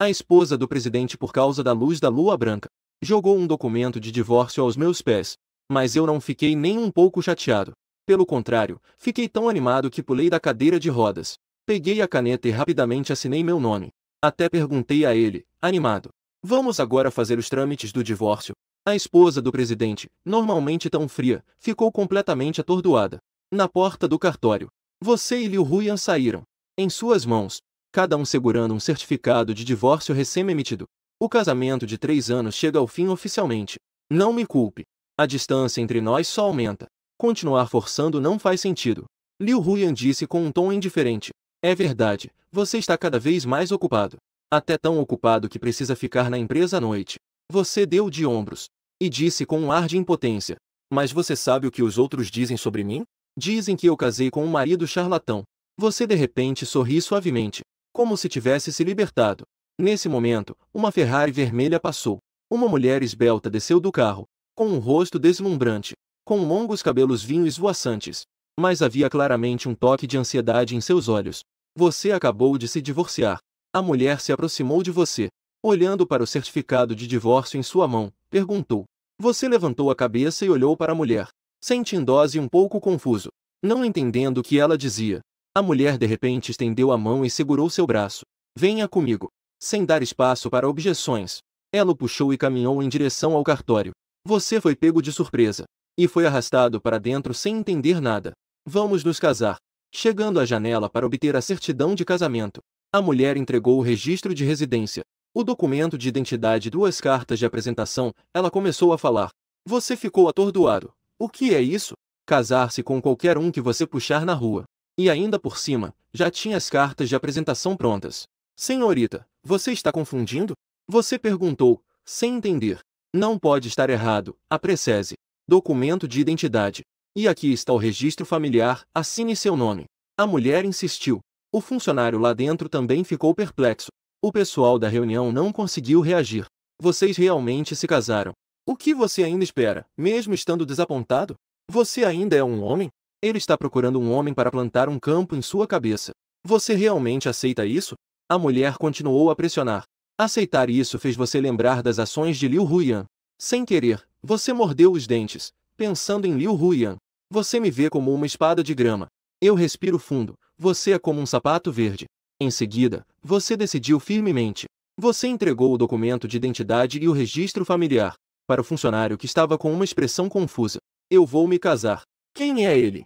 A esposa do presidente, por causa da luz da lua branca, jogou um documento de divórcio aos meus pés. Mas eu não fiquei nem um pouco chateado. Pelo contrário, fiquei tão animado que pulei da cadeira de rodas. Peguei a caneta e rapidamente assinei meu nome. Até perguntei a ele, animado: vamos agora fazer os trâmites do divórcio? A esposa do presidente, normalmente tão fria, ficou completamente atordoada. Na porta do cartório, você e Liu Huyan saíram. Em suas mãos, cada um segurando um certificado de divórcio recém-emitido. O casamento de 3 anos chega ao fim oficialmente. Não me culpe. A distância entre nós só aumenta. Continuar forçando não faz sentido. Liu Huyan disse com um tom indiferente. É verdade, você está cada vez mais ocupado. Até tão ocupado que precisa ficar na empresa à noite. Você deu de ombros. E disse com um ar de impotência. Mas você sabe o que os outros dizem sobre mim? Dizem que eu casei com um marido charlatão. Você de repente sorri suavemente, como se tivesse se libertado. Nesse momento, uma Ferrari vermelha passou. Uma mulher esbelta desceu do carro, com um rosto deslumbrante, com longos cabelos vinho esvoaçantes. Mas havia claramente um toque de ansiedade em seus olhos. Você acabou de se divorciar. A mulher se aproximou de você. Olhando para o certificado de divórcio em sua mão, perguntou. Você levantou a cabeça e olhou para a mulher, sentindo-se um pouco confuso, não entendendo o que ela dizia. A mulher de repente estendeu a mão e segurou seu braço. Venha comigo. Sem dar espaço para objeções, ela o puxou e caminhou em direção ao cartório. Você foi pego de surpresa e foi arrastado para dentro sem entender nada. Vamos nos casar. Chegando à janela para obter a certidão de casamento, a mulher entregou o registro de residência, o documento de identidade e 2 cartas de apresentação. Ela começou a falar. Você ficou atordoado. O que é isso? Casar-se com qualquer um que você puxar na rua. E ainda por cima, já tinha as cartas de apresentação prontas. Senhorita, você está confundindo? Você perguntou, sem entender. Não pode estar errado, apresse-se. Documento de identidade. E aqui está o registro familiar, assine seu nome. A mulher insistiu. O funcionário lá dentro também ficou perplexo. O pessoal da reunião não conseguiu reagir. Vocês realmente se casaram. O que você ainda espera, mesmo estando desapontado? Você ainda é um homem? Ele está procurando um homem para plantar um campo em sua cabeça. Você realmente aceita isso? A mulher continuou a pressionar. Aceitar isso fez você lembrar das ações de Liu Huyan. Sem querer, você mordeu os dentes, pensando em Liu Huyan. Você me vê como uma espada de grama. Eu respiro fundo. Você é como um sapato verde. Em seguida, você decidiu firmemente. Você entregou o documento de identidade e o registro familiar para o funcionário que estava com uma expressão confusa. Eu vou me casar. Quem é ele?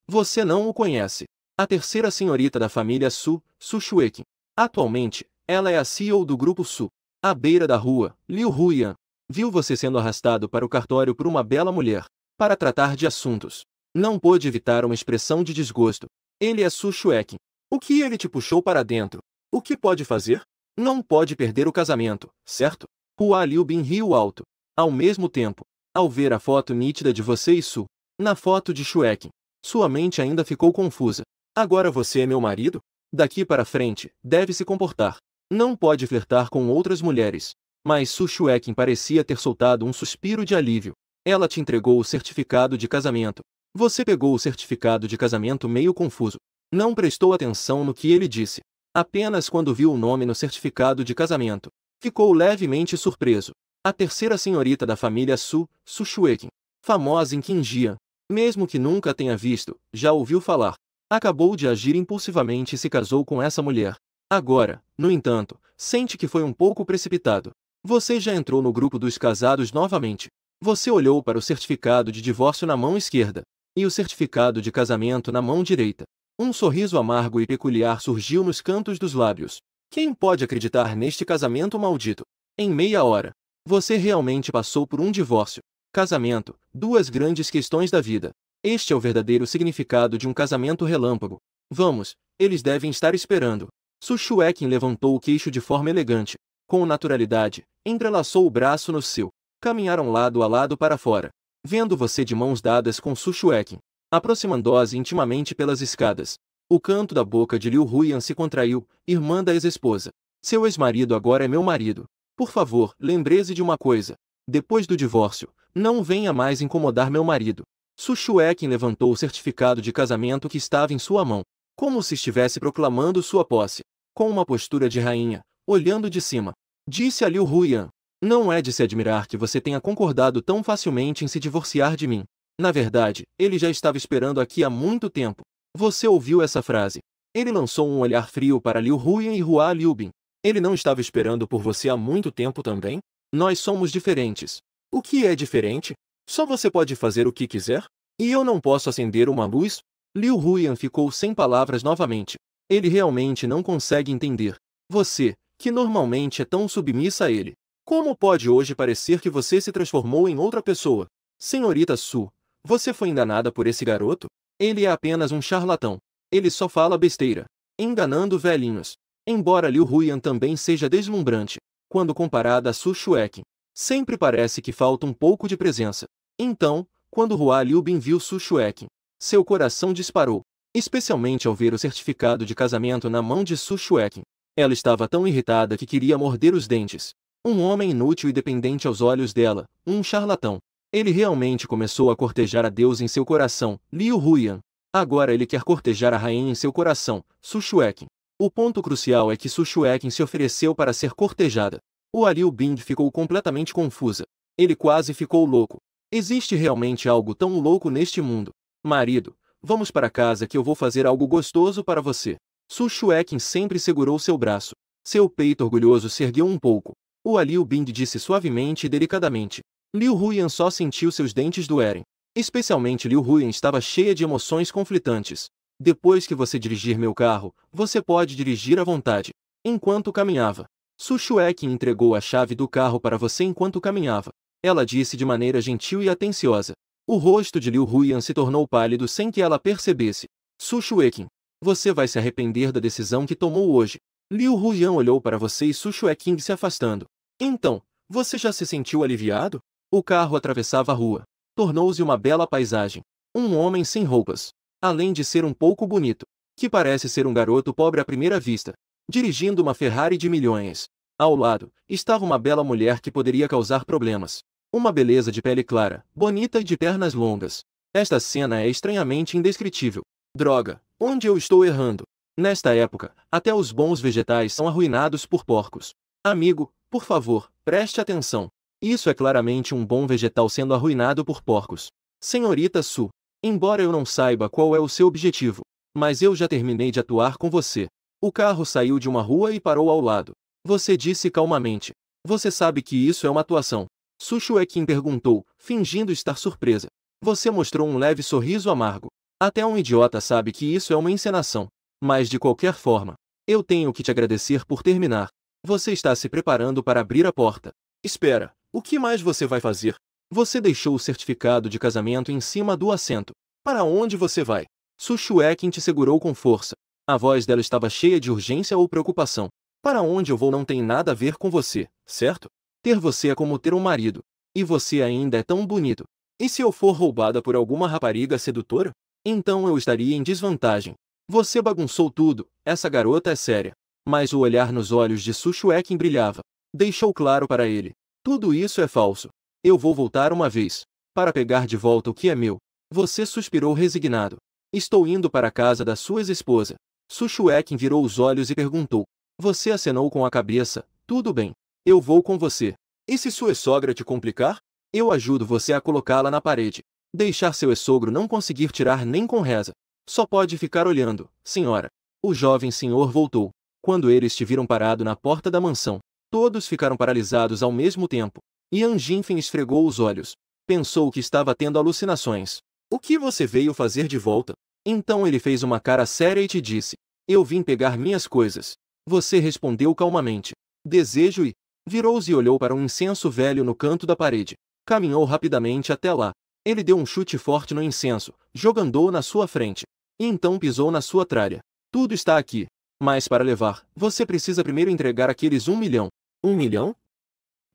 Você não o conhece. A terceira senhorita da família Su, Su Shueqin. Atualmente, ela é a CEO do grupo Su. À beira da rua, Liu Huyan viu você sendo arrastado para o cartório por uma bela mulher, para tratar de assuntos. Não pôde evitar uma expressão de desgosto. Ele é Su Shueqin. O que ele te puxou para dentro? O que pode fazer? Não pode perder o casamento, certo? Hua Liubin riu alto. Ao mesmo tempo, ao ver a foto nítida de você e Su, na foto de Shueqin, sua mente ainda ficou confusa. Agora você é meu marido? Daqui para frente, deve se comportar. Não pode flertar com outras mulheres. Mas Su Shueqin parecia ter soltado um suspiro de alívio. Ela te entregou o certificado de casamento. Você pegou o certificado de casamento meio confuso. Não prestou atenção no que ele disse. Apenas quando viu o nome no certificado de casamento, ficou levemente surpreso. A terceira senhorita da família Su, Su Shueqin, famosa em Qinjiang, mesmo que nunca tenha visto, já ouviu falar. Acabou de agir impulsivamente e se casou com essa mulher. Agora, no entanto, sente que foi um pouco precipitado. Você já entrou no grupo dos casados novamente. Você olhou para o certificado de divórcio na mão esquerda e o certificado de casamento na mão direita. Um sorriso amargo e peculiar surgiu nos cantos dos lábios. Quem pode acreditar neste casamento maldito? Em meia hora, você realmente passou por um divórcio. Casamento, 2 grandes questões da vida. Este é o verdadeiro significado de um casamento relâmpago. Vamos, eles devem estar esperando. Su Shueqin levantou o queixo de forma elegante. Com naturalidade, entrelaçou o braço no seu. Caminharam lado a lado para fora. Vendo você de mãos dadas com Su Shueqin, aproximando-se intimamente pelas escadas. O canto da boca de Liu Huyan se contraiu, irmã da ex-esposa. Seu ex-marido agora é meu marido. Por favor, lembre-se de uma coisa. Depois do divórcio, não venha mais incomodar meu marido. Su Shueqin levantou o certificado de casamento que estava em sua mão, como se estivesse proclamando sua posse. Com uma postura de rainha, olhando de cima. Disse a Liu Huyan. Não é de se admirar que você tenha concordado tão facilmente em se divorciar de mim. Na verdade, ele já estava esperando aqui há muito tempo. Você ouviu essa frase? Ele lançou um olhar frio para Liu Huyan e Hua Liubin. Ele não estava esperando por você há muito tempo também? Nós somos diferentes. O que é diferente? Só você pode fazer o que quiser? E eu não posso acender uma luz? Liu Huyan ficou sem palavras novamente. Ele realmente não consegue entender. Você, que normalmente é tão submissa a ele. Como pode hoje parecer que você se transformou em outra pessoa? Senhorita Su, você foi enganada por esse garoto? Ele é apenas um charlatão. Ele só fala besteira, enganando velhinhos. Embora Liu Huyan também seja deslumbrante, quando comparada a Su Xueqin, sempre parece que falta um pouco de presença. Então, quando Hua Liubin viu Su Xueqin, seu coração disparou, especialmente ao ver o certificado de casamento na mão de Su Xueqin. Ela estava tão irritada que queria morder os dentes. Um homem inútil e dependente aos olhos dela, um charlatão. Ele realmente começou a cortejar a Deus em seu coração, Liu Huyan. Agora ele quer cortejar a rainha em seu coração, Su Xueqin. O ponto crucial é que Su Xueqin se ofereceu para ser cortejada. Hua Liubin ficou completamente confusa. Ele quase ficou louco. Existe realmente algo tão louco neste mundo? Marido, vamos para casa que eu vou fazer algo gostoso para você. Su Xueqin sempre segurou seu braço. Seu peito orgulhoso se ergueu um pouco. Hua Liubin disse suavemente e delicadamente. Liu Huyan só sentiu seus dentes doerem. Especialmente Liu Huyan estava cheia de emoções conflitantes. Depois que você dirigir meu carro, você pode dirigir à vontade. Enquanto caminhava, Su Xueqin entregou a chave do carro para você enquanto caminhava. Ela disse de maneira gentil e atenciosa. O rosto de Liu Huyan se tornou pálido sem que ela percebesse. Su Xueqin, você vai se arrepender da decisão que tomou hoje. Liu Huyan olhou para você e Su Xueqin se afastando. Então, você já se sentiu aliviado? O carro atravessava a rua. Tornou-se uma bela paisagem. Um homem sem roupas. Além de ser um pouco bonito, que parece ser um garoto pobre à primeira vista, dirigindo uma Ferrari de milhões. Ao lado, estava uma bela mulher que poderia causar problemas. Uma beleza de pele clara, bonita e de pernas longas. Esta cena é estranhamente indescritível. Droga, onde eu estou errando? Nesta época, até os bons vegetais são arruinados por porcos. Amigo, por favor, preste atenção. Isso é claramente um bom vegetal sendo arruinado por porcos. Senhorita Su, embora eu não saiba qual é o seu objetivo, mas eu já terminei de atuar com você. O carro saiu de uma rua e parou ao lado. Você disse calmamente. Você sabe que isso é uma atuação? Su Xueqin perguntou, fingindo estar surpresa. Você mostrou um leve sorriso amargo. Até um idiota sabe que isso é uma encenação. Mas de qualquer forma, eu tenho que te agradecer por terminar. Você está se preparando para abrir a porta. Espera, o que mais você vai fazer? Você deixou o certificado de casamento em cima do assento. Para onde você vai? Su Xueqin te segurou com força. A voz dela estava cheia de urgência ou preocupação. Para onde eu vou não tem nada a ver com você, certo? Ter você é como ter um marido. E você ainda é tão bonito. E se eu for roubada por alguma rapariga sedutora? Então eu estaria em desvantagem. Você bagunçou tudo, essa garota é séria. Mas o olhar nos olhos de Su Xueqin brilhava. Deixou claro para ele. Tudo isso é falso. Eu vou voltar uma vez. Para pegar de volta o que é meu. Você suspirou resignado. Estou indo para a casa da sua ex-esposa. Su Xueqin virou os olhos e perguntou. Você acenou com a cabeça. Tudo bem. Eu vou com você. E se sua sogra te complicar? Eu ajudo você a colocá-la na parede. Deixar seu ex-sogro não conseguir tirar nem com reza. Só pode ficar olhando, senhora. O jovem senhor voltou. Quando eles te viram parado na porta da mansão, todos ficaram paralisados ao mesmo tempo. Yan Jinfen esfregou os olhos. Pensou que estava tendo alucinações. O que você veio fazer de volta? Então ele fez uma cara séria e te disse. Eu vim pegar minhas coisas. Você respondeu calmamente. Desejo e... Virou-se e olhou para um incenso velho no canto da parede. Caminhou rapidamente até lá. Ele deu um chute forte no incenso, jogando-o na sua frente. E então pisou na sua tralha. Tudo está aqui. Mas para levar, você precisa primeiro entregar aqueles 1 milhão. 1 milhão?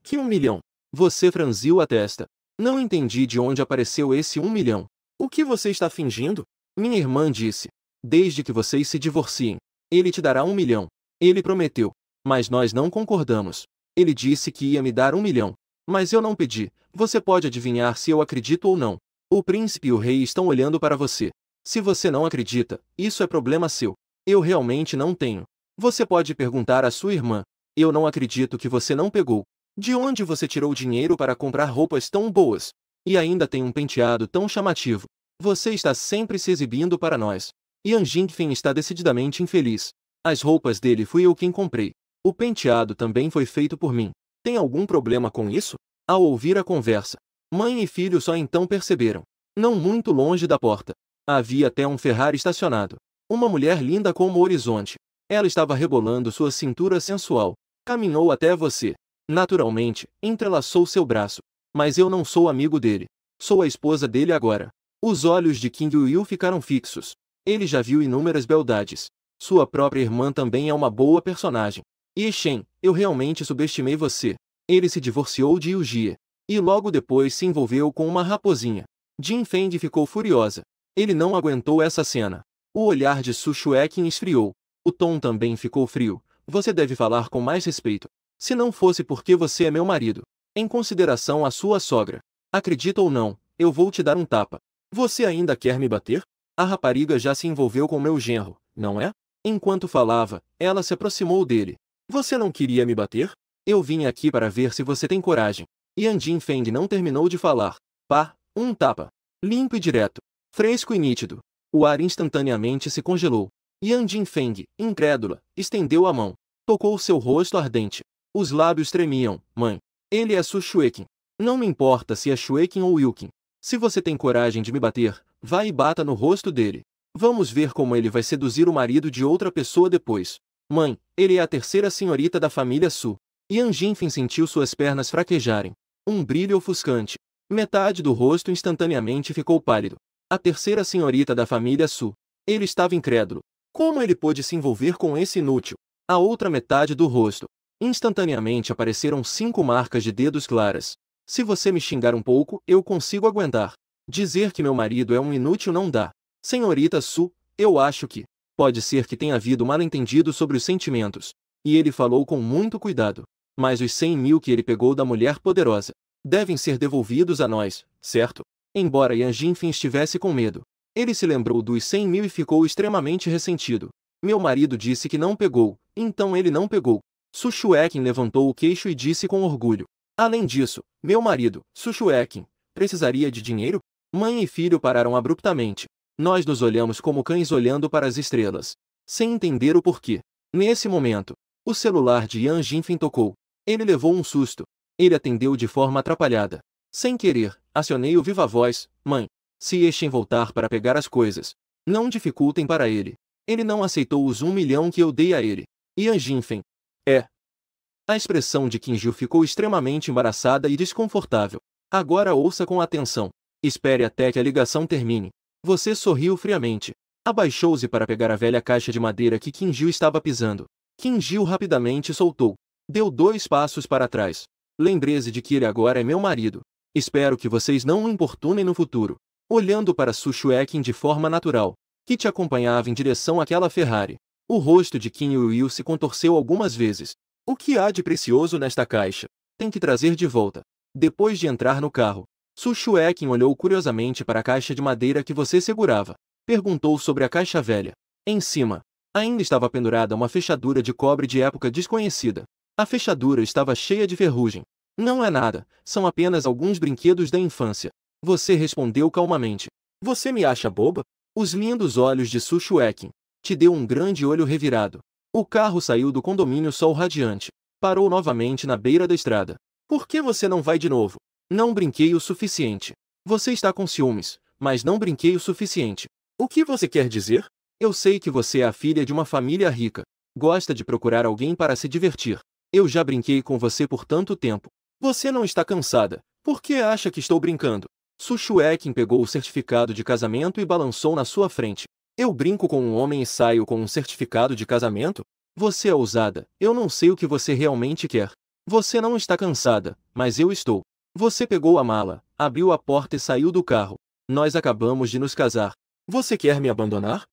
Que 1 milhão? Você franziu a testa. Não entendi de onde apareceu esse 1 milhão. O que você está fingindo? Minha irmã disse. Desde que vocês se divorciem, ele te dará 1 milhão. Ele prometeu. Mas nós não concordamos. Ele disse que ia me dar 1 milhão. Mas eu não pedi. Você pode adivinhar se eu acredito ou não. O príncipe e o rei estão olhando para você. Se você não acredita, isso é problema seu. Eu realmente não tenho. Você pode perguntar à sua irmã. Eu não acredito que você não pegou. De onde você tirou dinheiro para comprar roupas tão boas? E ainda tem um penteado tão chamativo. Você está sempre se exibindo para nós. Yan Jingfen está decididamente infeliz. As roupas dele fui eu quem comprei. O penteado também foi feito por mim. Tem algum problema com isso? Ao ouvir a conversa, mãe e filho só então perceberam. Não muito longe da porta, havia até um Ferrari estacionado. Uma mulher linda como o horizonte. Ela estava rebolando sua cintura sensual. Caminhou até você. Naturalmente, entrelaçou seu braço. Mas eu não sou amigo dele. Sou a esposa dele agora. Os olhos de King Will ficaram fixos. Ele já viu inúmeras beldades. Sua própria irmã também é uma boa personagem. E Shen, eu realmente subestimei você. Ele se divorciou de Yujie. E logo depois se envolveu com uma raposinha. Jin Feng ficou furiosa. Ele não aguentou essa cena. O olhar de Su Xueqin esfriou. O tom também ficou frio. Você deve falar com mais respeito. Se não fosse porque você é meu marido. Em consideração à sua sogra. Acredita ou não, eu vou te dar um tapa. Você ainda quer me bater? A rapariga já se envolveu com meu genro, não é? Enquanto falava, ela se aproximou dele. Você não queria me bater? Eu vim aqui para ver se você tem coragem. Yan Jingfeng não terminou de falar. Pá, um tapa. Limpo e direto. Fresco e nítido. O ar instantaneamente se congelou. Yan Jingfeng, incrédula, estendeu a mão. Tocou seu rosto ardente. Os lábios tremiam. Mãe. Ele é Su Xueqin. Não me importa se é Xueqin ou Wilkin. Se você tem coragem de me bater, vá e bata no rosto dele. Vamos ver como ele vai seduzir o marido de outra pessoa depois. Mãe, ele é a terceira senhorita da família Su. Yan Jingfeng sentiu suas pernas fraquejarem. Um brilho ofuscante. Metade do rosto instantaneamente ficou pálido. A terceira senhorita da família Su. Ele estava incrédulo. Como ele pôde se envolver com esse inútil? A outra metade do rosto. Instantaneamente apareceram 5 marcas de dedos claras. Se você me xingar um pouco, eu consigo aguentar. Dizer que meu marido é um inútil não dá. Senhorita Su, eu acho que pode ser que tenha havido mal-entendido sobre os sentimentos. E ele falou com muito cuidado. Mas os 100 mil que ele pegou da mulher poderosa devem ser devolvidos a nós, certo? Embora Yan Jingfeng estivesse com medo, ele se lembrou dos 100 mil e ficou extremamente ressentido. Meu marido disse que não pegou, então ele não pegou. Su Xueqin levantou o queixo e disse com orgulho. Além disso, meu marido, Su Xueqin, precisaria de dinheiro? Mãe e filho pararam abruptamente. Nós nos olhamos como cães olhando para as estrelas, sem entender o porquê. Nesse momento, o celular de Yan Jingfeng tocou. Ele levou um susto. Ele atendeu de forma atrapalhada. Sem querer, acionei o viva-voz. Mãe, se Eshen voltar para pegar as coisas, não dificultem para ele. Ele não aceitou os 1 milhão que eu dei a ele. Yan Jingfeng. É. A expressão de Qinju ficou extremamente embaraçada e desconfortável. Agora ouça com atenção. Espere até que a ligação termine. Você sorriu friamente. Abaixou-se para pegar a velha caixa de madeira que Qinju estava pisando. Qinju rapidamente soltou. Deu 2 passos para trás. Lembre-se de que ele agora é meu marido. Espero que vocês não o importunem no futuro. Olhando para Su Xueqin de forma natural, que te acompanhava em direção àquela Ferrari. O rosto de Qin Will se contorceu algumas vezes. O que há de precioso nesta caixa? Tem que trazer de volta. Depois de entrar no carro, Su Xueqin olhou curiosamente para a caixa de madeira que você segurava. Perguntou sobre a caixa velha. Em cima, ainda estava pendurada uma fechadura de cobre de época desconhecida. A fechadura estava cheia de ferrugem. Não é nada, são apenas alguns brinquedos da infância. Você respondeu calmamente. Você me acha boba? Os lindos olhos de Su Xueqin te deu um grande olho revirado. O carro saiu do condomínio Sol Radiante. Parou novamente na beira da estrada. Por que você não vai de novo? Não brinquei o suficiente. Você está com ciúmes, mas não brinquei o suficiente. O que você quer dizer? Eu sei que você é a filha de uma família rica. Gosta de procurar alguém para se divertir. Eu já brinquei com você por tanto tempo. Você não está cansada. Por que acha que estou brincando? Su Xueqin pegou o certificado de casamento e balançou na sua frente. Eu brinco com um homem e saio com um certificado de casamento? Você é ousada. Eu não sei o que você realmente quer. Você não está cansada, mas eu estou. Você pegou a mala, abriu a porta e saiu do carro. Nós acabamos de nos casar. Você quer me abandonar?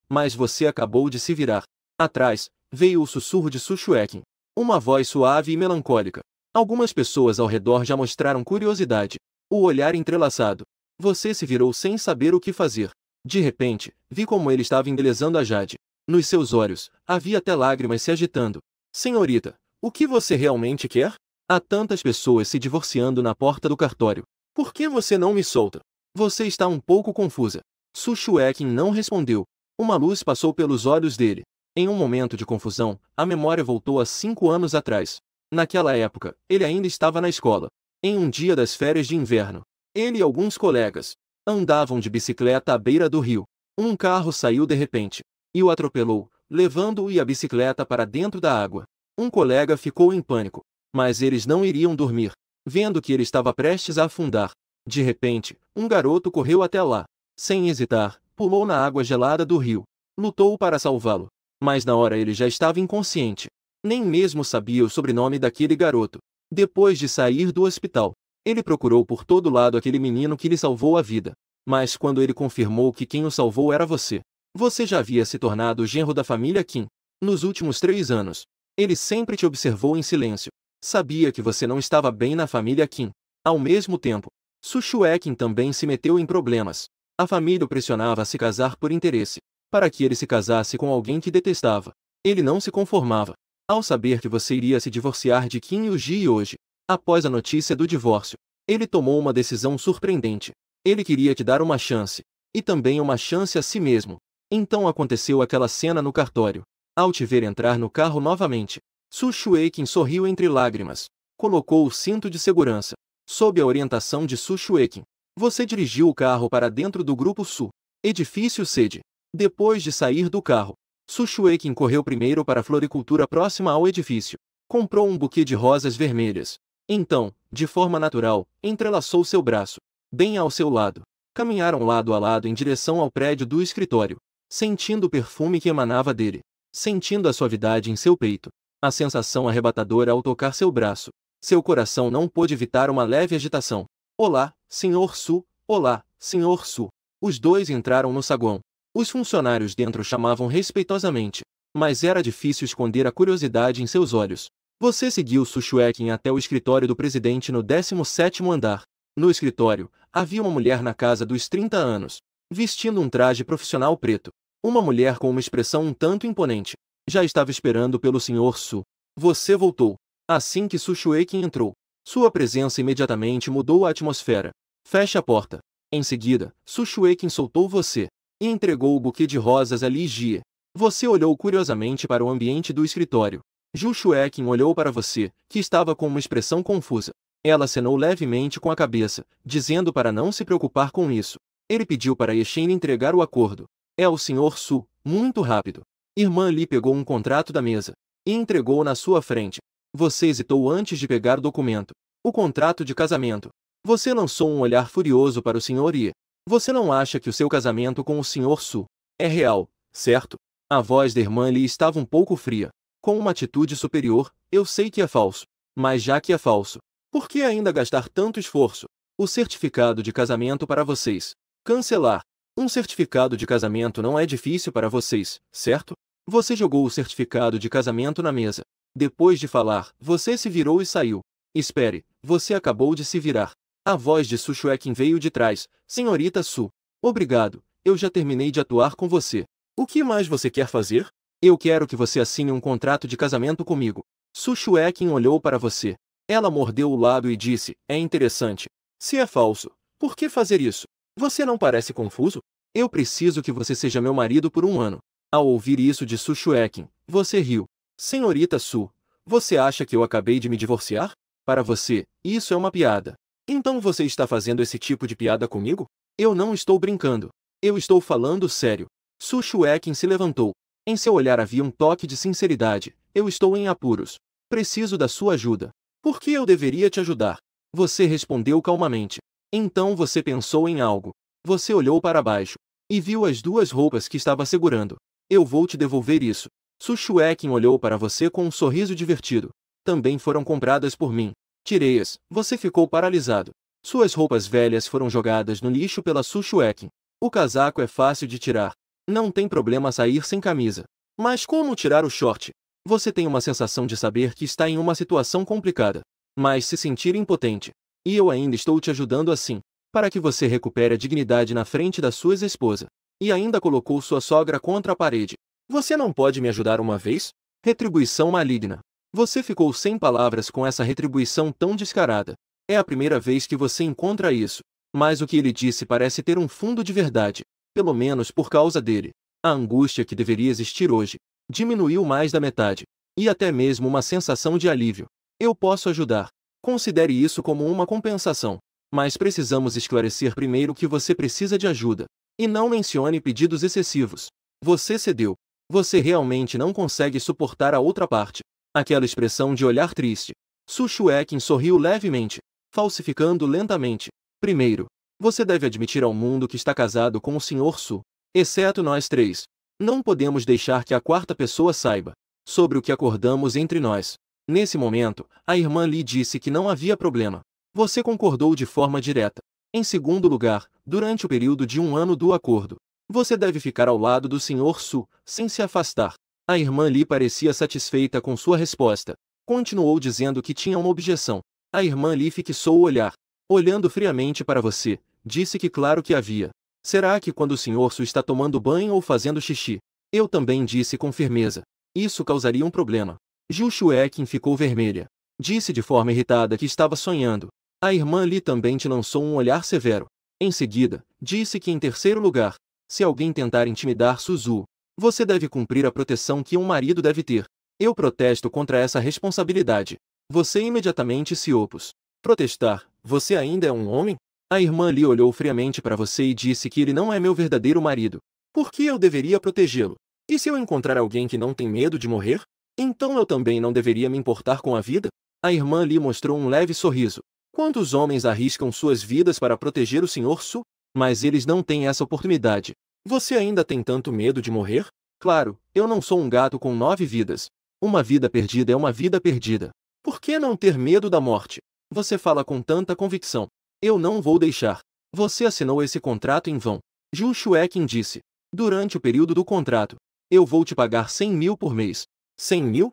Mas você acabou de se virar. Atrás, veio o sussurro de Su Xueqin. Uma voz suave e melancólica. Algumas pessoas ao redor já mostraram curiosidade. O olhar entrelaçado. Você se virou sem saber o que fazer. De repente, vi como ele estava embelezando a Jade. Nos seus olhos, havia até lágrimas se agitando. Senhorita, O que você realmente quer? Há tantas pessoas se divorciando na porta do cartório. Por que você não me solta? Você está um pouco confusa. Su Xueqin não respondeu. Uma luz passou pelos olhos dele. Em um momento de confusão, a memória voltou a 5 anos atrás. Naquela época, ele ainda estava na escola. Em um dia das férias de inverno, ele e alguns colegas andavam de bicicleta à beira do rio. Um carro saiu de repente e o atropelou, levando-o e a bicicleta para dentro da água. Um colega ficou em pânico, mas eles não iriam dormir, vendo que ele estava prestes a afundar. De repente, um garoto correu até lá. Sem hesitar, pulou na água gelada do rio. Lutou para salvá-lo. Mas na hora ele já estava inconsciente. Nem mesmo sabia o sobrenome daquele garoto. Depois de sair do hospital, ele procurou por todo lado aquele menino que lhe salvou a vida. Mas quando ele confirmou que quem o salvou era você, você já havia se tornado o genro da família Kim. Nos últimos 3 anos, ele sempre te observou em silêncio. Sabia que você não estava bem na família Kim. Ao mesmo tempo, Su Xueqin também se meteu em problemas. A família o pressionava a se casar por interesse, para que ele se casasse com alguém que detestava. Ele não se conformava. Ao saber que você iria se divorciar de Kim Yuji hoje, após a notícia do divórcio, ele tomou uma decisão surpreendente. Ele queria te dar uma chance, e também uma chance a si mesmo. Então aconteceu aquela cena no cartório. Ao te ver entrar no carro novamente, Su Xueqin sorriu entre lágrimas. Colocou o cinto de segurança. Sob a orientação de Su Xueqin, você dirigiu o carro para dentro do Grupo Su. Edifício Sede. Depois de sair do carro, Su Xueqin correu primeiro para a floricultura próxima ao edifício. Comprou um buquê de rosas vermelhas. Então, de forma natural, entrelaçou seu braço, bem ao seu lado. Caminharam lado a lado em direção ao prédio do escritório, sentindo o perfume que emanava dele, sentindo a suavidade em seu peito, a sensação arrebatadora ao tocar seu braço. Seu coração não pôde evitar uma leve agitação. Olá, Sr. Su. Olá, Sr. Su. Os dois entraram no saguão. Os funcionários dentro chamavam respeitosamente, mas era difícil esconder a curiosidade em seus olhos. Você seguiu Su Xueqin até o escritório do presidente no 17º andar. No escritório, havia uma mulher na casa dos 30 anos, vestindo um traje profissional preto. Uma mulher com uma expressão um tanto imponente. Já estava esperando pelo Sr. Su. Você voltou. Assim que Su Xueqin entrou, sua presença imediatamente mudou a atmosfera. Feche a porta. Em seguida, Su Xueqin soltou você e entregou o buquê de rosas a Li Jie. Você olhou curiosamente para o ambiente do escritório. Ju Xueqin olhou para você, que estava com uma expressão confusa. Ela acenou levemente com a cabeça, dizendo para não se preocupar com isso. Ele pediu para Yeshen entregar o acordo. É o Sr. Su, muito rápido. Irmã Li pegou um contrato da mesa e entregou na sua frente. Você hesitou antes de pegar o documento. O contrato de casamento. Você lançou um olhar furioso para o Sr. Ye. Você não acha que o seu casamento com o Sr. Su é real, certo? A voz da irmã Li estava um pouco fria. Com uma atitude superior, eu sei que é falso. Mas já que é falso, por que ainda gastar tanto esforço? O certificado de casamento para vocês. Cancelar. Um certificado de casamento não é difícil para vocês, certo? Você jogou o certificado de casamento na mesa. Depois de falar, você se virou e saiu. Espere, você acabou de se virar. A voz de Su Xueqin veio de trás. Senhorita Su. Obrigado, eu já terminei de atuar com você. O que mais você quer fazer? Eu quero que você assine um contrato de casamento comigo. Su Xueqin olhou para você. Ela mordeu o lábio e disse, é interessante. Se é falso, por que fazer isso? Você não parece confuso? Eu preciso que você seja meu marido por 1 ano. Ao ouvir isso de Su Xueqin, você riu. Senhorita Su, você acha que eu acabei de me divorciar? Para você, isso é uma piada. Então você está fazendo esse tipo de piada comigo? Eu não estou brincando. Eu estou falando sério. Su Xueqin se levantou. Em seu olhar havia um toque de sinceridade. Eu estou em apuros. Preciso da sua ajuda. Por que eu deveria te ajudar? Você respondeu calmamente. Então você pensou em algo. Você olhou para baixo e viu as 2 roupas que estava segurando. Eu vou te devolver isso. Su Xueqin olhou para você com um sorriso divertido. Também foram compradas por mim. Tirei-as. Você ficou paralisado. Suas roupas velhas foram jogadas no lixo pela Su Xueqin. O casaco é fácil de tirar. Não tem problema sair sem camisa. Mas como tirar o short? Você tem uma sensação de saber que está em uma situação complicada, mas se sentir impotente. E eu ainda estou te ajudando assim, para que você recupere a dignidade na frente da sua ex-esposa. E ainda colocou sua sogra contra a parede. Você não pode me ajudar uma vez? Retribuição maligna. Você ficou sem palavras com essa retribuição tão descarada. É a primeira vez que você encontra isso. Mas o que ele disse parece ter um fundo de verdade. Pelo menos por causa dele. A angústia que deveria existir hoje diminuiu mais da metade. E até mesmo uma sensação de alívio. Eu posso ajudar. Considere isso como uma compensação. Mas precisamos esclarecer primeiro que você precisa de ajuda. E não mencione pedidos excessivos. Você cedeu. Você realmente não consegue suportar a outra parte. Aquela expressão de olhar triste. Su Xueqin sorriu levemente, falsificando lentamente. Primeiro, você deve admitir ao mundo que está casado com o Sr. Su. Exceto nós três. Não podemos deixar que a quarta pessoa saiba sobre o que acordamos entre nós. Nesse momento, a irmã Li disse que não havia problema. Você concordou de forma direta. Em segundo lugar, durante o período de 1 ano do acordo, você deve ficar ao lado do Sr. Su, sem se afastar. A irmã Li parecia satisfeita com sua resposta. Continuou dizendo que tinha uma objeção. A irmã Li fixou o olhar. Olhando friamente para você, disse que claro que havia. Será que quando o Sr. Su está tomando banho ou fazendo xixi? Eu também disse com firmeza. Isso causaria um problema. Ju Xueqin ficou vermelha. Disse de forma irritada que estava sonhando. A irmã Li também te lançou um olhar severo. Em seguida, disse que em terceiro lugar, se alguém tentar intimidar Suzu, você deve cumprir a proteção que um marido deve ter. Eu protesto contra essa responsabilidade. Você imediatamente se opôs. Protestar? Você ainda é um homem? A irmã Li olhou friamente para você e disse que ele não é meu verdadeiro marido. Por que eu deveria protegê-lo? E se eu encontrar alguém que não tem medo de morrer? Então eu também não deveria me importar com a vida? A irmã Li mostrou um leve sorriso. Quantos homens arriscam suas vidas para proteger o Sr. Su? Mas eles não têm essa oportunidade. Você ainda tem tanto medo de morrer? Claro, eu não sou um gato com 9 vidas. Uma vida perdida é uma vida perdida. Por que não ter medo da morte? Você fala com tanta convicção. Eu não vou deixar. Você assinou esse contrato em vão. Ju Xueqin disse. Durante o período do contrato, eu vou te pagar 100 mil por mês. 100 mil?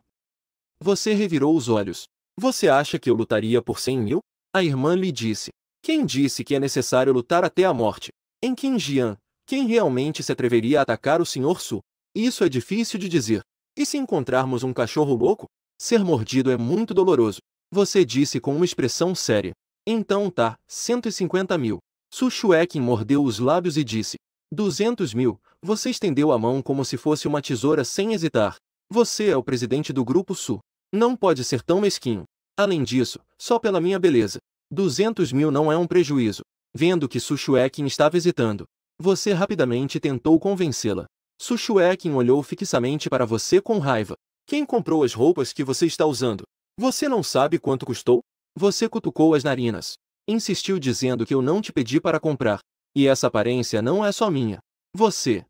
Você revirou os olhos. Você acha que eu lutaria por 100 mil? A irmã lhe disse. Quem disse que é necessário lutar até a morte? Em Qinjiang, quem realmente se atreveria a atacar o Sr. Su? Isso é difícil de dizer. E se encontrarmos um cachorro louco? Ser mordido é muito doloroso. Você disse com uma expressão séria. Então tá, 150 mil. Su Xueqin mordeu os lábios e disse. 200 mil. Você estendeu a mão como se fosse uma tesoura sem hesitar. Você é o presidente do Grupo Su. Não pode ser tão mesquinho. Além disso, só pela minha beleza. 200 mil não é um prejuízo. Vendo que Su Xueqin estava hesitando, você rapidamente tentou convencê-la. Su Xueqin olhou fixamente para você com raiva. Quem comprou as roupas que você está usando? Você não sabe quanto custou? Você cutucou as narinas. Insistiu dizendo que eu não te pedi para comprar. E essa aparência não é só minha. Você.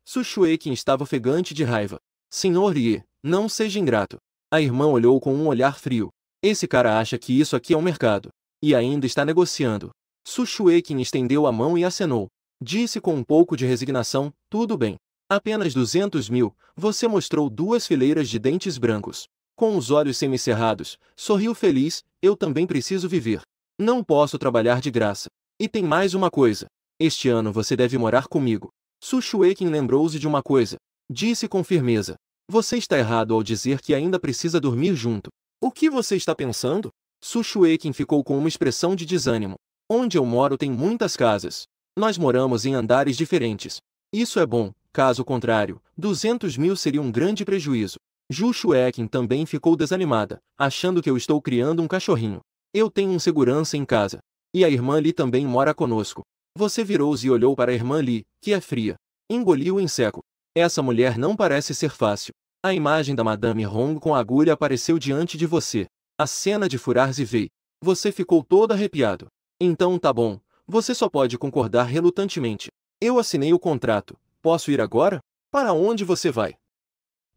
Su Xueqin estava ofegante de raiva. Senhor Ye, não seja ingrato. A irmã olhou com um olhar frio. Esse cara acha que isso aqui é um mercado. E ainda está negociando. Su Xueqin estendeu a mão e acenou. Disse com um pouco de resignação, tudo bem. Apenas 200 mil, você mostrou 2 fileiras de dentes brancos. Com os olhos semicerrados, sorriu feliz, eu também preciso viver. Não posso trabalhar de graça. E tem mais uma coisa. Este ano você deve morar comigo. Su Xueqin lembrou-se de uma coisa. Disse com firmeza. Você está errado ao dizer que ainda precisa dormir junto. O que você está pensando? Su Xueqin ficou com uma expressão de desânimo. Onde eu moro tem muitas casas. Nós moramos em andares diferentes. Isso é bom, caso contrário, 200 mil seria um grande prejuízo. Ju Xueqin também ficou desanimada, achando que eu estou criando um cachorrinho. Eu tenho um segurança em casa. E a irmã Li também mora conosco. Você virou-se e olhou para a irmã Li, que é fria. Engoliu em seco. Essa mulher não parece ser fácil. A imagem da Madame Hong com a agulha apareceu diante de você. A cena de furar Zivei. Você ficou todo arrepiado. Então tá bom. Você só pode concordar relutantemente. Eu assinei o contrato. Posso ir agora? Para onde você vai?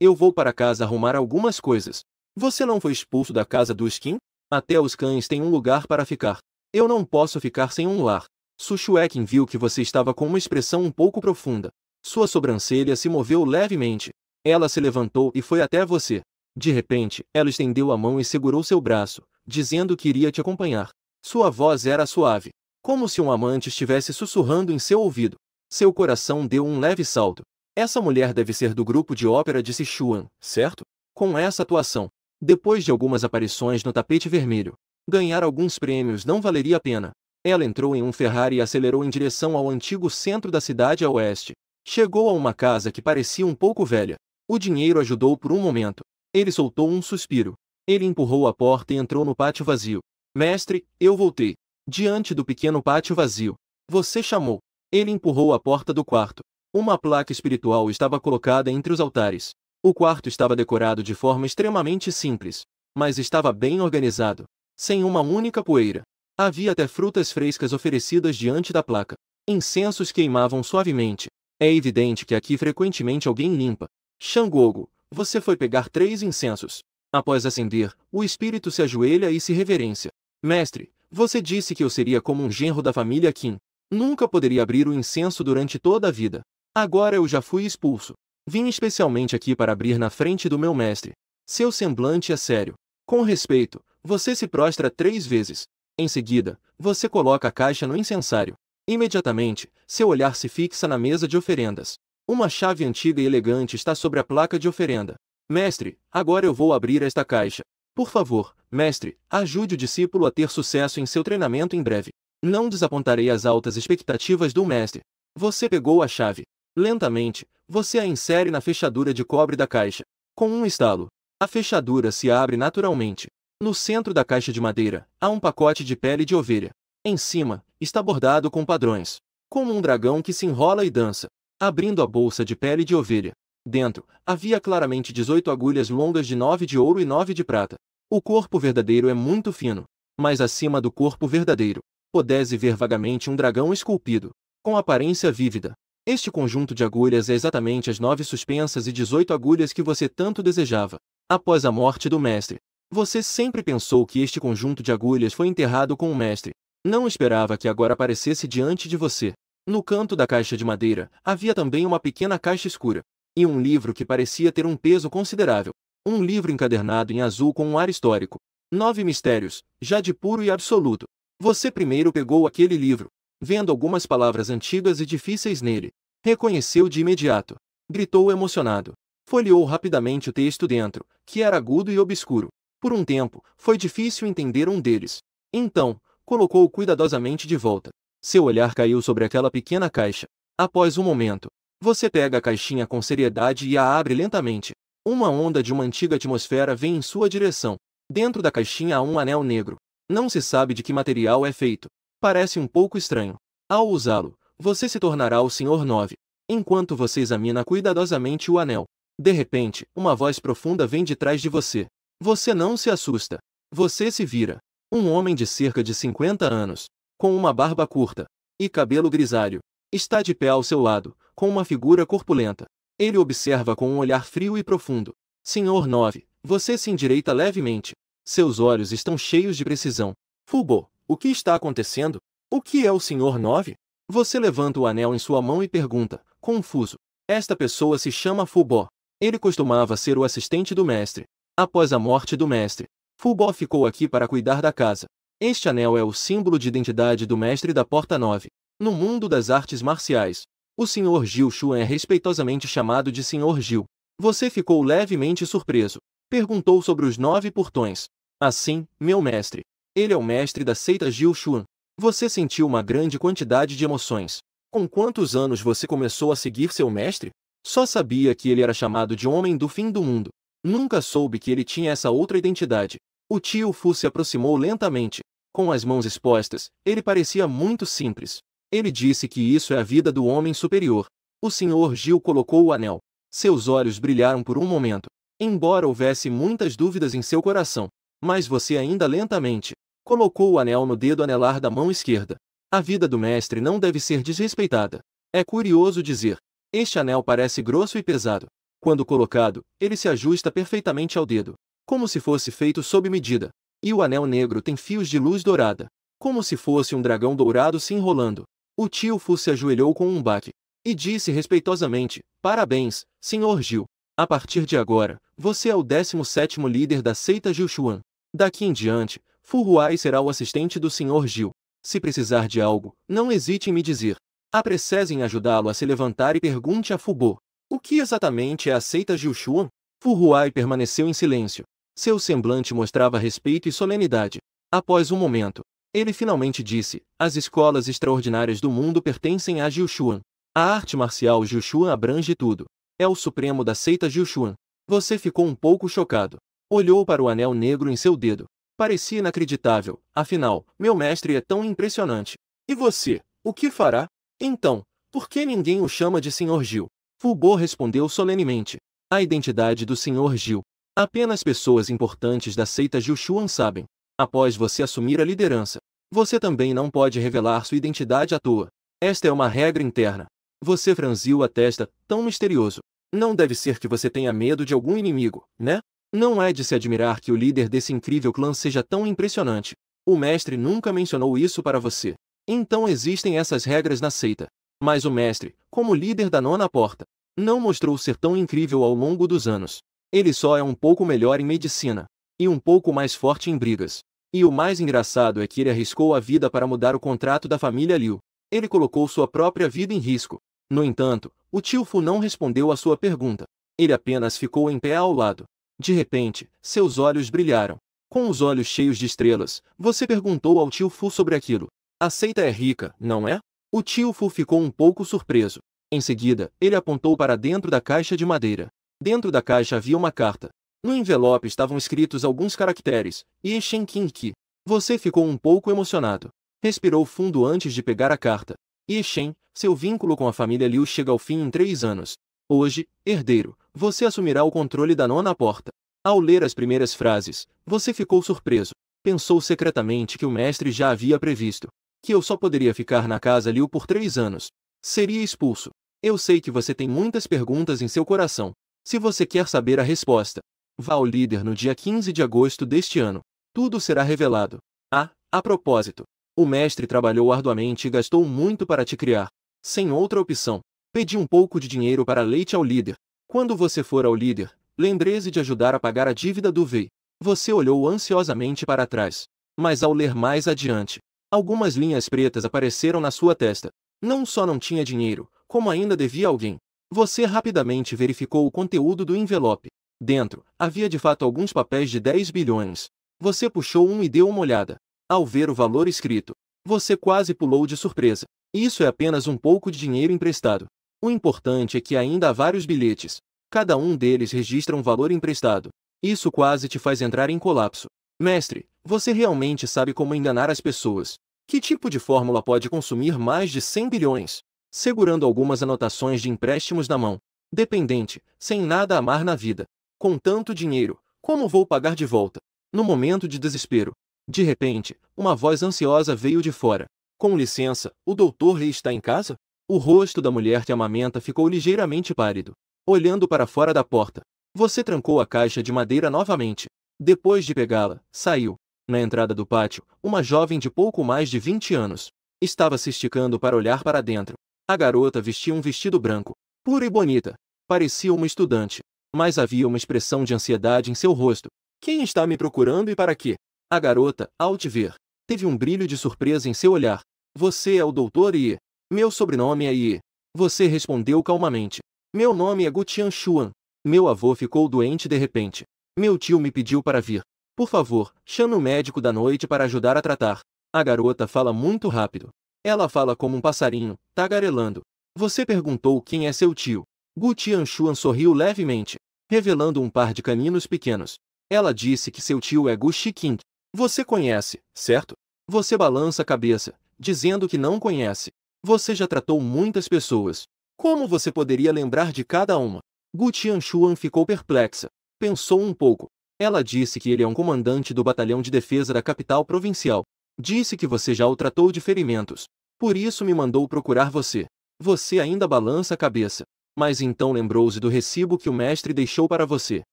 Eu vou para casa arrumar algumas coisas. Você não foi expulso da casa do Skin? Até os cães têm um lugar para ficar. Eu não posso ficar sem um lar. Su Xueqin viu que você estava com uma expressão um pouco profunda. Sua sobrancelha se moveu levemente. Ela se levantou e foi até você. De repente, ela estendeu a mão e segurou seu braço, dizendo que iria te acompanhar. Sua voz era suave, como se um amante estivesse sussurrando em seu ouvido. Seu coração deu um leve salto. Essa mulher deve ser do grupo de ópera de Sichuan, certo? Com essa atuação, depois de algumas aparições no tapete vermelho, ganhar alguns prêmios não valeria a pena. Ela entrou em um Ferrari e acelerou em direção ao antigo centro da cidade a oeste. Chegou a uma casa que parecia um pouco velha. O dinheiro ajudou por um momento. Ele soltou um suspiro. Ele empurrou a porta e entrou no pátio vazio. Mestre, eu voltei. Diante do pequeno pátio vazio. Você chamou. Ele empurrou a porta do quarto. Uma placa espiritual estava colocada entre os altares. O quarto estava decorado de forma extremamente simples, mas estava bem organizado, sem uma única poeira. Havia até frutas frescas oferecidas diante da placa. Incensos queimavam suavemente. É evidente que aqui frequentemente alguém limpa. Xangogo, você foi pegar 3 incensos. Após acender, o espírito se ajoelha e se reverência. Mestre, você disse que eu seria como um genro da família Qin. Nunca poderia abrir o incenso durante toda a vida. Agora eu já fui expulso. Vim especialmente aqui para abrir na frente do meu mestre. Seu semblante é sério. Com respeito, você se prostra 3 vezes. Em seguida, você coloca a caixa no incensário. Imediatamente, seu olhar se fixa na mesa de oferendas. Uma chave antiga e elegante está sobre a placa de oferenda. Mestre, agora eu vou abrir esta caixa. Por favor, mestre, ajude o discípulo a ter sucesso em seu treinamento em breve. Não desapontarei as altas expectativas do mestre. Você pegou a chave. Lentamente, você a insere na fechadura de cobre da caixa. Com um estalo, a fechadura se abre naturalmente. No centro da caixa de madeira, há um pacote de pele de ovelha. Em cima, está bordado com padrões, como um dragão que se enrola e dança. Abrindo a bolsa de pele de ovelha, dentro, havia claramente 18 agulhas longas de 9 de ouro e 9 de prata. O corpo verdadeiro é muito fino, mas acima do corpo verdadeiro, pode-se ver vagamente um dragão esculpido, com aparência vívida. Este conjunto de agulhas é exatamente as 9 suspensas e 18 agulhas que você tanto desejava. Após a morte do mestre, você sempre pensou que este conjunto de agulhas foi enterrado com o mestre. Não esperava que agora aparecesse diante de você. No canto da caixa de madeira, havia também uma pequena caixa escura. E um livro que parecia ter um peso considerável. Um livro encadernado em azul com um ar histórico. 9 mistérios, já de puro e absoluto. Você primeiro pegou aquele livro, vendo algumas palavras antigas e difíceis nele. Reconheceu de imediato. Gritou emocionado. Folheou rapidamente o texto dentro, que era agudo e obscuro. Por um tempo, foi difícil entender um deles. Então, colocou-o cuidadosamente de volta. Seu olhar caiu sobre aquela pequena caixa. Após um momento, você pega a caixinha com seriedade e a abre lentamente. Uma onda de uma antiga atmosfera vem em sua direção. Dentro da caixinha há um anel negro. Não se sabe de que material é feito. Parece um pouco estranho. Ao usá-lo, você se tornará o Senhor 9. Enquanto você examina cuidadosamente o anel, de repente, uma voz profunda vem de trás de você. Você não se assusta. Você se vira. Um homem de cerca de 50 anos, com uma barba curta e cabelo grisalho, está de pé ao seu lado, com uma figura corpulenta. Ele observa com um olhar frio e profundo. Senhor 9, você se endireita levemente. Seus olhos estão cheios de precisão. Fubo, o que está acontecendo? O que é o Senhor 9? Você levanta o anel em sua mão e pergunta, confuso. Esta pessoa se chama Fubo. Ele costumava ser o assistente do mestre. Após a morte do mestre, Fubo ficou aqui para cuidar da casa. Este anel é o símbolo de identidade do mestre da Porta 9. No mundo das artes marciais, o Sr. Gil Xuan é respeitosamente chamado de Sr. Gil. Você ficou levemente surpreso. Perguntou sobre os 9 portões. Assim, meu mestre. Ele é o mestre da seita Gil Xuan. Você sentiu uma grande quantidade de emoções. Com quantos anos você começou a seguir seu mestre? Só sabia que ele era chamado de Homem do Fim do Mundo. Nunca soube que ele tinha essa outra identidade. O tio Fu se aproximou lentamente. Com as mãos expostas, ele parecia muito simples. Ele disse que isso é a vida do homem superior. O Sr. Gil colocou o anel. Seus olhos brilharam por um momento. Embora houvesse muitas dúvidas em seu coração. Mas você ainda lentamente colocou o anel no dedo anelar da mão esquerda. A vida do mestre não deve ser desrespeitada. É curioso dizer. Este anel parece grosso e pesado. Quando colocado, ele se ajusta perfeitamente ao dedo, como se fosse feito sob medida. E o anel negro tem fios de luz dourada, como se fosse um dragão dourado se enrolando. O tio Fu se ajoelhou com um baque e disse respeitosamente, parabéns, Sr. Gil. A partir de agora, você é o 17º líder da seita Gil Xuan. Daqui em diante, Fu Huai será o assistente do Sr. Gil. Se precisar de algo, não hesite em me dizer. Apresse em ajudá-lo a se levantar e pergunte a Fubo. O que exatamente é a seita Gil Xuan? Fu Huai permaneceu em silêncio. Seu semblante mostrava respeito e solenidade. Após um momento, ele finalmente disse: as escolas extraordinárias do mundo pertencem a Jiuquan. A arte marcial Jiuquan abrange tudo. É o supremo da seita Jiuquan. Você ficou um pouco chocado. Olhou para o anel negro em seu dedo. Parecia inacreditável. Afinal, meu mestre é tão impressionante. E você, o que fará? Então, por que ninguém o chama de Sr. Gil? Fu Bo respondeu solenemente. A identidade do Sr. Gil. Apenas pessoas importantes da seita Jiuquan sabem. Após você assumir a liderança, você também não pode revelar sua identidade à toa. Esta é uma regra interna. Você franziu a testa, tão misterioso. Não deve ser que você tenha medo de algum inimigo, né? Não é de se admirar que o líder desse incrível clã seja tão impressionante. O mestre nunca mencionou isso para você. Então existem essas regras na seita. Mas o mestre, como líder da nona porta, não mostrou ser tão incrível ao longo dos anos. Ele só é um pouco melhor em medicina. E um pouco mais forte em brigas. E o mais engraçado é que ele arriscou a vida para mudar o contrato da família Liu. Ele colocou sua própria vida em risco. No entanto, o tio Fu não respondeu à sua pergunta. Ele apenas ficou em pé ao lado. De repente, seus olhos brilharam. Com os olhos cheios de estrelas, você perguntou ao tio Fu sobre aquilo. A seita é rica, não é? O tio Fu ficou um pouco surpreso. Em seguida, ele apontou para dentro da caixa de madeira. Dentro da caixa havia uma carta. No envelope estavam escritos alguns caracteres, e Shen Qing Qi. Você ficou um pouco emocionado. Respirou fundo antes de pegar a carta. E Shen, seu vínculo com a família Liu chega ao fim em 3 anos. Hoje, herdeiro, você assumirá o controle da nona porta. Ao ler as primeiras frases, você ficou surpreso. Pensou secretamente que o mestre já havia previsto. Que eu só poderia ficar na casa Liu por 3 anos. Seria expulso. Eu sei que você tem muitas perguntas em seu coração. Se você quer saber a resposta, vá ao líder no dia 15 de agosto deste ano. Tudo será revelado. Ah, a propósito, o mestre trabalhou arduamente e gastou muito para te criar. Sem outra opção, pedi um pouco de dinheiro para leite ao líder. Quando você for ao líder, lembre-se de ajudar a pagar a dívida do Wei. Você olhou ansiosamente para trás. Mas ao ler mais adiante, algumas linhas pretas apareceram na sua testa. Não só não tinha dinheiro, como ainda devia alguém. Você rapidamente verificou o conteúdo do envelope. Dentro, havia de fato alguns papéis de 10 bilhões. Você puxou um e deu uma olhada. Ao ver o valor escrito, você quase pulou de surpresa. Isso é apenas um pouco de dinheiro emprestado. O importante é que ainda há vários bilhetes. Cada um deles registra um valor emprestado. Isso quase te faz entrar em colapso. Mestre, você realmente sabe como enganar as pessoas. Que tipo de fórmula pode consumir mais de 100 bilhões? Segurando algumas anotações de empréstimos na mão. Dependente, sem nada a amar na vida. Com tanto dinheiro, como vou pagar de volta? No momento de desespero. De repente, uma voz ansiosa veio de fora. Com licença, o doutor Rei está em casa? O rosto da mulher que amamenta ficou ligeiramente pálido. Olhando para fora da porta. Você trancou a caixa de madeira novamente. Depois de pegá-la, saiu. Na entrada do pátio, uma jovem de pouco mais de 20 anos. Estava se esticando para olhar para dentro. A garota vestia um vestido branco. Pura e bonita. Parecia uma estudante. Mas havia uma expressão de ansiedade em seu rosto. Quem está me procurando e para quê? A garota, ao te ver, teve um brilho de surpresa em seu olhar. Você é o doutor Ye. Meu sobrenome é Ye. Você respondeu calmamente. Meu nome é Gu Tianshuan. Meu avô ficou doente de repente. Meu tio me pediu para vir. Por favor, chame o médico da noite para ajudar a tratar. A garota fala muito rápido. Ela fala como um passarinho, tagarelando. Você perguntou quem é seu tio. Gu Tianshuan sorriu levemente, revelando um par de caninos pequenos. Ela disse que seu tio é Gu Shiqing. Você conhece, certo? Você balança a cabeça, dizendo que não conhece. Você já tratou muitas pessoas. Como você poderia lembrar de cada uma? Gu Tianshuan ficou perplexa. Pensou um pouco. Ela disse que ele é um comandante do batalhão de defesa da capital provincial. Disse que você já o tratou de ferimentos. Por isso me mandou procurar você. Você ainda balança a cabeça. Mas então lembrou-se do recibo que o mestre deixou para você.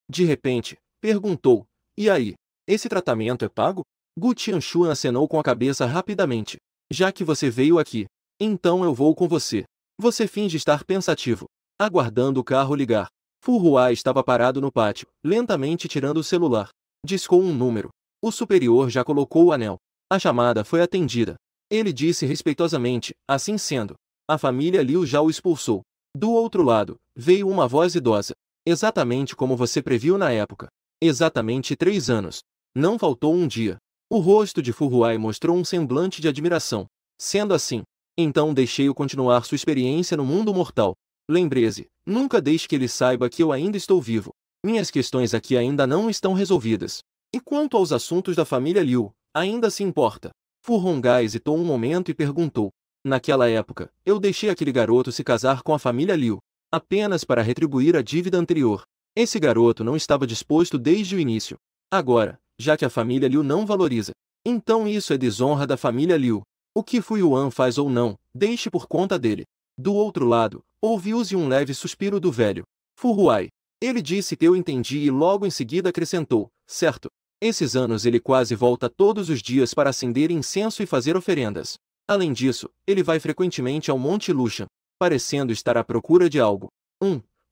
De repente, perguntou. E aí? Esse tratamento é pago? Gu Tianshuan acenou com a cabeça rapidamente. Já que você veio aqui, então eu vou com você. Você finge estar pensativo, aguardando o carro ligar. Fu Huai estava parado no pátio, lentamente tirando o celular. Discou um número. O superior já colocou o anel. A chamada foi atendida. Ele disse respeitosamente, assim sendo, a família Liu já o expulsou. Do outro lado, veio uma voz idosa. Exatamente como você previu na época. Exatamente 3 anos. Não faltou um dia. O rosto de Fu Huai mostrou um semblante de admiração. Sendo assim, então deixei-o continuar sua experiência no mundo mortal. Lembre-se, nunca deixe que ele saiba que eu ainda estou vivo. Minhas questões aqui ainda não estão resolvidas. E quanto aos assuntos da família Liu, ainda se importa? Fu Honggai hesitou um momento e perguntou. Naquela época, eu deixei aquele garoto se casar com a família Liu, apenas para retribuir a dívida anterior. Esse garoto não estava disposto desde o início. Agora, já que a família Liu não valoriza, então isso é desonra da família Liu. O que Fu Yuan faz ou não, deixe por conta dele. Do outro lado, ouviu-se um leve suspiro do velho. Fu Huai. Ele disse que eu entendi e logo em seguida acrescentou, certo. Esses anos ele quase volta todos os dias para acender incenso e fazer oferendas. Além disso, ele vai frequentemente ao Monte Lushan, parecendo estar à procura de algo.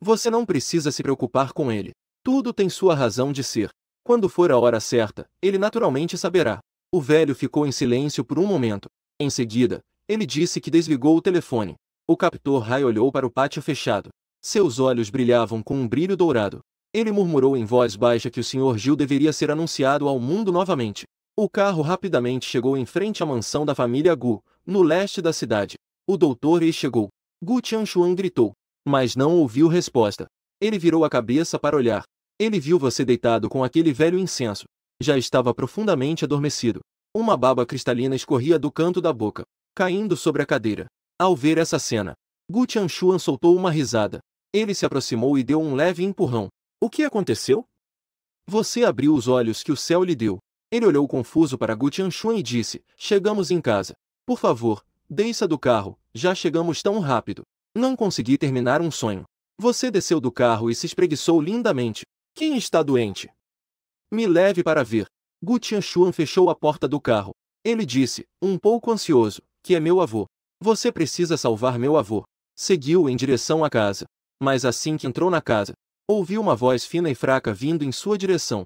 Você não precisa se preocupar com ele. Tudo tem sua razão de ser. Quando for a hora certa, ele naturalmente saberá. O velho ficou em silêncio por um momento. Em seguida, ele disse que desligou o telefone. O captor Hai olhou para o pátio fechado. Seus olhos brilhavam com um brilho dourado. Ele murmurou em voz baixa que o Sr. Gil deveria ser anunciado ao mundo novamente. O carro rapidamente chegou em frente à mansão da família Gu, no leste da cidade. O doutor Yi chegou. Gu Tianxuan gritou, mas não ouviu resposta. Ele virou a cabeça para olhar. Ele viu você deitado com aquele velho incenso. Já estava profundamente adormecido. Uma baba cristalina escorria do canto da boca, caindo sobre a cadeira. Ao ver essa cena, Gu Tianxuan soltou uma risada. Ele se aproximou e deu um leve empurrão. O que aconteceu? Você abriu os olhos que o céu lhe deu. Ele olhou confuso para Gu Tianxuan e disse, chegamos em casa. Por favor, desça do carro, já chegamos tão rápido. Não consegui terminar um sonho. Você desceu do carro e se espreguiçou lindamente. Quem está doente? Me leve para ver. Gu Tianxuan fechou a porta do carro. Ele disse, um pouco ansioso, que é meu avô. Você precisa salvar meu avô. Seguiu em direção à casa. Mas assim que entrou na casa, ouviu uma voz fina e fraca vindo em sua direção.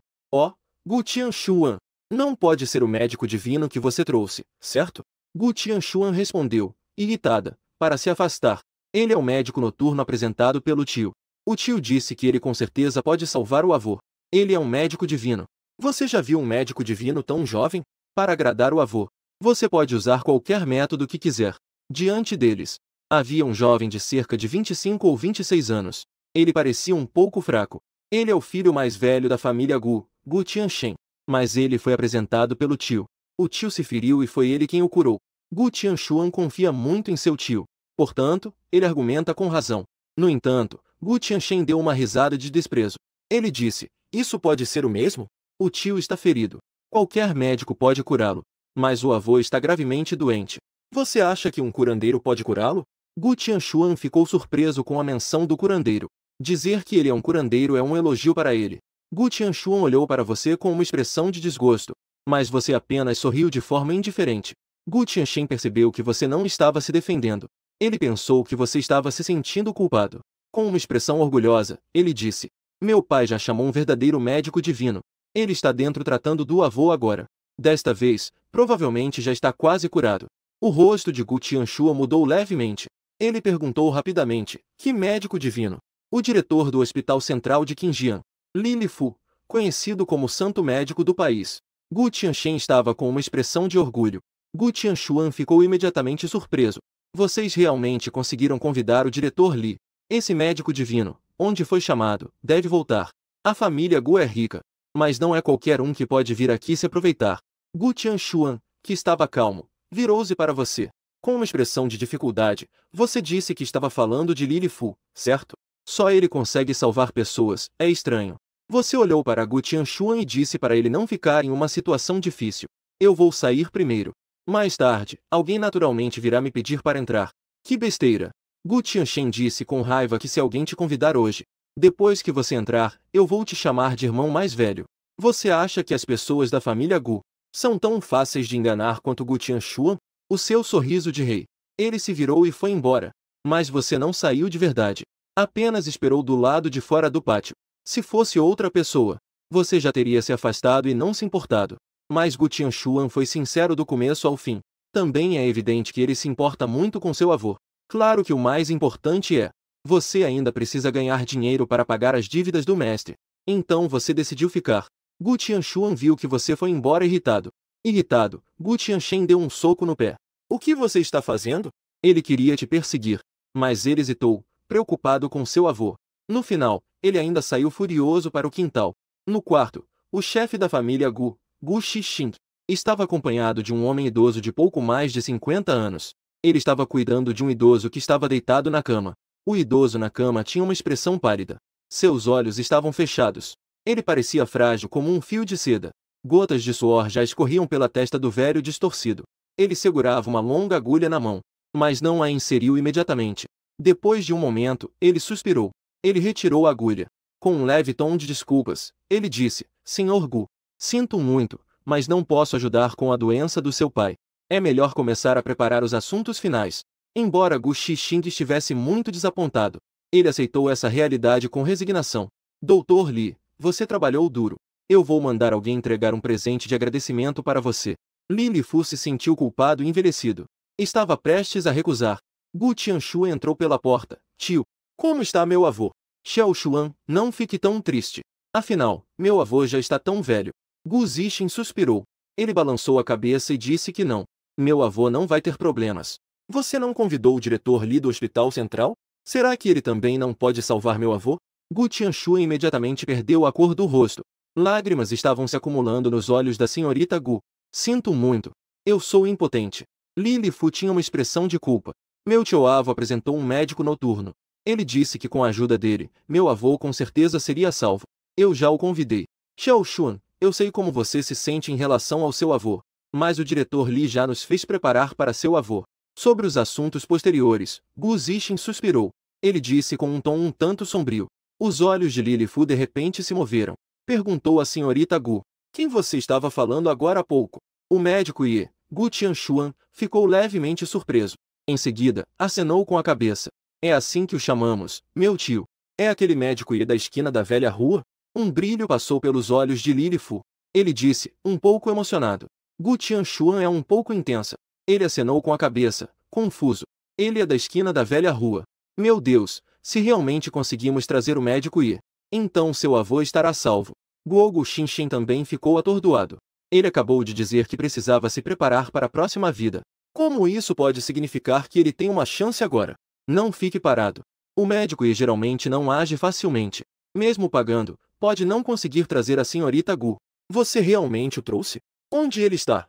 Gu Tianxuan, não pode ser o médico divino que você trouxe, certo? Gu Tianxuan respondeu, irritada, para se afastar. Ele é o médico noturno apresentado pelo tio. O tio disse que ele com certeza pode salvar o avô. Ele é um médico divino. Você já viu um médico divino tão jovem? Para agradar o avô, você pode usar qualquer método que quiser. Diante deles, havia um jovem de cerca de 25 ou 26 anos. Ele parecia um pouco fraco. Ele é o filho mais velho da família Gu Tianxen. Mas ele foi apresentado pelo tio. O tio se feriu e foi ele quem o curou. Gu Tianxuan confia muito em seu tio. Portanto, ele argumenta com razão. No entanto, Gu Tianxen deu uma risada de desprezo. Ele disse, isso pode ser o mesmo? O tio está ferido. Qualquer médico pode curá-lo. Mas o avô está gravemente doente. Você acha que um curandeiro pode curá-lo? Gu Tianxuan ficou surpreso com a menção do curandeiro. Dizer que ele é um curandeiro é um elogio para ele. Gu Tianxuan olhou para você com uma expressão de desgosto. Mas você apenas sorriu de forma indiferente. Gu Tianxen percebeu que você não estava se defendendo. Ele pensou que você estava se sentindo culpado. Com uma expressão orgulhosa, ele disse, meu pai já chamou um verdadeiro médico divino. Ele está dentro tratando do avô agora. Desta vez, provavelmente já está quase curado. O rosto de Gu Tianxuan mudou levemente. Ele perguntou rapidamente, que médico divino? O diretor do Hospital Central de Qinjiang, Li Lifu, conhecido como santo médico do país. Gu Tianxen estava com uma expressão de orgulho. Gu Tianxuan ficou imediatamente surpreso. Vocês realmente conseguiram convidar o diretor Li. Esse médico divino, onde foi chamado, deve voltar. A família Gu é rica. Mas não é qualquer um que pode vir aqui se aproveitar. Gu Tianxuan, que estava calmo, virou-se para você. Com uma expressão de dificuldade, você disse que estava falando de Li Lifu, certo? Só ele consegue salvar pessoas, é estranho. Você olhou para Gu Tianxuan e disse para ele não ficar em uma situação difícil. Eu vou sair primeiro. Mais tarde, alguém naturalmente virá me pedir para entrar. Que besteira! Gu Tianxen disse com raiva que se alguém te convidar hoje, depois que você entrar, eu vou te chamar de irmão mais velho. Você acha que as pessoas da família Gu são tão fáceis de enganar quanto Gu Tianxuan? O seu sorriso de rei. Ele se virou e foi embora. Mas você não saiu de verdade. Apenas esperou do lado de fora do pátio. Se fosse outra pessoa, você já teria se afastado e não se importado. Mas Gu Tianxuan foi sincero do começo ao fim. Também é evidente que ele se importa muito com seu avô. Claro que o mais importante é Você ainda precisa ganhar dinheiro para pagar as dívidas do mestre. Então você decidiu ficar. Gu Tianxuan viu que você foi embora irritado. Irritado, Gu Tianxen deu um soco no pé. O que você está fazendo? Ele queria te perseguir. Mas ele hesitou, preocupado com seu avô. No final, ele ainda saiu furioso para o quintal. No quarto, o chefe da família Gu, Gu Xixing, estava acompanhado de um homem idoso de pouco mais de 50 anos. Ele estava cuidando de um idoso que estava deitado na cama. O idoso na cama tinha uma expressão pálida. Seus olhos estavam fechados. Ele parecia frágil como um fio de seda. Gotas de suor já escorriam pela testa do velho distorcido. Ele segurava uma longa agulha na mão, mas não a inseriu imediatamente. Depois de um momento, ele suspirou. Ele retirou a agulha. Com um leve tom de desculpas, ele disse: Senhor Gu, sinto muito, mas não posso ajudar com a doença do seu pai. É melhor começar a preparar os assuntos finais. Embora Gu Xixing estivesse muito desapontado, ele aceitou essa realidade com resignação. Doutor Li, você trabalhou duro. Eu vou mandar alguém entregar um presente de agradecimento para você. Li Lifu se sentiu culpado e envelhecido. Estava prestes a recusar. Gu Tianxu entrou pela porta. Tio, como está meu avô? Xiao Xuan, não fique tão triste. Afinal, meu avô já está tão velho. Gu Zixin suspirou. Ele balançou a cabeça e disse que não. Meu avô não vai ter problemas. Você não convidou o diretor Li do Hospital Central? Será que ele também não pode salvar meu avô? Gu Tianxu imediatamente perdeu a cor do rosto. Lágrimas estavam se acumulando nos olhos da senhorita Gu. Sinto muito. Eu sou impotente. Li Lifu tinha uma expressão de culpa. Meu tio-avô apresentou um médico noturno. Ele disse que com a ajuda dele, meu avô com certeza seria salvo. Eu já o convidei. Xiao Xuan, eu sei como você se sente em relação ao seu avô. Mas o diretor Li já nos fez preparar para seu avô. Sobre os assuntos posteriores, Gu Zixin suspirou. Ele disse com um tom um tanto sombrio. Os olhos de Li Lifu de repente se moveram. Perguntou a senhorita Gu. Quem você estava falando agora há pouco? O médico Ye, Gu Tianxuan, ficou levemente surpreso. Em seguida, acenou com a cabeça. É assim que o chamamos, meu tio. É aquele médico Ye da esquina da velha rua? Um brilho passou pelos olhos de Li Lifu. Ele disse, um pouco emocionado. Gu Tianxuan é um pouco intensa. Ele acenou com a cabeça, confuso. Ele é da esquina da velha rua. Meu Deus, se realmente conseguimos trazer o médico Ye, então seu avô estará salvo. Guogu Xinxin também ficou atordoado. Ele acabou de dizer que precisava se preparar para a próxima vida. Como isso pode significar que ele tem uma chance agora? Não fique parado. O médico Ye geralmente não age facilmente. Mesmo pagando, pode não conseguir trazer a senhorita Gu. Você realmente o trouxe? Onde ele está?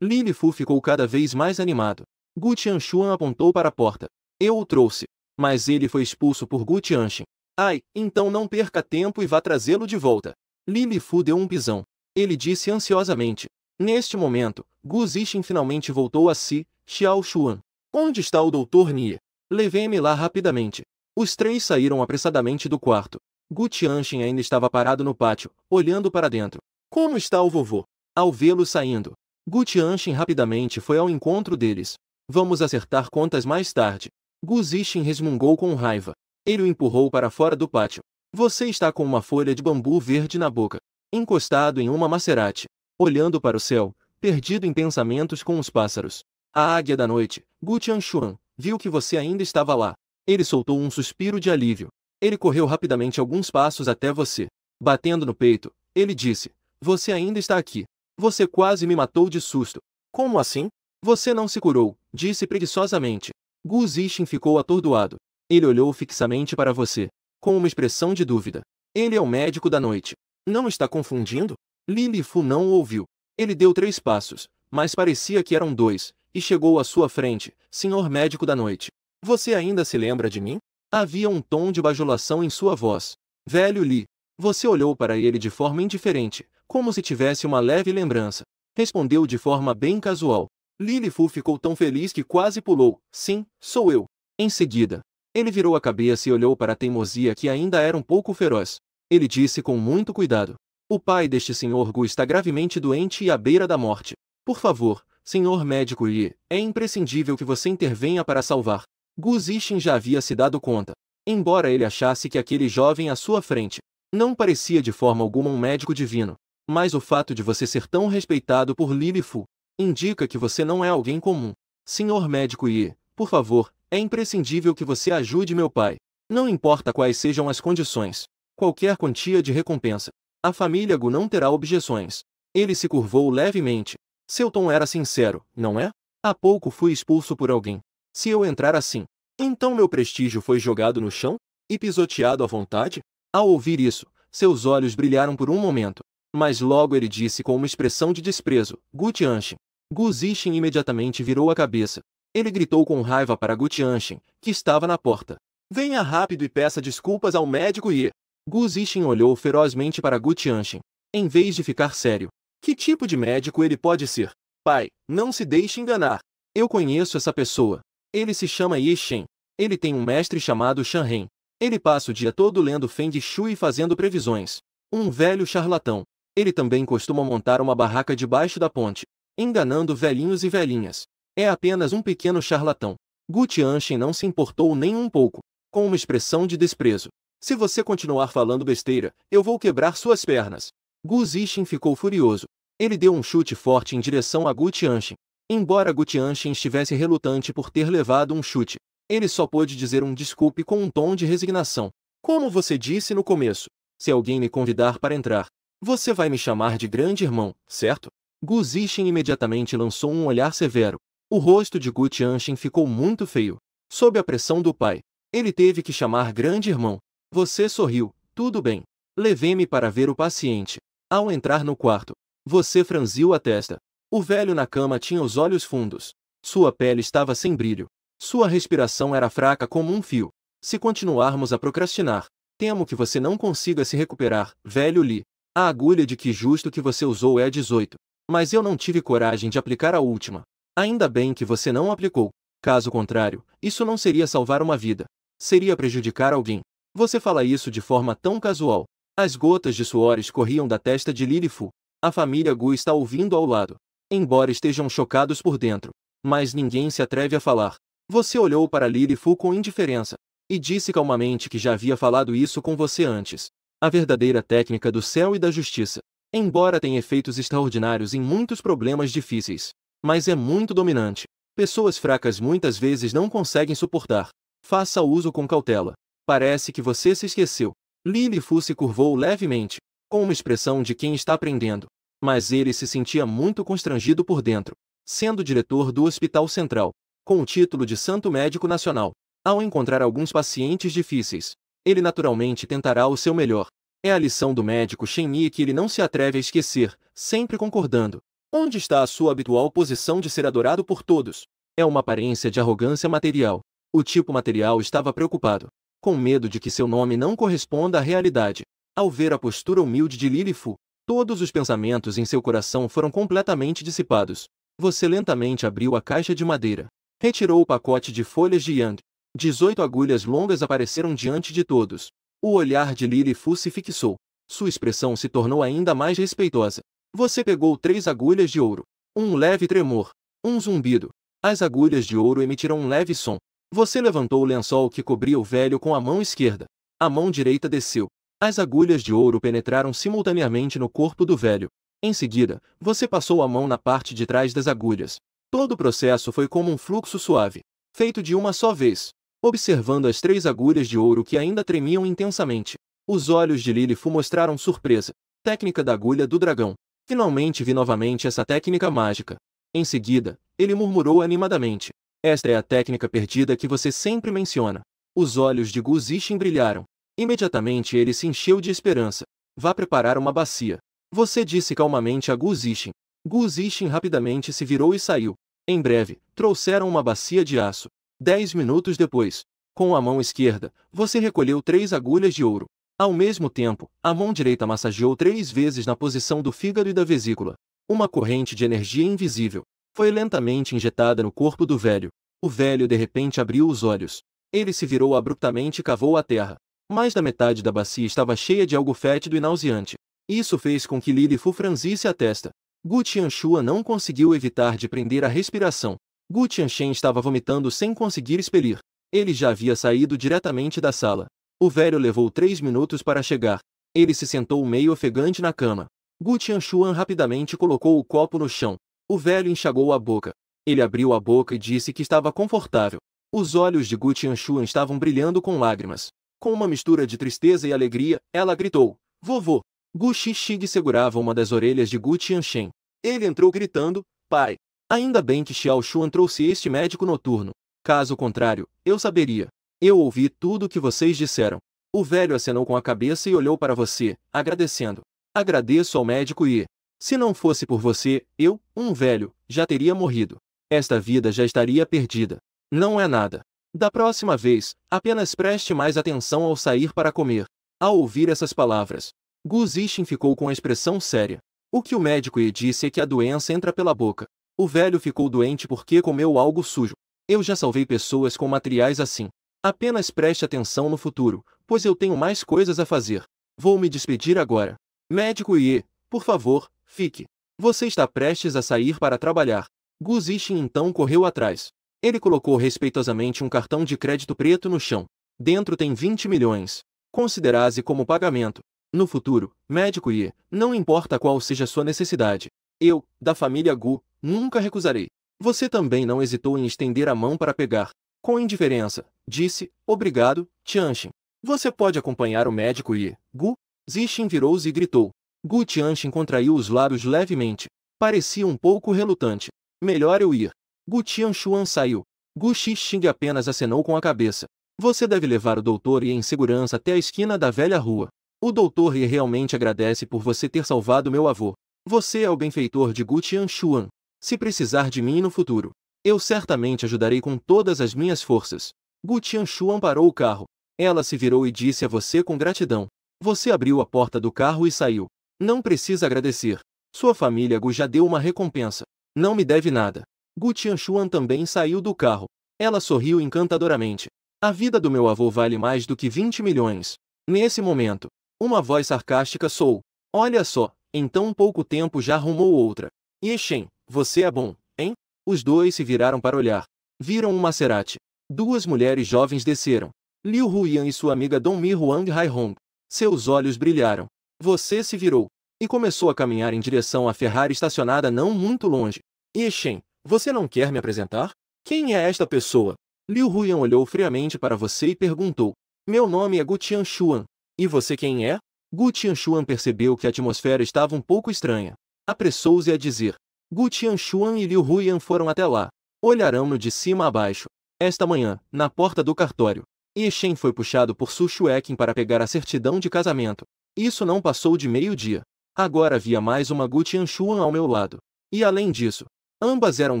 Li Lifu ficou cada vez mais animado. Gu Tianxuan apontou para a porta. Eu o trouxe. Mas ele foi expulso por Gu Tianxin. Ai, então não perca tempo e vá trazê-lo de volta. Li Lifu deu um pisão. Ele disse ansiosamente. Neste momento, Gu Zixin finalmente voltou a si. Xiao Xuan. Onde está o Dr. Nie? Levei-me lá rapidamente. Os três saíram apressadamente do quarto. Gu Tianxin ainda estava parado no pátio, olhando para dentro. Como está o vovô? Ao vê-lo saindo, Gu Tianxin rapidamente foi ao encontro deles. Vamos acertar contas mais tarde. Gu Zixin resmungou com raiva. Ele o empurrou para fora do pátio. Você está com uma folha de bambu verde na boca, encostado em uma Maserati, olhando para o céu, perdido em pensamentos com os pássaros. A águia da noite, Gu Tianxuan, viu que você ainda estava lá. Ele soltou um suspiro de alívio. Ele correu rapidamente alguns passos até você. Batendo no peito, ele disse, você ainda está aqui. Você quase me matou de susto. Como assim? Você não se curou, disse preguiçosamente. Gu Zixin ficou atordoado. Ele olhou fixamente para você, com uma expressão de dúvida. Ele é o médico da noite. Não está confundindo? Li Lifu não o ouviu. Ele deu 3 passos, mas parecia que eram 2, e chegou à sua frente, senhor médico da noite. Você ainda se lembra de mim? Havia um tom de bajulação em sua voz. Velho Li. Você olhou para ele de forma indiferente, como se tivesse uma leve lembrança. Respondeu de forma bem casual. Li Lifu ficou tão feliz que quase pulou. Sim, sou eu. Em seguida, ele virou a cabeça e olhou para a teimosia que ainda era um pouco feroz. Ele disse com muito cuidado. O pai deste senhor Gu está gravemente doente e à beira da morte. Por favor, senhor médico Ye, é imprescindível que você intervenha para salvar. Gu Zixin já havia se dado conta. Embora ele achasse que aquele jovem à sua frente não parecia de forma alguma um médico divino, mas o fato de você ser tão respeitado por Li Lifu indica que você não é alguém comum. Senhor médico Ye, por favor, é imprescindível que você ajude meu pai. Não importa quais sejam as condições. Qualquer quantia de recompensa. A família Gu não terá objeções. Ele se curvou levemente. Seu tom era sincero, não é? Há pouco fui expulso por alguém. Se eu entrar assim, então meu prestígio foi jogado no chão? E pisoteado à vontade? Ao ouvir isso, seus olhos brilharam por um momento. Mas logo ele disse com uma expressão de desprezo, Gu Tianxin. Gu Zixin imediatamente virou a cabeça. Ele gritou com raiva para Gu Tianxin, que estava na porta. Venha rápido e peça desculpas ao médico e... Gu Zixin olhou ferozmente para Gu Tianxin. Em vez de ficar sério. Que tipo de médico ele pode ser? Pai, não se deixe enganar. Eu conheço essa pessoa. Ele se chama Ye Shen. Ele tem um mestre chamado Shan Ren. Ele passa o dia todo lendo Feng Shui e fazendo previsões. Um velho charlatão. Ele também costuma montar uma barraca debaixo da ponte, enganando velhinhos e velhinhas. É apenas um pequeno charlatão. Gu Tianxin não se importou nem um pouco, com uma expressão de desprezo. Se você continuar falando besteira, eu vou quebrar suas pernas. Gu Zixin ficou furioso. Ele deu um chute forte em direção a Gu Tianxin. Embora Gu Tianxin estivesse relutante por ter levado um chute, ele só pôde dizer um desculpe com um tom de resignação. Como você disse no começo, se alguém me convidar para entrar, você vai me chamar de grande irmão, certo? Gu Zixin imediatamente lançou um olhar severo. O rosto de Gu Tianxin ficou muito feio. Sob a pressão do pai, ele teve que chamar grande irmão. Você sorriu, tudo bem. Levei-me para ver o paciente. Ao entrar no quarto, você franziu a testa. O velho na cama tinha os olhos fundos. Sua pele estava sem brilho. Sua respiração era fraca como um fio. Se continuarmos a procrastinar, temo que você não consiga se recuperar, velho Li. A agulha de que justo que você usou é 18. Mas eu não tive coragem de aplicar a última. Ainda bem que você não aplicou. Caso contrário, isso não seria salvar uma vida. Seria prejudicar alguém. Você fala isso de forma tão casual. As gotas de suor escorriam da testa de Lili Fu. A família Gu está ouvindo ao lado. Embora estejam chocados por dentro. Mas ninguém se atreve a falar. Você olhou para Lili Fu com indiferença. E disse calmamente que já havia falado isso com você antes. A verdadeira técnica do céu e da justiça. Embora tenha efeitos extraordinários em muitos problemas difíceis. Mas é muito dominante. Pessoas fracas muitas vezes não conseguem suportar. Faça uso com cautela. Parece que você se esqueceu. Lili Fu se curvou levemente, com uma expressão de quem está aprendendo. Mas ele se sentia muito constrangido por dentro, sendo diretor do Hospital Central, com o título de Santo Médico Nacional. Ao encontrar alguns pacientes difíceis, ele naturalmente tentará o seu melhor. É a lição do médico Shen Yi que ele não se atreve a esquecer, sempre concordando. Onde está a sua habitual posição de ser adorado por todos? É uma aparência de arrogância material. O tipo material estava preocupado, com medo de que seu nome não corresponda à realidade. Ao ver a postura humilde de Lili Fu, todos os pensamentos em seu coração foram completamente dissipados. Você lentamente abriu a caixa de madeira. Retirou o pacote de folhas de yang. 18 agulhas longas apareceram diante de todos. O olhar de Lili Fu se fixou. Sua expressão se tornou ainda mais respeitosa. Você pegou 3 agulhas de ouro. Um leve tremor. Um zumbido. As agulhas de ouro emitiram um leve som. Você levantou o lençol que cobria o velho com a mão esquerda. A mão direita desceu. As agulhas de ouro penetraram simultaneamente no corpo do velho. Em seguida, você passou a mão na parte de trás das agulhas. Todo o processo foi como um fluxo suave, feito de uma só vez. Observando as 3 agulhas de ouro que ainda tremiam intensamente, os olhos de Lili Fu mostraram surpresa. Técnica da agulha do dragão. Finalmente vi novamente essa técnica mágica. Em seguida, ele murmurou animadamente. Esta é a técnica perdida que você sempre menciona. Os olhos de Gu Zixin brilharam. Imediatamente ele se encheu de esperança. Vá preparar uma bacia. Você disse calmamente a Gu Zixin. Gu Zixin rapidamente se virou e saiu. Em breve, trouxeram uma bacia de aço. 10 minutos depois, com a mão esquerda, você recolheu 3 agulhas de ouro. Ao mesmo tempo, a mão direita massageou 3 vezes na posição do fígado e da vesícula. Uma corrente de energia invisível foi lentamente injetada no corpo do velho. O velho de repente abriu os olhos. Ele se virou abruptamente e cavou a terra. Mais da metade da bacia estava cheia de algo fétido e nauseante. Isso fez com que Lili Fu franzisse a testa. Gu Tianxuan não conseguiu evitar de prender a respiração. Gu Tianxen estava vomitando sem conseguir expelir. Ele já havia saído diretamente da sala. O velho levou 3 minutos para chegar. Ele se sentou meio ofegante na cama. Gu Tianxuan rapidamente colocou o copo no chão. O velho enxagou a boca. Ele abriu a boca e disse que estava confortável. Os olhos de Gu Tianshuan estavam brilhando com lágrimas. Com uma mistura de tristeza e alegria, ela gritou: Vovô! Gu Shishig segurava uma das orelhas de Gu Tianshen. Ele entrou gritando: Pai! Ainda bem que Xiao Xuan trouxe este médico noturno. Caso contrário, eu saberia. Eu ouvi tudo o que vocês disseram. O velho acenou com a cabeça e olhou para você, agradecendo. Agradeço ao médico e... Se não fosse por você, eu, um velho, já teria morrido. Esta vida já estaria perdida. Não é nada. Da próxima vez, apenas preste mais atenção ao sair para comer. Ao ouvir essas palavras, Gu Zixin ficou com a expressão séria. O que o médico lhe disse é que a doença entra pela boca. O velho ficou doente porque comeu algo sujo. Eu já salvei pessoas com materiais assim. Apenas preste atenção no futuro, pois eu tenho mais coisas a fazer. Vou me despedir agora. Médico Ye, por favor, fique. Você está prestes a sair para trabalhar. Gu Zixin então correu atrás. Ele colocou respeitosamente um cartão de crédito preto no chão. Dentro tem 20 milhões. Consideraze como pagamento. No futuro, médico Ye, não importa qual seja sua necessidade. Eu, da família Gu, nunca recusarei. Você também não hesitou em estender a mão para pegar. Com indiferença, disse: Obrigado, Tianxin. Você pode acompanhar o médico Ye. Gu Zixin virou-se e gritou. Gu Tianxin contraiu os lábios levemente. Parecia um pouco relutante. Melhor eu ir. Gu Tianshuan saiu. Gu Shixing apenas acenou com a cabeça. Você deve levar o Dr. Ye em segurança até a esquina da velha rua. O Dr. Ye realmente agradece por você ter salvado meu avô. Você é o benfeitor de Gu Tianshuan. Se precisar de mim no futuro, eu certamente ajudarei com todas as minhas forças. Gu Tianshuan parou o carro. Ela se virou e disse a você com gratidão. Você abriu a porta do carro e saiu. Não precisa agradecer. Sua família Gu já deu uma recompensa. Não me deve nada. Gu Tianshuan também saiu do carro. Ela sorriu encantadoramente. A vida do meu avô vale mais do que 20 milhões. Nesse momento, uma voz sarcástica soou. Olha só, em tão pouco tempo já arrumou outra. Yeshen, você é bom, hein? Os dois se viraram para olhar. Viram um Maserati. Duas mulheres jovens desceram. Liu Huyan e sua amiga Dongmi Huang Haihong. Seus olhos brilharam. Você se virou e começou a caminhar em direção à Ferrari estacionada não muito longe. Yeshen, você não quer me apresentar? Quem é esta pessoa? Liu Huyan olhou friamente para você e perguntou. Meu nome é Gu Tianshuan. E você quem é? Gu Tianshuan percebeu que a atmosfera estava um pouco estranha. Apressou-se a dizer. Gu Tianshuan e Liu Huyan foram até lá. Olharam-no de cima a baixo. Esta manhã, na porta do cartório, Yeshen foi puxado por Su Shueqin para pegar a certidão de casamento. Isso não passou de meio-dia. Agora havia mais uma Gu Tianshuan ao meu lado. E além disso, ambas eram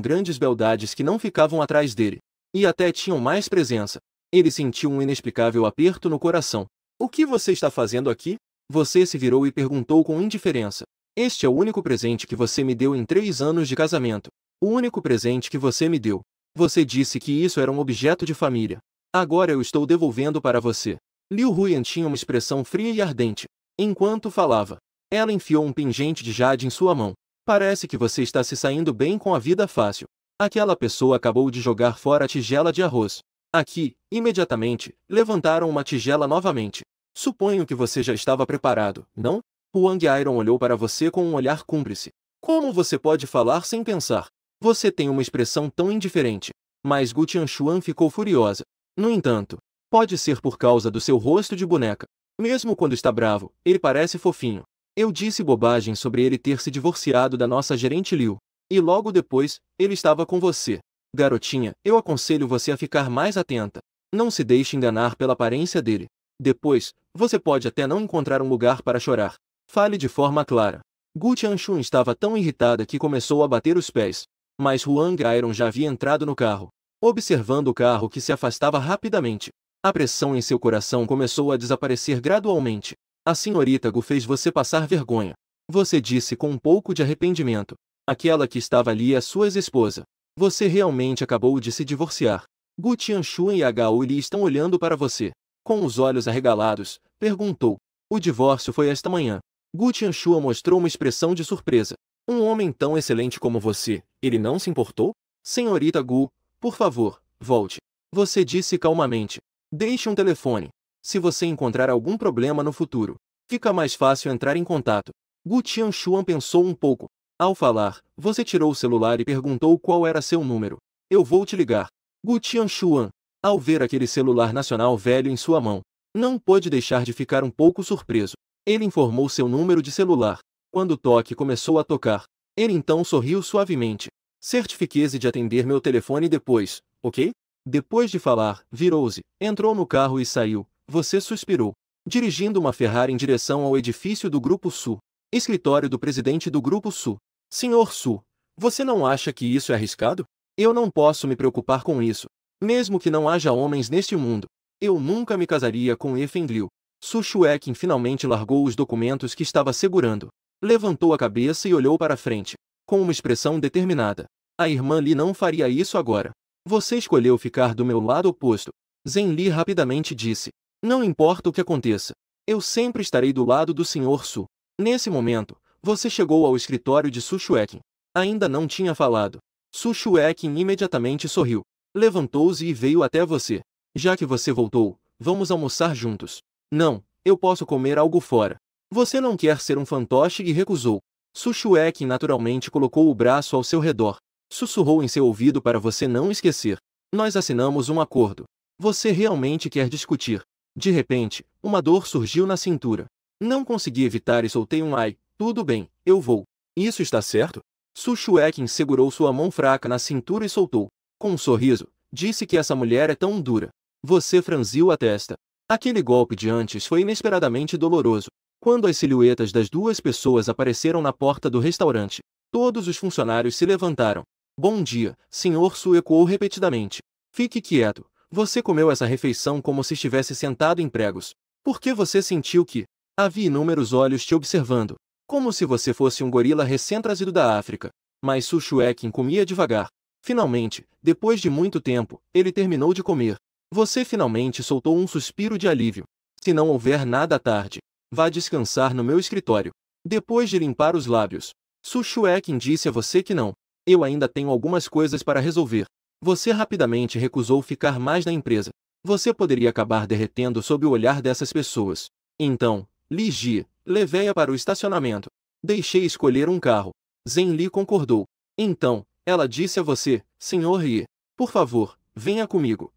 grandes beldades que não ficavam atrás dele. E até tinham mais presença. Ele sentiu um inexplicável aperto no coração. O que você está fazendo aqui? Você se virou e perguntou com indiferença. Este é o único presente que você me deu em 3 anos de casamento. O único presente que você me deu. Você disse que isso era um objeto de família. Agora eu estou devolvendo para você. Liu Huyan tinha uma expressão fria e ardente. Enquanto falava, ela enfiou um pingente de jade em sua mão. Parece que você está se saindo bem com a vida fácil. Aquela pessoa acabou de jogar fora a tigela de arroz. Aqui, imediatamente, levantaram uma tigela novamente. Suponho que você já estava preparado, não? Huang Iron olhou para você com um olhar cúmplice. Como você pode falar sem pensar? Você tem uma expressão tão indiferente. Mas Gu Tianshuan ficou furiosa. No entanto, pode ser por causa do seu rosto de boneca. Mesmo quando está bravo, ele parece fofinho. Eu disse bobagem sobre ele ter se divorciado da nossa gerente Liu. E logo depois, ele estava com você. Garotinha, eu aconselho você a ficar mais atenta. Não se deixe enganar pela aparência dele. Depois, você pode até não encontrar um lugar para chorar. Fale de forma clara. Gu Tianxun estava tão irritada que começou a bater os pés. Mas Huang Iron já havia entrado no carro. Observando o carro que se afastava rapidamente, a pressão em seu coração começou a desaparecer gradualmente. A senhorita Gu fez você passar vergonha. Você disse com um pouco de arrependimento. Aquela que estava ali é sua ex-esposa. Você realmente acabou de se divorciar. Gu Tianxun e Hou Li estão olhando para você. Com os olhos arregalados, perguntou. O divórcio foi esta manhã. Gu Tianxun mostrou uma expressão de surpresa. Um homem tão excelente como você, ele não se importou? Senhorita Gu, por favor, volte. Você disse calmamente. Deixe um telefone. Se você encontrar algum problema no futuro, fica mais fácil entrar em contato. Gu Tianshuan pensou um pouco. Ao falar, você tirou o celular e perguntou qual era seu número. Eu vou te ligar. Gu Tianshuan. Ao ver aquele celular nacional velho em sua mão, não pôde deixar de ficar um pouco surpreso. Ele informou seu número de celular. Quando o toque começou a tocar, ele então sorriu suavemente. Certifique-se de atender meu telefone depois, ok? Depois de falar, virou-se, entrou no carro e saiu. Você suspirou, dirigindo uma Ferrari em direção ao edifício do Grupo Sul. Escritório do presidente do Grupo Sul. Senhor Su, você não acha que isso é arriscado? Eu não posso me preocupar com isso. Mesmo que não haja homens neste mundo, eu nunca me casaria com Ethan Liu. Su Xueqin finalmente largou os documentos que estava segurando. Levantou a cabeça e olhou para frente, com uma expressão determinada. A irmã Li não faria isso agora. Você escolheu ficar do meu lado oposto. Zhen Li rapidamente disse. Não importa o que aconteça. Eu sempre estarei do lado do Sr. Su. Nesse momento, você chegou ao escritório de Su Xueqin. Ainda não tinha falado. Su Xueqin imediatamente sorriu. Levantou-se e veio até você. Já que você voltou, vamos almoçar juntos. Não, eu posso comer algo fora. Você não quer ser um fantoche e recusou. Su Xueqin naturalmente colocou o braço ao seu redor. Sussurrou em seu ouvido para você não esquecer. Nós assinamos um acordo. Você realmente quer discutir. De repente, uma dor surgiu na cintura. Não consegui evitar e soltei um ai. Tudo bem, eu vou. Isso está certo? Su Xueqin segurou sua mão fraca na cintura e soltou. Com um sorriso, disse que essa mulher é tão dura. Você franziu a testa. Aquele golpe de antes foi inesperadamente doloroso. Quando as silhuetas das duas pessoas apareceram na porta do restaurante, todos os funcionários se levantaram. Bom dia, Sr. Su, ecoou repetidamente. Fique quieto. Você comeu essa refeição como se estivesse sentado em pregos. Por que você sentiu que havia inúmeros olhos te observando? Como se você fosse um gorila recém-trazido da África. Mas Su Xueqin comia devagar. Finalmente, depois de muito tempo, ele terminou de comer. Você finalmente soltou um suspiro de alívio. Se não houver nada à tarde, vá descansar no meu escritório. Depois de limpar os lábios, Su Xueqin disse a você que não. Eu ainda tenho algumas coisas para resolver. Você rapidamente recusou ficar mais na empresa. Você poderia acabar derretendo sob o olhar dessas pessoas. Então, Li Ji, levei-a para o estacionamento. Deixei escolher um carro. Zhen Li concordou. Então, ela disse a você, Sr. Ye, por favor, venha comigo.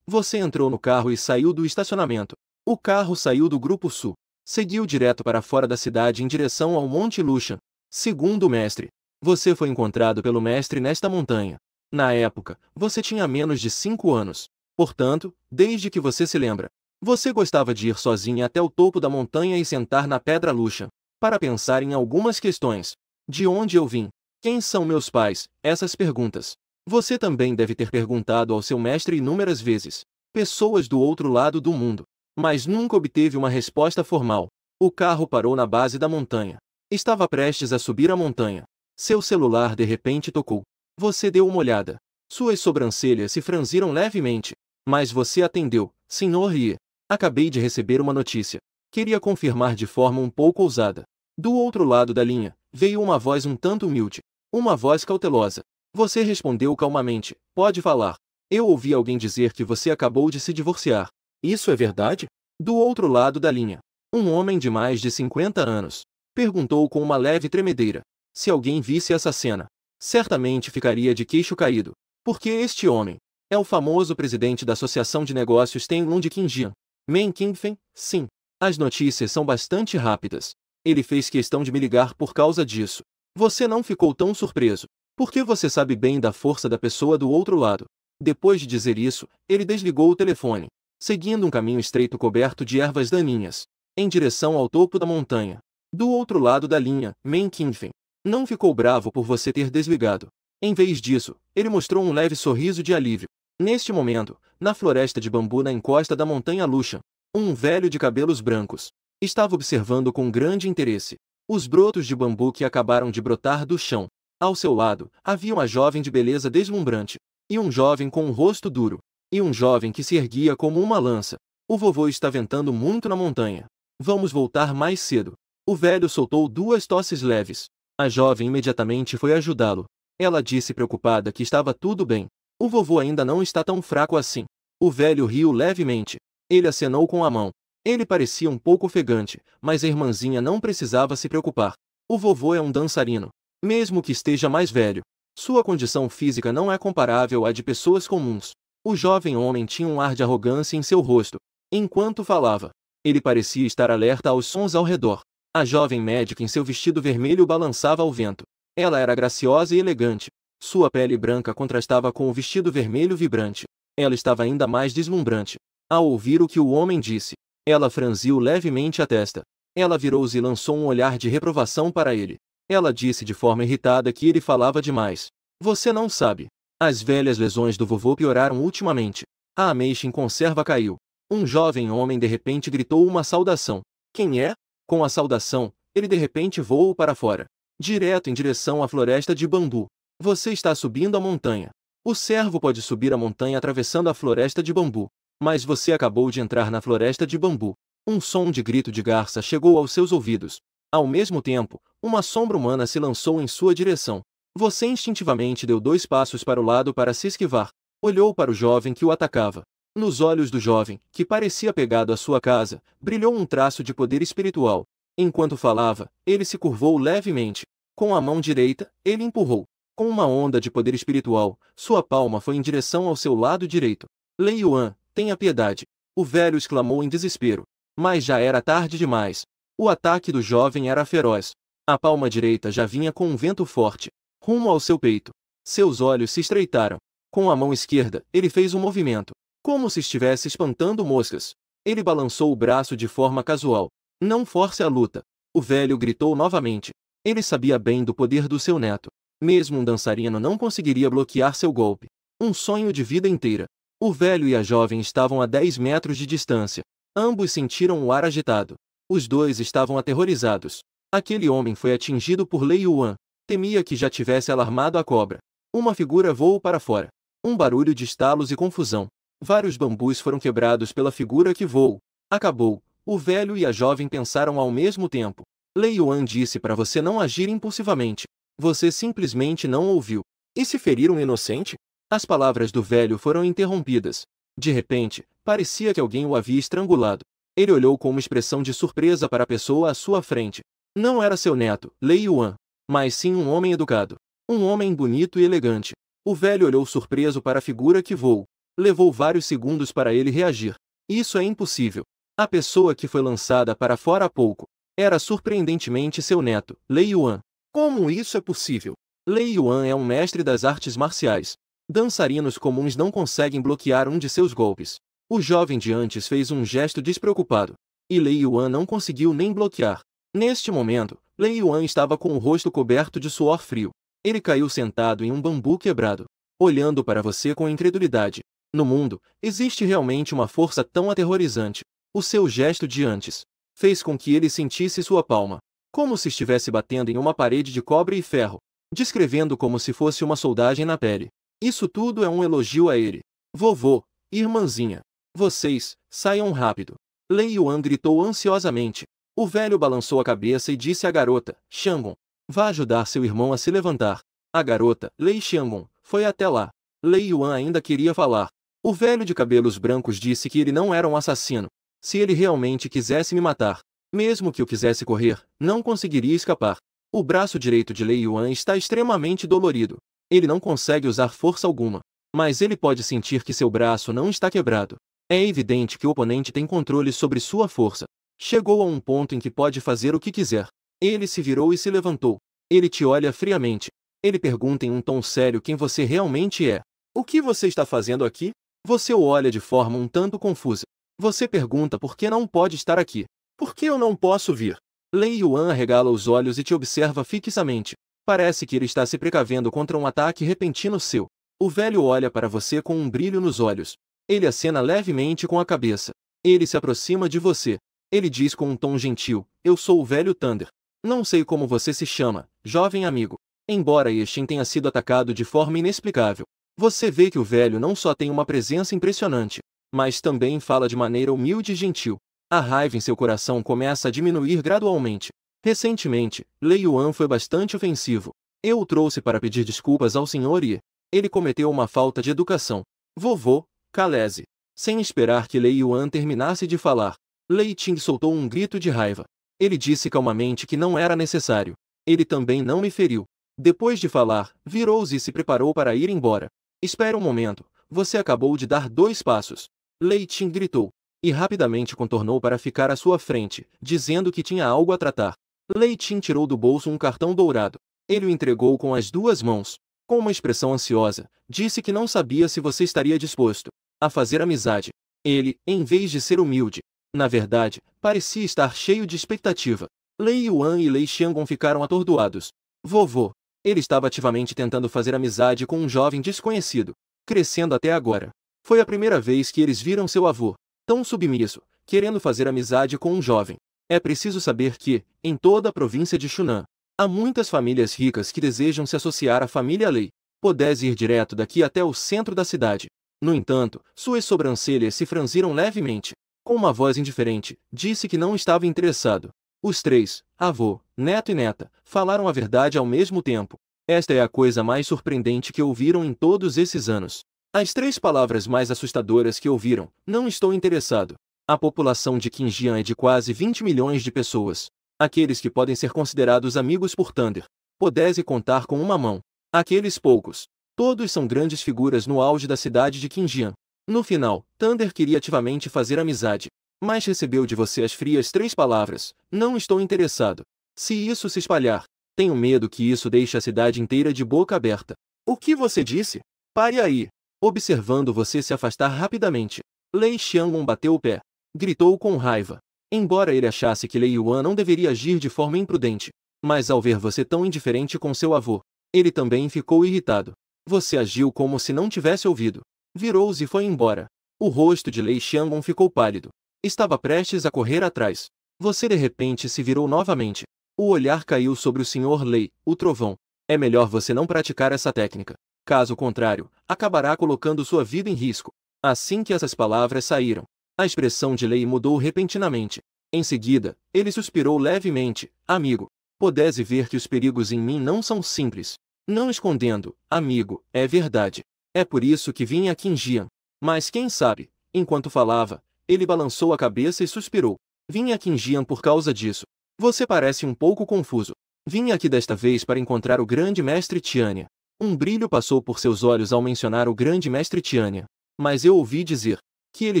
Você entrou no carro e saiu do estacionamento. O carro saiu do Grupo Sul. Seguiu direto para fora da cidade em direção ao Monte Lushan. Segundo o mestre, você foi encontrado pelo mestre nesta montanha. Na época, você tinha menos de 5 anos. Portanto, desde que você se lembra, você gostava de ir sozinha até o topo da montanha e sentar na pedra Lushan, para pensar em algumas questões. De onde eu vim? Quem são meus pais? Essas perguntas. Você também deve ter perguntado ao seu mestre inúmeras vezes. Pessoas do outro lado do mundo. Mas nunca obteve uma resposta formal. O carro parou na base da montanha. Estava prestes a subir a montanha. Seu celular de repente tocou. Você deu uma olhada. Suas sobrancelhas se franziram levemente. Mas você atendeu, Sr. Ye. Acabei de receber uma notícia. Queria confirmar de forma um pouco ousada. Do outro lado da linha, veio uma voz um tanto humilde. Uma voz cautelosa. Você respondeu calmamente. Pode falar. Eu ouvi alguém dizer que você acabou de se divorciar. Isso é verdade? Do outro lado da linha, um homem de mais de 50 anos perguntou com uma leve tremedeira. Se alguém visse essa cena, certamente ficaria de queixo caído. Porque este homem é o famoso presidente da Associação de Negócios Tenlun de Qingjian. Men Qingfen? Sim. As notícias são bastante rápidas. Ele fez questão de me ligar por causa disso. Você não ficou tão surpreso, porque você sabe bem da força da pessoa do outro lado. Depois de dizer isso, ele desligou o telefone, seguindo um caminho estreito coberto de ervas daninhas, em direção ao topo da montanha. Do outro lado da linha, Men Qingfen não ficou bravo por você ter desligado. Em vez disso, ele mostrou um leve sorriso de alívio. Neste momento, na floresta de bambu na encosta da montanha Lushan, um velho de cabelos brancos estava observando com grande interesse os brotos de bambu que acabaram de brotar do chão. Ao seu lado, havia uma jovem de beleza deslumbrante, e um jovem com um rosto duro, e um jovem que se erguia como uma lança. O vovô está ventando muito na montanha. Vamos voltar mais cedo. O velho soltou 2 tosses leves. A jovem imediatamente foi ajudá-lo. Ela disse preocupada que estava tudo bem. O vovô ainda não está tão fraco assim. O velho riu levemente. Ele acenou com a mão. Ele parecia um pouco ofegante, mas a irmãzinha não precisava se preocupar. O vovô é um dançarino. Mesmo que esteja mais velho, sua condição física não é comparável à de pessoas comuns. O jovem homem tinha um ar de arrogância em seu rosto. Enquanto falava, ele parecia estar alerta aos sons ao redor. A jovem médica em seu vestido vermelho balançava ao vento. Ela era graciosa e elegante. Sua pele branca contrastava com o vestido vermelho vibrante. Ela estava ainda mais deslumbrante. Ao ouvir o que o homem disse, ela franziu levemente a testa. Ela virou-se e lançou um olhar de reprovação para ele. Ela disse de forma irritada que ele falava demais. Você não sabe. As velhas lesões do vovô pioraram ultimamente. A ameixa em conserva caiu. Um jovem homem de repente gritou uma saudação. Quem é? Com a saudação, ele de repente voou para fora, direto em direção à floresta de bambu. Você está subindo a montanha. O servo pode subir a montanha atravessando a floresta de bambu. Mas você acabou de entrar na floresta de bambu. Um som de grito de garça chegou aos seus ouvidos. Ao mesmo tempo, uma sombra humana se lançou em sua direção. Você instintivamente deu 2 passos para o lado para se esquivar. Olhou para o jovem que o atacava. Nos olhos do jovem, que parecia pegado à sua casa, brilhou um traço de poder espiritual. Enquanto falava, ele se curvou levemente. Com a mão direita, ele empurrou. Com uma onda de poder espiritual, sua palma foi em direção ao seu lado direito. Lei Yuan, tenha piedade. O velho exclamou em desespero. Mas já era tarde demais. O ataque do jovem era feroz. A palma direita já vinha com um vento forte, rumo ao seu peito. Seus olhos se estreitaram. Com a mão esquerda, ele fez um movimento, como se estivesse espantando moscas. Ele balançou o braço de forma casual. Não force a luta. O velho gritou novamente. Ele sabia bem do poder do seu neto. Mesmo um dançarino não conseguiria bloquear seu golpe. Um sonho de vida inteira. O velho e a jovem estavam a 10 metros de distância. Ambos sentiram o ar agitado. Os dois estavam aterrorizados. Aquele homem foi atingido por Lei Yuan. Temia que já tivesse alarmado a cobra. Uma figura voou para fora. Um barulho de estalos e confusão. Vários bambus foram quebrados pela figura que voou. Acabou. O velho e a jovem pensaram ao mesmo tempo. Lei Yuan disse para você não agir impulsivamente. Você simplesmente não ouviu. E se ferir um inocente? As palavras do velho foram interrompidas. De repente, parecia que alguém o havia estrangulado. Ele olhou com uma expressão de surpresa para a pessoa à sua frente. Não era seu neto, Lei Yuan, mas sim um homem educado. Um homem bonito e elegante. O velho olhou surpreso para a figura que voou. Levou vários segundos para ele reagir. Isso é impossível. A pessoa que foi lançada para fora há pouco era surpreendentemente seu neto, Lei Yuan. Como isso é possível? Lei Yuan é um mestre das artes marciais. Dançarinos comuns não conseguem bloquear um de seus golpes. O jovem de antes fez um gesto despreocupado. E Lei Yuan não conseguiu nem bloquear. Neste momento, Lei Yuan estava com o rosto coberto de suor frio. Ele caiu sentado em um bambu quebrado, olhando para você com incredulidade. No mundo, existe realmente uma força tão aterrorizante. O seu gesto de antes fez com que ele sentisse sua palma, como se estivesse batendo em uma parede de cobre e ferro, descrevendo como se fosse uma soldagem na pele. Isso tudo é um elogio a ele. Vovô, irmãzinha, vocês, saiam rápido. Lei Yuan gritou ansiosamente. O velho balançou a cabeça e disse à garota, Xiangon, vá ajudar seu irmão a se levantar. A garota, Lei Xiangon, foi até lá. Lei Yuan ainda queria falar. O velho de cabelos brancos disse que ele não era um assassino. Se ele realmente quisesse me matar, mesmo que eu quisesse correr, não conseguiria escapar. O braço direito de Lei Yuan está extremamente dolorido. Ele não consegue usar força alguma. Mas ele pode sentir que seu braço não está quebrado. É evidente que o oponente tem controle sobre sua força. Chegou a um ponto em que pode fazer o que quiser. Ele se virou e se levantou. Ele te olha friamente. Ele pergunta em um tom sério quem você realmente é. O que você está fazendo aqui? Você o olha de forma um tanto confusa. Você pergunta por que não pode estar aqui. Por que eu não posso vir? Lei Yuan arregala os olhos e te observa fixamente. Parece que ele está se precavendo contra um ataque repentino seu. O velho olha para você com um brilho nos olhos. Ele acena levemente com a cabeça. Ele se aproxima de você. Ele diz com um tom gentil, eu sou o velho Thunder. Não sei como você se chama, jovem amigo. Embora Yeshin tenha sido atacado de forma inexplicável, você vê que o velho não só tem uma presença impressionante, mas também fala de maneira humilde e gentil. A raiva em seu coração começa a diminuir gradualmente. Recentemente, Lei Yuan foi bastante ofensivo. Eu o trouxe para pedir desculpas ao senhor e ele cometeu uma falta de educação. Vovô, cale-se. Sem esperar que Lei Yuan terminasse de falar, Lei Ting soltou um grito de raiva. Ele disse calmamente que não era necessário. Ele também não me feriu. Depois de falar, virou-se e se preparou para ir embora. Espere um momento, você acabou de dar 2 passos. Lei Ting gritou. E rapidamente contornou para ficar à sua frente, dizendo que tinha algo a tratar. Lei Ting tirou do bolso um cartão dourado. Ele o entregou com as 2 mãos. Com uma expressão ansiosa, disse que não sabia se você estaria disposto a fazer amizade. Ele, em vez de ser humilde, na verdade, parecia estar cheio de expectativa. Lei Yuan e Lei Xiangon ficaram atordoados. Vovô. Ele estava ativamente tentando fazer amizade com um jovem desconhecido, crescendo até agora. Foi a primeira vez que eles viram seu avô, tão submisso, querendo fazer amizade com um jovem. É preciso saber que, em toda a província de Shunan, há muitas famílias ricas que desejam se associar à família Lei. Pudesse ir direto daqui até o centro da cidade. No entanto, suas sobrancelhas se franziram levemente. Com uma voz indiferente, disse que não estava interessado. Os 3, avô, neto e neta, falaram a verdade ao mesmo tempo. Esta é a coisa mais surpreendente que ouviram em todos esses anos. As 3 palavras mais assustadoras que ouviram: não estou interessado. A população de Qinjiang é de quase 20 milhões de pessoas. Aqueles que podem ser considerados amigos por Thunder. Pudesse contar com uma mão. Aqueles poucos. Todos são grandes figuras no auge da cidade de Qinjiang. No final, Thunder queria ativamente fazer amizade. Mas recebeu de você as frias 3 palavras: não estou interessado. Se isso se espalhar, tenho medo que isso deixe a cidade inteira de boca aberta. O que você disse? Pare aí. Observando você se afastar rapidamente. Lei Xiangon bateu o pé. Gritou com raiva. Embora ele achasse que Lei Yuan não deveria agir de forma imprudente, mas ao ver você tão indiferente com seu avô, ele também ficou irritado. Você agiu como se não tivesse ouvido. Virou-se e foi embora. O rosto de Lei Xiangon ficou pálido. Estava prestes a correr atrás. Você de repente se virou novamente. O olhar caiu sobre o Sr. Lei, o trovão. É melhor você não praticar essa técnica. Caso contrário, acabará colocando sua vida em risco. Assim que essas palavras saíram, a expressão de Lei mudou repentinamente. Em seguida, ele suspirou levemente. Amigo, pudesse ver que os perigos em mim não são simples. Não escondendo, amigo, é verdade. É por isso que vim a Qinjiang. Mas quem sabe, enquanto falava, ele balançou a cabeça e suspirou. Vim a Qinjiang por causa disso. Você parece um pouco confuso. Vim aqui desta vez para encontrar o grande mestre Tianya. Um brilho passou por seus olhos ao mencionar o grande mestre Tianya. Mas eu ouvi dizer que ele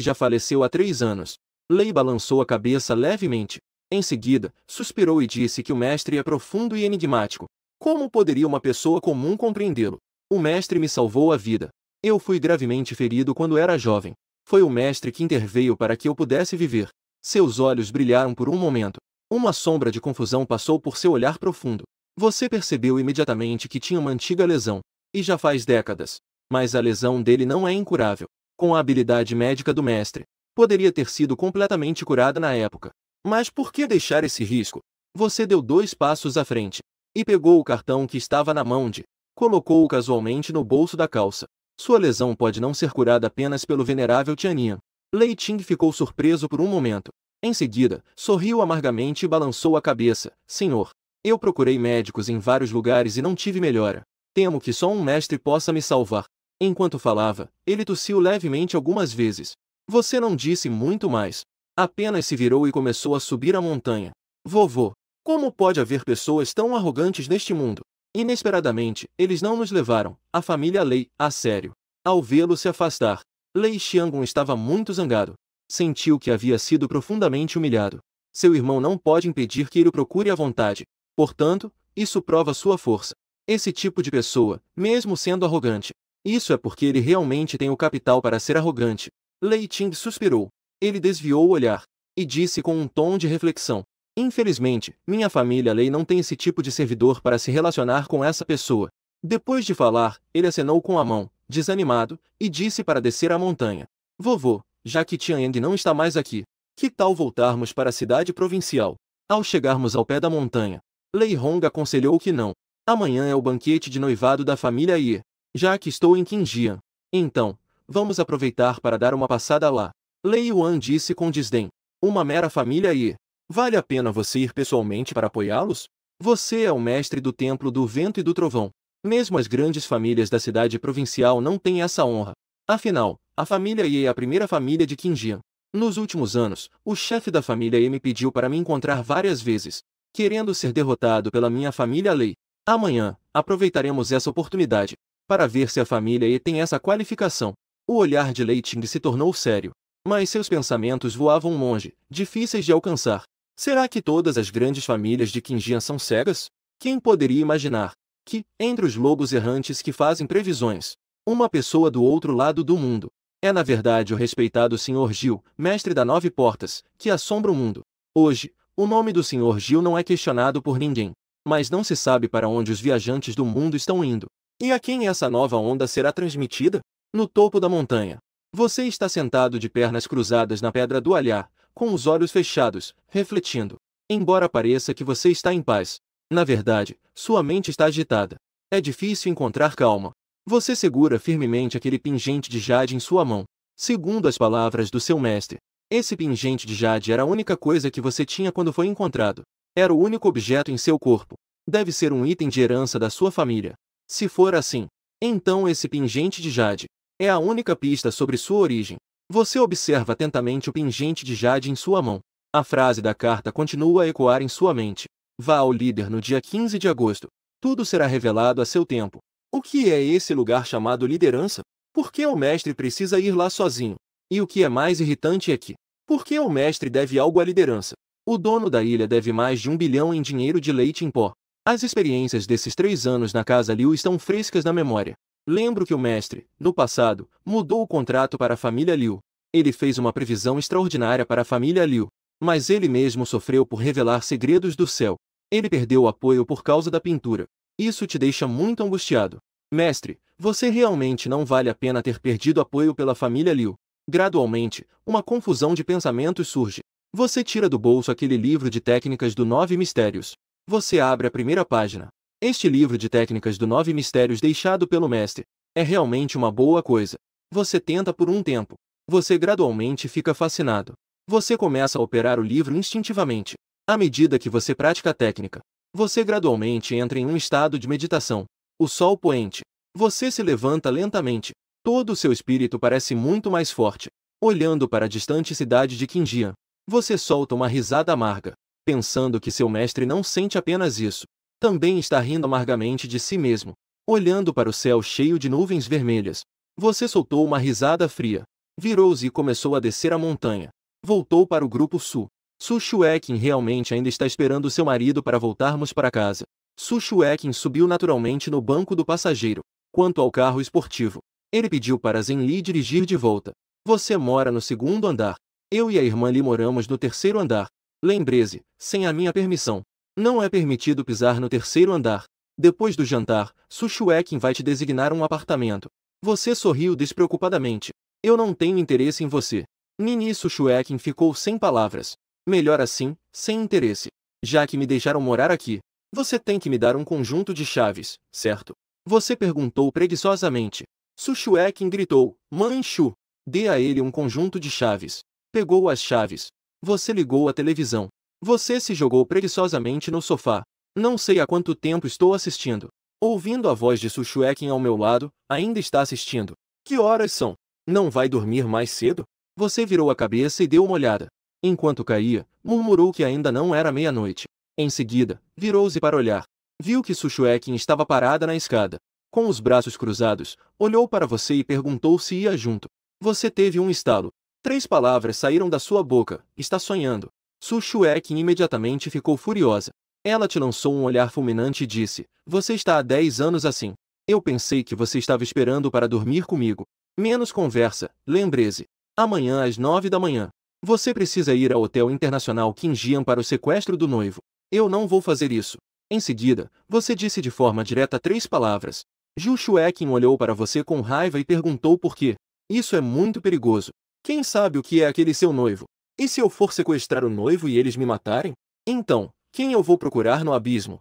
já faleceu há 3 anos. Lei balançou a cabeça levemente. Em seguida, suspirou e disse que o mestre é profundo e enigmático. Como poderia uma pessoa comum compreendê-lo? O mestre me salvou a vida. Eu fui gravemente ferido quando era jovem. Foi o mestre que interveio para que eu pudesse viver. Seus olhos brilharam por um momento. Uma sombra de confusão passou por seu olhar profundo. Você percebeu imediatamente que tinha uma antiga lesão. E já faz décadas. Mas a lesão dele não é incurável. Com a habilidade médica do mestre, poderia ter sido completamente curada na época. Mas por que deixar esse risco? Você deu 2 passos à frente. E pegou o cartão que estava na mão de. Colocou-o casualmente no bolso da calça. Sua lesão pode não ser curada apenas pelo venerável Tianyan. Lei Ting ficou surpreso por um momento. Em seguida, sorriu amargamente e balançou a cabeça. Senhor, eu procurei médicos em vários lugares e não tive melhora. Temo que só um mestre possa me salvar. Enquanto falava, ele tossiu levemente algumas vezes. Você não disse muito mais. Apenas se virou e começou a subir a montanha. Vovô, como pode haver pessoas tão arrogantes neste mundo? Inesperadamente, eles não nos levaram, a família Lei, a sério. Ao vê-lo se afastar, Lei Xiangon estava muito zangado. Sentiu que havia sido profundamente humilhado. Seu irmão não pode impedir que ele o procure à vontade. Portanto, isso prova sua força. Esse tipo de pessoa, mesmo sendo arrogante, isso é porque ele realmente tem o capital para ser arrogante. Lei Ting suspirou. Ele desviou o olhar e disse com um tom de reflexão: infelizmente, minha família Lei não tem esse tipo de servidor para se relacionar com essa pessoa. Depois de falar, ele acenou com a mão, desanimado, e disse para descer a montanha. Vovô, já que Tianyang não está mais aqui, que tal voltarmos para a cidade provincial? Ao chegarmos ao pé da montanha, Lei Hong aconselhou que não. Amanhã é o banquete de noivado da família Ye. Já que estou em Qinjiang, então, vamos aproveitar para dar uma passada lá. Lei Yuan disse com desdém. Uma mera família Ye. Vale a pena você ir pessoalmente para apoiá-los? Você é o mestre do Templo do Vento e do Trovão. Mesmo as grandes famílias da cidade provincial não têm essa honra. Afinal, a família Ye é a primeira família de Qinjiang. Nos últimos anos, o chefe da família Ye me pediu para me encontrar várias vezes, querendo ser derrotado pela minha família Lei. Amanhã, aproveitaremos essa oportunidade para ver se a família Ye tem essa qualificação. O olhar de Lei Ting se tornou sério. Mas seus pensamentos voavam longe, difíceis de alcançar. Será que todas as grandes famílias de Qinjian são cegas? Quem poderia imaginar que, entre os lobos errantes que fazem previsões, uma pessoa do outro lado do mundo é na verdade o respeitado Sr. Gil, mestre da Nove Portas, que assombra o mundo? Hoje, o nome do Sr. Gil não é questionado por ninguém, mas não se sabe para onde os viajantes do mundo estão indo. E a quem essa nova onda será transmitida? No topo da montanha. Você está sentado de pernas cruzadas na pedra do alhar, com os olhos fechados, refletindo. Embora pareça que você está em paz, na verdade, sua mente está agitada. É difícil encontrar calma. Você segura firmemente aquele pingente de jade em sua mão. Segundo as palavras do seu mestre, esse pingente de jade era a única coisa que você tinha quando foi encontrado. Era o único objeto em seu corpo. Deve ser um item de herança da sua família. Se for assim, então esse pingente de jade é a única pista sobre sua origem. Você observa atentamente o pingente de jade em sua mão. A frase da carta continua a ecoar em sua mente. Vá ao líder no dia 15 de agosto. Tudo será revelado a seu tempo. O que é esse lugar chamado liderança? Por que o mestre precisa ir lá sozinho? E o que é mais irritante é que, por que o mestre deve algo à liderança? O dono da ilha deve mais de 1 bilhão em dinheiro de leite em pó. As experiências desses 3 anos na casa Liu estão frescas na memória. Lembro que o mestre, no passado, mudou o contrato para a família Liu. Ele fez uma previsão extraordinária para a família Liu, mas ele mesmo sofreu por revelar segredos do céu. Ele perdeu o apoio por causa da pintura. Isso te deixa muito angustiado. Mestre, você realmente não vale a pena ter perdido apoio pela família Liu. Gradualmente, uma confusão de pensamentos surge. Você tira do bolso aquele livro de técnicas do 9 mistérios. Você abre a primeira página. Este livro de técnicas do 9 mistérios deixado pelo mestre é realmente uma boa coisa. Você tenta por um tempo. Você gradualmente fica fascinado. Você começa a operar o livro instintivamente. À medida que você pratica a técnica, você gradualmente entra em um estado de meditação. O sol poente. Você se levanta lentamente. Todo o seu espírito parece muito mais forte. Olhando para a distante cidade de Qinjian, você solta uma risada amarga, pensando que seu mestre não sente apenas isso. Também está rindo amargamente de si mesmo. Olhando para o céu cheio de nuvens vermelhas, você soltou uma risada fria. Virou-se e começou a descer a montanha. Voltou para o grupo Su. Su Xueqin realmente ainda está esperando seu marido para voltarmos para casa. Su Xueqin subiu naturalmente no banco do passageiro. Quanto ao carro esportivo, ele pediu para Zhen Li dirigir de volta. Você mora no 2º andar. Eu e a irmã Li moramos no 3º andar. Lembre-se, sem a minha permissão, não é permitido pisar no 3º andar. Depois do jantar, Su Xueqin vai te designar um apartamento. Você sorriu despreocupadamente. Eu não tenho interesse em você. Nini Su Xueqin ficou sem palavras. Melhor assim, sem interesse. Já que me deixaram morar aqui, você tem que me dar um conjunto de chaves, certo? Você perguntou preguiçosamente. Su Xueqin gritou, Mãe Shu, dê a ele um conjunto de chaves. Pegou as chaves. Você ligou a televisão. Você se jogou preguiçosamente no sofá. Não sei há quanto tempo estou assistindo. Ouvindo a voz de Su Xueqin ao meu lado, ainda está assistindo. Que horas são? Não vai dormir mais cedo? Você virou a cabeça e deu uma olhada. Enquanto caía, murmurou que ainda não era meia-noite. Em seguida, virou-se para olhar. Viu que Su Xueqin estava parada na escada. Com os braços cruzados, olhou para você e perguntou se ia junto. Você teve um estalo. 3 palavras saíram da sua boca. Está sonhando. Su Xueqin imediatamente ficou furiosa. Ela te lançou um olhar fulminante e disse, você está há 10 anos assim. Eu pensei que você estava esperando para dormir comigo. Menos conversa, lembre-se. Amanhã às 9 da manhã. Você precisa ir ao Hotel Internacional Qinjian para o sequestro do noivo. Eu não vou fazer isso. Em seguida, você disse de forma direta 3 palavras. Zhu Xueqin olhou para você com raiva e perguntou por quê. Isso é muito perigoso. Quem sabe o que é aquele seu noivo? E se eu for sequestrar o noivo e eles me matarem? Então, quem eu vou procurar no abismo?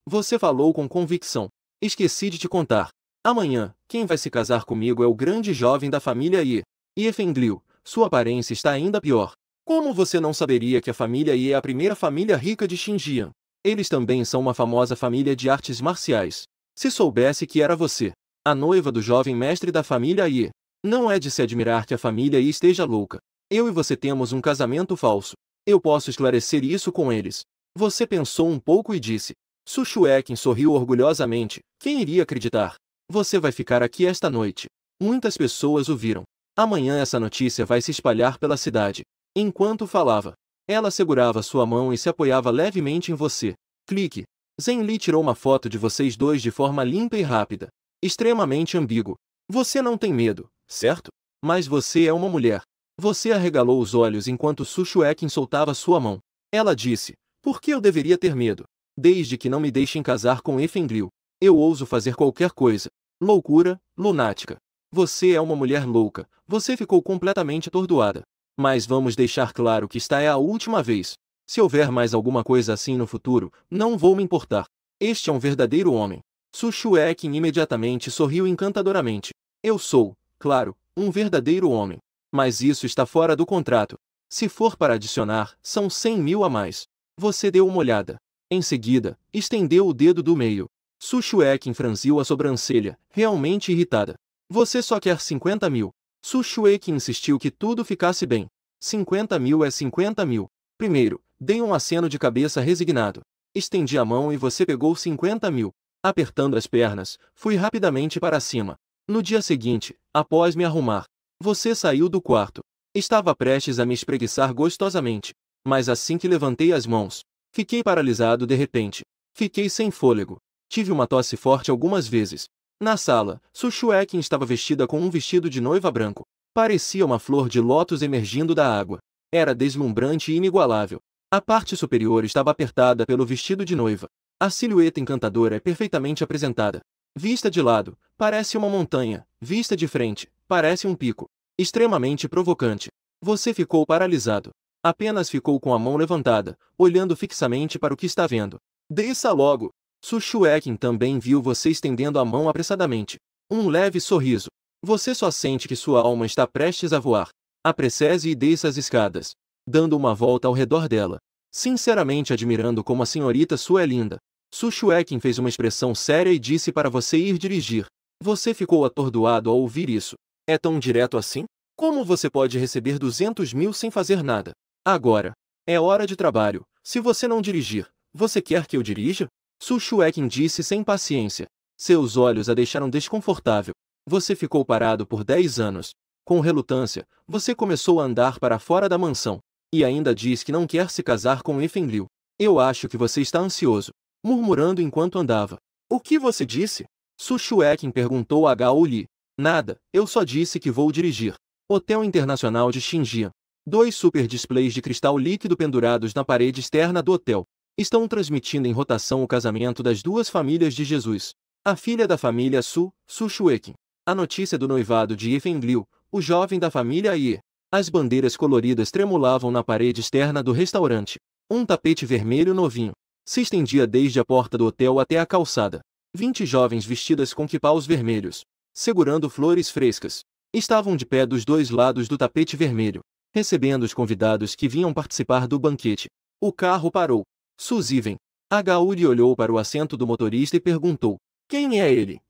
Você falou com convicção. Esqueci de te contar. Amanhã, quem vai se casar comigo é o grande jovem da família Ye. Ye Fengliu, sua aparência está ainda pior. Como você não saberia que a família Ye é a primeira família rica de Xinjiang? Eles também são uma famosa família de artes marciais. Se soubesse que era você, a noiva do jovem mestre da família Ye, não é de se admirar que a família Ye esteja louca. Eu e você temos um casamento falso. Eu posso esclarecer isso com eles. Você pensou um pouco e disse. Su Xueqin sorriu orgulhosamente. Quem iria acreditar? Você vai ficar aqui esta noite. Muitas pessoas o viram. Amanhã essa notícia vai se espalhar pela cidade. Enquanto falava, ela segurava sua mão e se apoiava levemente em você. Clique. Zhen Li tirou uma foto de vocês dois de forma limpa e rápida. Extremamente ambíguo. Você não tem medo, certo? Mas você é uma mulher. Você arregalou os olhos enquanto Su Xueqin soltava sua mão. Ela disse, por que eu deveria ter medo? Desde que não me deixem casar com He Fengliu, eu ouso fazer qualquer coisa. Loucura, lunática. Você é uma mulher louca, você ficou completamente atordoada. Mas vamos deixar claro que esta é a última vez. Se houver mais alguma coisa assim no futuro, não vou me importar. Este é um verdadeiro homem. Su Xueqin imediatamente sorriu encantadoramente. Eu sou, claro, um verdadeiro homem. Mas isso está fora do contrato. Se for para adicionar, são 100.000 a mais. Você deu uma olhada. Em seguida, estendeu o dedo do meio. Su Xueqin franziu a sobrancelha, realmente irritada. Você só quer 50.000. Su Xueqin insistiu que tudo ficasse bem. 50.000 é 50.000. Primeiro, dei um aceno de cabeça resignado. Estendi a mão e você pegou 50.000. Apertando as pernas, fui rapidamente para cima. No dia seguinte, após me arrumar, você saiu do quarto. Estava prestes a me espreguiçar gostosamente. Mas assim que levantei as mãos, fiquei paralisado de repente. Fiquei sem fôlego. Tive uma tosse forte algumas vezes. Na sala, Su Xueqin estava vestida com um vestido de noiva branco. Parecia uma flor de lótus emergindo da água. Era deslumbrante e inigualável. A parte superior estava apertada pelo vestido de noiva. A silhueta encantadora é perfeitamente apresentada. Vista de lado, parece uma montanha. Vista de frente, parece um pico. Extremamente provocante. Você ficou paralisado. Apenas ficou com a mão levantada, olhando fixamente para o que está vendo. Desça logo! Su Xueqin também viu você estendendo a mão apressadamente. Um leve sorriso. Você só sente que sua alma está prestes a voar. Apresse-se e desça as escadas, dando uma volta ao redor dela. Sinceramente admirando como a senhorita Su é linda. Su Xueqin fez uma expressão séria e disse para você ir dirigir. Você ficou atordoado ao ouvir isso. É tão direto assim? Como você pode receber 200.000 sem fazer nada? Agora. É hora de trabalho. Se você não dirigir, você quer que eu dirija? Su Xueqin disse sem paciência. Seus olhos a deixaram desconfortável. Você ficou parado por 10 anos. Com relutância, você começou a andar para fora da mansão. E ainda diz que não quer se casar com He Fengliu. Eu acho que você está ansioso. Murmurando enquanto andava. O que você disse? Su Xueqin perguntou a Gao Li. Nada, eu só disse que vou dirigir. Hotel Internacional de Xinjiang. 2 super displays de cristal líquido pendurados na parede externa do hotel estão transmitindo em rotação o casamento das duas famílias de Jesus. A filha da família Su, Su Xueqin. A notícia do noivado de He Fengliu, o jovem da família Ye. As bandeiras coloridas tremulavam na parede externa do restaurante. Um tapete vermelho novinho se estendia desde a porta do hotel até a calçada. 20 jovens vestidas com quipaus vermelhos, segurando flores frescas, estavam de pé dos dois lados do tapete vermelho, recebendo os convidados que vinham participar do banquete. O carro parou. Suzy vem. A Gauri olhou para o assento do motorista e perguntou: quem é ele?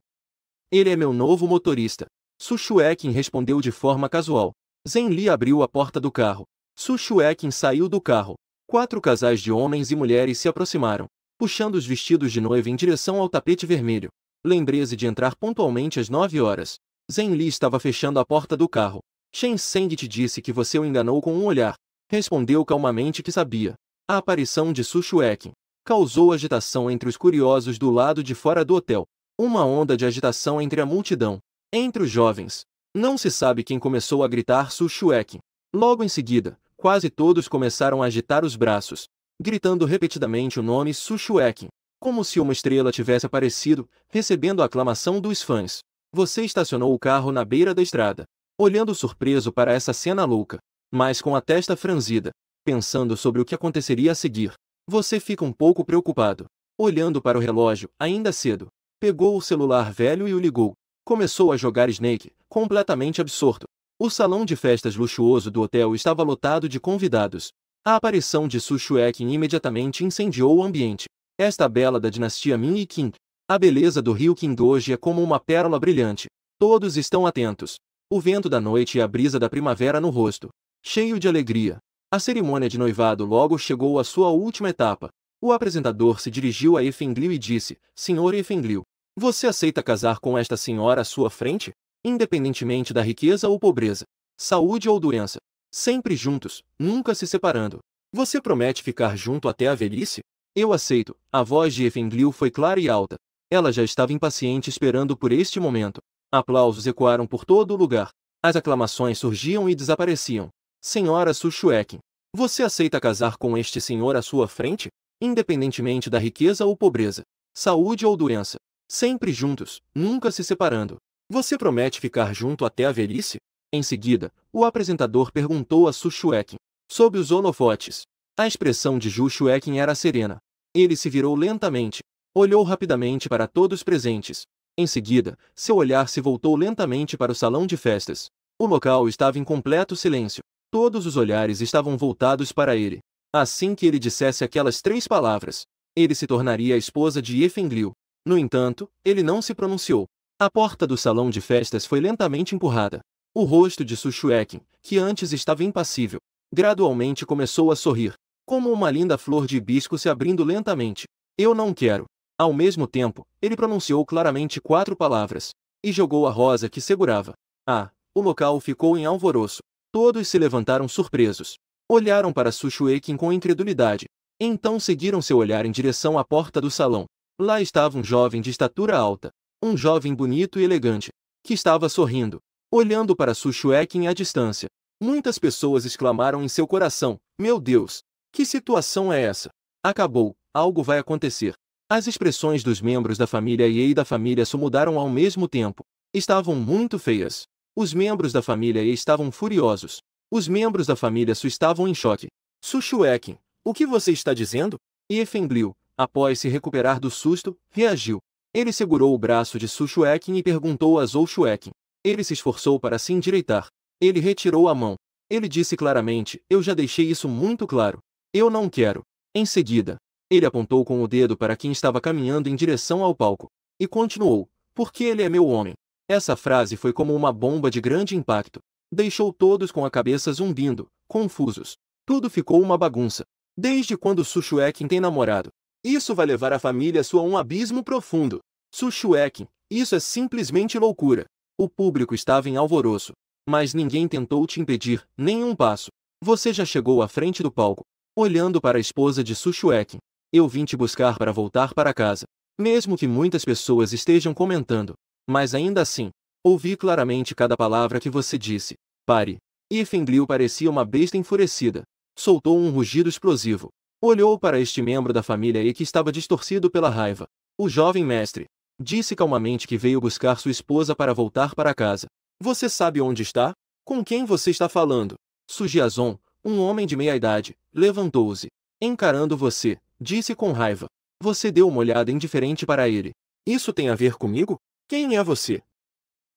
Ele é meu novo motorista. Su Xueqin respondeu de forma casual. Zhen Li abriu a porta do carro. Su Xueqin saiu do carro. 4 casais de homens e mulheres se aproximaram, puxando os vestidos de noiva em direção ao tapete vermelho. Lembre-se de entrar pontualmente às 9 horas. Zhen Li estava fechando a porta do carro. Shen Zeng te disse que você o enganou com um olhar. Respondeu calmamente que sabia. A aparição de Su Xueqin causou agitação entre os curiosos do lado de fora do hotel. Uma onda de agitação entre a multidão. Entre os jovens. Não se sabe quem começou a gritar Su Xueqin. Logo em seguida, quase todos começaram a agitar os braços, gritando repetidamente o nome Su Xueqin, como se uma estrela tivesse aparecido, recebendo a aclamação dos fãs. Você estacionou o carro na beira da estrada, olhando surpreso para essa cena louca, mas com a testa franzida, pensando sobre o que aconteceria a seguir. Você fica um pouco preocupado. Olhando para o relógio, ainda cedo, pegou o celular velho e o ligou. Começou a jogar Snake, completamente absorto. O salão de festas luxuoso do hotel estava lotado de convidados. A aparição de Su Xueqin imediatamente incendiou o ambiente. Esta bela da dinastia Min e Qing. A beleza do rio Qing hoje é como uma pérola brilhante. Todos estão atentos. O vento da noite e a brisa da primavera no rosto. Cheio de alegria. A cerimônia de noivado logo chegou à sua última etapa. O apresentador se dirigiu a He Fengliu e disse: Senhor He Fengliu, você aceita casar com esta senhora à sua frente? independentemente da riqueza ou pobreza, saúde ou doença. Sempre juntos, nunca se separando. Você promete ficar junto até a velhice? Eu aceito. A voz de Efenglil foi clara e alta. Ela já estava impaciente esperando por este momento. Aplausos ecoaram por todo o lugar. As aclamações surgiam e desapareciam. Senhora Su Xueqin, você aceita casar com este senhor à sua frente? Independentemente da riqueza ou pobreza, saúde ou doença. Sempre juntos, nunca se separando. Você promete ficar junto até a velhice? Em seguida, o apresentador perguntou a Su Xueqin. Sob os holofotes, a expressão de Ju Xueqin era serena. Ele se virou lentamente. Olhou rapidamente para todos presentes. Em seguida, seu olhar se voltou lentamente para o salão de festas. O local estava em completo silêncio. Todos os olhares estavam voltados para ele. Assim que ele dissesse aquelas 3 palavras, ele se tornaria a esposa de Efenglil. No entanto, ele não se pronunciou. A porta do salão de festas foi lentamente empurrada. O rosto de Su Xueqin, que antes estava impassível, gradualmente começou a sorrir, como uma linda flor de hibisco se abrindo lentamente. Eu não quero. Ao mesmo tempo, ele pronunciou claramente 4 palavras, e jogou a rosa que segurava. O local ficou em alvoroço. Todos se levantaram surpresos. Olharam para Su Xueqin com incredulidade. Então seguiram seu olhar em direção à porta do salão. Lá estava um jovem de estatura alta. Um jovem bonito e elegante, que estava sorrindo, olhando para Su Xueqin à distância. Muitas pessoas exclamaram em seu coração: meu Deus! Que situação é essa? Acabou, algo vai acontecer. As expressões dos membros da família Ye e da família Su mudaram ao mesmo tempo. Estavam muito feias. Os membros da família Ye estavam furiosos. Os membros da família Su estavam em choque. Su Xueqin, o que você está dizendo? E Efenglil, após se recuperar do susto, reagiu. Ele segurou o braço de Su Xueqin e perguntou a Zhou Xueqin. Ele se esforçou para se endireitar. Ele retirou a mão. Ele disse claramente: eu já deixei isso muito claro. Eu não quero. Em seguida, ele apontou com o dedo para quem estava caminhando em direção ao palco. E continuou: porque ele é meu homem. Essa frase foi como uma bomba de grande impacto. Deixou todos com a cabeça zumbindo, confusos. Tudo ficou uma bagunça. Desde quando Su Xueqin tem namorado? Isso vai levar a família Su a um abismo profundo. Su Xueqin, isso é simplesmente loucura. O público estava em alvoroço. Mas ninguém tentou te impedir, nem um passo. Você já chegou à frente do palco, olhando para a esposa de Su Xueqin. Eu vim te buscar para voltar para casa. Mesmo que muitas pessoas estejam comentando. Mas ainda assim, ouvi claramente cada palavra que você disse. Pare. Efenglil parecia uma besta enfurecida. Soltou um rugido explosivo. Olhou para este membro da família e que estava distorcido pela raiva. O jovem mestre disse calmamente que veio buscar sua esposa para voltar para casa. Você sabe onde está? Com quem você está falando? Su Jiazong, um homem de meia idade, levantou-se. Encarando você, disse com raiva. Você deu uma olhada indiferente para ele. Isso tem a ver comigo? Quem é você?